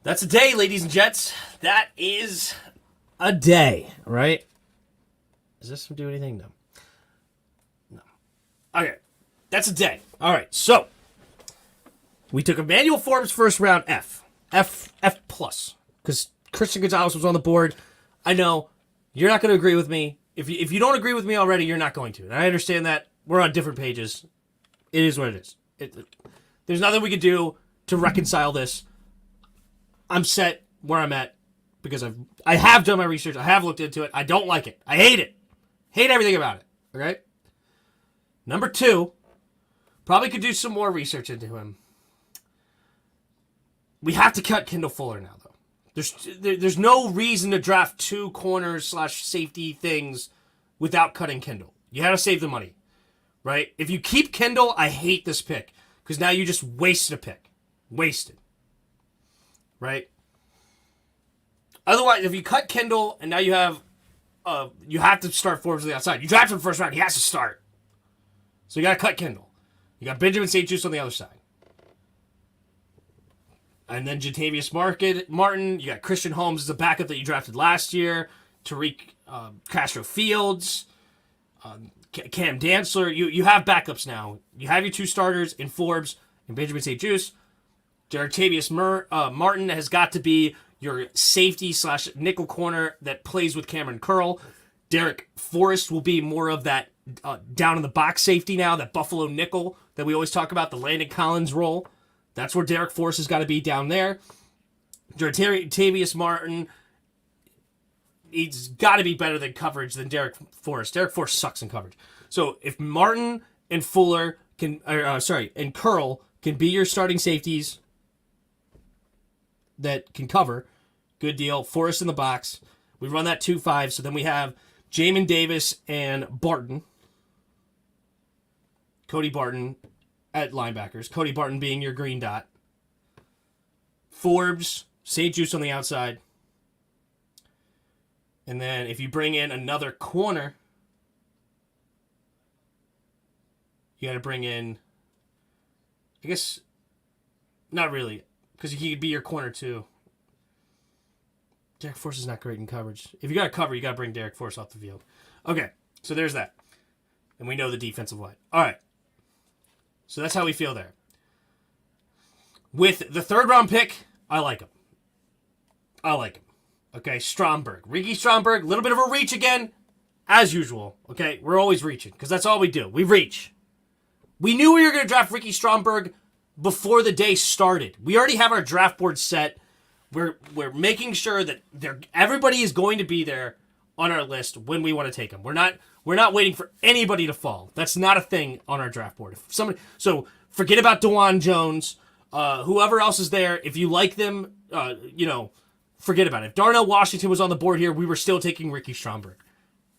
that's a day, ladies and gents. That is a day, right? Does this do anything? No. No. Okay. That's a day. All right. So we took Emmanuel Forbes first round F plus because Christian Gonzalez was on the board. I know you're not going to agree with me. If you don't agree with me already, you're not going to. And I understand that we're on different pages. It is what it is. There's nothing we can do to reconcile this. I'm set where I'm at because I have done my research. I have looked into it. I don't like it. I hate it. Hate everything about it. Okay? Number 2, probably could do some more research into him. We have to cut Kendall Fuller now, though. There's no reason to draft 2 corners / safety things without cutting Kendall. You got to save the money, right? If you keep Kendall, I hate this pick because now you just wasted a pick. Wasted. Right? Otherwise, if you cut Kendall and now you have to start Forbes on the outside. You drafted him first round. He has to start. So you got to cut Kendall. You got Benjamin St. Juste on the other side. And then Jatavius Martin. You got Christian Holmes as a backup that you drafted last year. Tariq Castro Fields. Cam Dantzler. You have backups now. You have your 2 starters in Forbes and Benjamin St. Juste. Jatavius Martin has got to be your safety / nickel corner that plays with Cameron Curl. Derek Forrest will be more of that down in the box safety now, that Buffalo nickel that we always talk about, the Landon Collins role. That's where Derek Forrest has got to be down there. Jatavius Martin, he's got to be better than coverage than Derek Forrest. Derek Forrest sucks in coverage. So if Martin and Fuller and Curl can be your starting safeties that can cover, good deal. Forrest in the box. We run that 2-5, so then we have Jamin Davis and Barton. Cody Barton at linebackers. Cody Barton being your green dot. Forbes, St. Juste on the outside. And then if you bring in another corner, you got to bring in, I guess, not really, because he could be your corner too. Derek Forrest is not great in coverage. If you got to cover, you got to bring Derek Forrest off the field. Okay, so there's that. And we know the defensive line. All right. So that's how we feel there. With the 3rd round pick, I like him. Okay, Stromberg. Ricky Stromberg, a little bit of a reach again, as usual. Okay, we're always reaching, because that's all we do. We reach. We knew we were going to draft Ricky Stromberg before the day started. We already have our draft board set. We're making sure that everybody is going to be there on our list when we want to take them. We're not waiting for anybody to fall. That's not a thing on our draft board. So forget about DeJuan Jones. Whoever else is there, if you like them, forget about it. If Darnell Washington was on the board here, we were still taking Ricky Stromberg.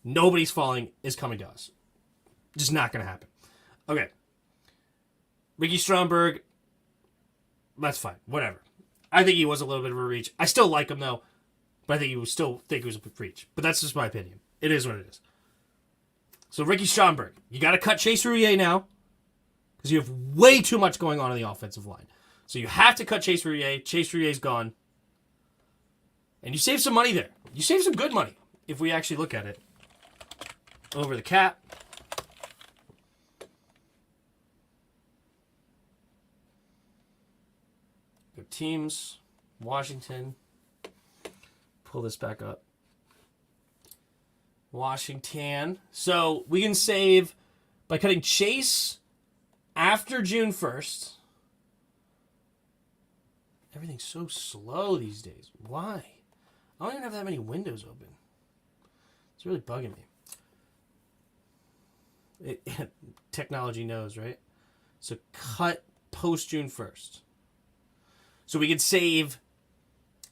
Nobody's falling is coming to us. Just not going to happen. Okay. Ricky Stromberg, that's fine. Whatever. I think he was a little bit of a reach. I still like him, though. But I think he was a reach. But that's just my opinion. It is what it is. So Ricky Stromberg, you got to cut Chase Roullier now. Because you have way too much going on the offensive line. So you have to cut Chase Roullier. Chase Roulier's gone. And you save some money there. You save some good money if we actually look at it. Over the cap. Go teams. Washington. Pull this back up. Washington. So we can save by cutting Chase after June 1st. Everything's so slow these days. Why? I don't even have that many windows open. It's really bugging me. Technology knows, right? So cut post June 1st. So we could save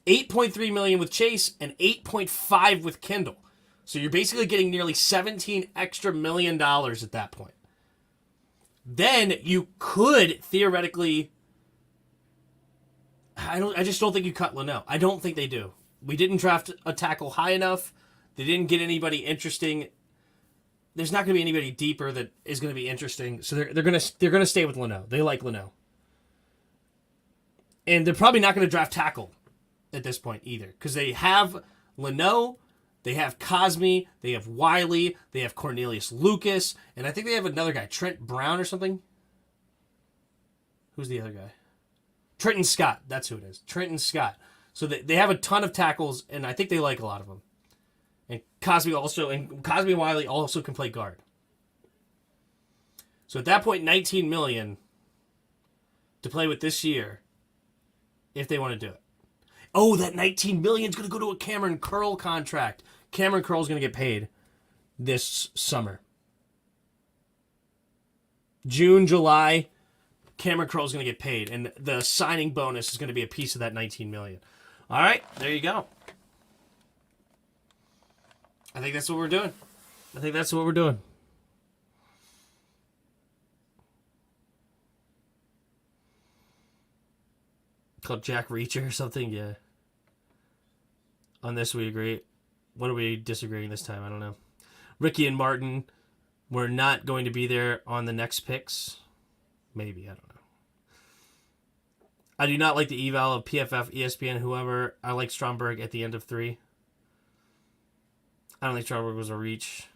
$8.3 million with Chase and $8.5 with Kendall. So you're basically getting nearly $17 extra million at that point. Then you could theoretically. I just don't think you cut Linnell. I don't think they do. We didn't draft a tackle high enough. They didn't get anybody interesting. There's not going to be anybody deeper that is going to be interesting. So they're going to stay with Linnell. They like Linnell. And they're probably not going to draft tackle at this point either, because they have Linnell, they have Cosme, they have Wiley, they have Cornelius Lucas, and I think they have another guy, Trent Brown or something. Who's the other guy? Trenton Scott. That's who it is. Trenton Scott. So they have a ton of tackles, and I think they like a lot of them. And Cosme and Wiley also can play guard. So at that point, $19 million to play with this year, if they want to do it. Oh, that $19 million is going to go to a Cameron Curl contract. Cameron Curl is going to get paid this summer. June, July, Cameron Curl is going to get paid, and the signing bonus is going to be a piece of that $19 million. All right, there you go. I think that's what we're doing. Called Jack Reacher or something, yeah. On this we agree. What are we disagreeing this time? I don't know. Ricky and Martin were not going to be there on the next picks. Maybe, I don't know. I do not like the eval of PFF, ESPN, whoever. I like Stromberg at the end of 3. I don't think Stromberg was a reach.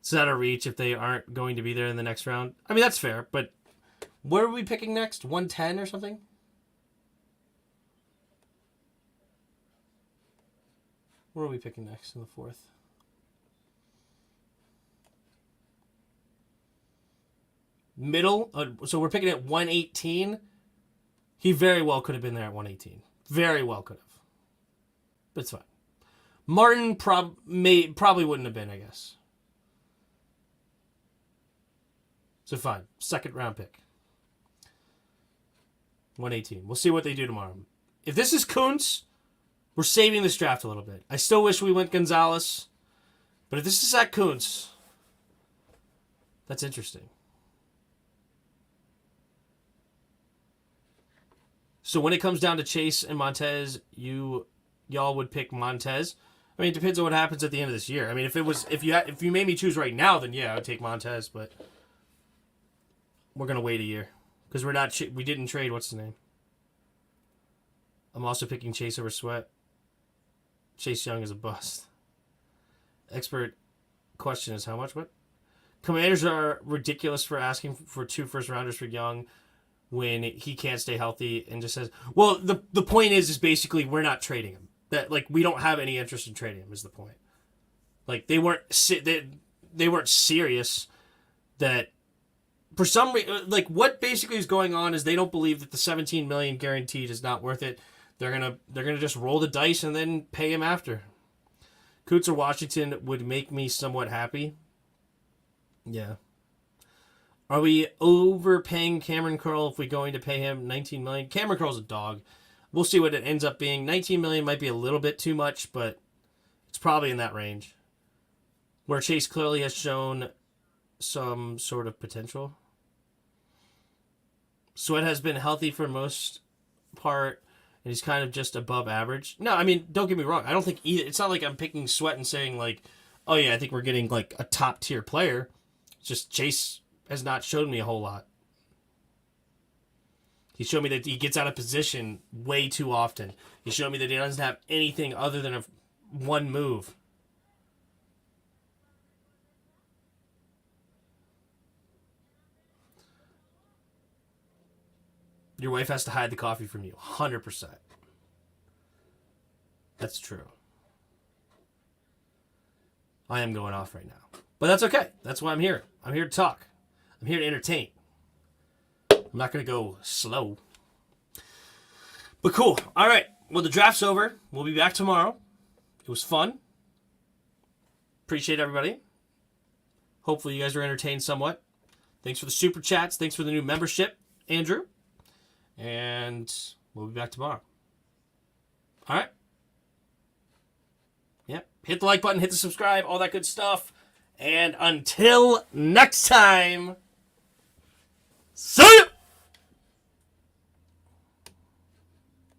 It's not a reach if they aren't going to be there in the next round. I mean, that's fair, but where are we picking next? 110 or something? Where are we picking next in the 4th? Middle. So we're picking at 118. He very well could have been there at 118. Very well could have. But it's fine. Martin probably wouldn't have been, I guess. So fine. 2nd round pick. 118. We'll see what they do tomorrow. If this is Kuntz, we're saving this draft a little bit. I still wish we went Gonzalez. But if this is Zach Kuntz, that's interesting. So when it comes down to Chase and Montez, y'all would pick Montez. I mean, it depends on what happens at the end of this year. I mean, if you made me choose right now, then yeah, I would take Montez. But we're gonna wait a year because we didn't trade. What's his name? I'm also picking Chase over Sweat. Chase Young is a bust. Expert question is how much? What? Commanders are ridiculous for asking for 2 first-rounders for Young when he can't stay healthy and just says, well, the point is basically we're not trading him. That, like, we don't have any interest in trading him is the point. Like, they weren't serious that for some reason, like, what basically is going on is they don't believe that the $17 million guaranteed is not worth it. They're gonna just roll the dice and then pay him after. Coots or Washington would make me somewhat happy. Yeah. Are we overpaying Cameron Curl if we're going to pay him $19 million? Cameron Curl's a dog. We'll see what it ends up being. $19 million might be a little bit too much, but it's probably in that range. Where Chase clearly has shown some sort of potential. Sweat has been healthy for most part, and he's kind of just above average. No, I mean, don't get me wrong. I don't think either. It's not like I'm picking Sweat and saying, like, oh, yeah, I think we're getting, like, a top-tier player. It's just Chase has not showed me a whole lot. He showed me that he gets out of position way too often. He showed me that he doesn't have anything other than one move. Your wife has to hide the coffee from you. 100%. That's true. I am going off right now. But that's okay. That's why I'm here. I'm here to talk. I'm here to entertain. I'm not going to go slow. But cool. All right. Well, the draft's over. We'll be back tomorrow. It was fun. Appreciate everybody. Hopefully you guys were entertained somewhat. Thanks for the super chats. Thanks for the new membership, Andrew. And we'll be back tomorrow. All right. Yep. Hit the like button. Hit the subscribe. All that good stuff. And until next time, see ya!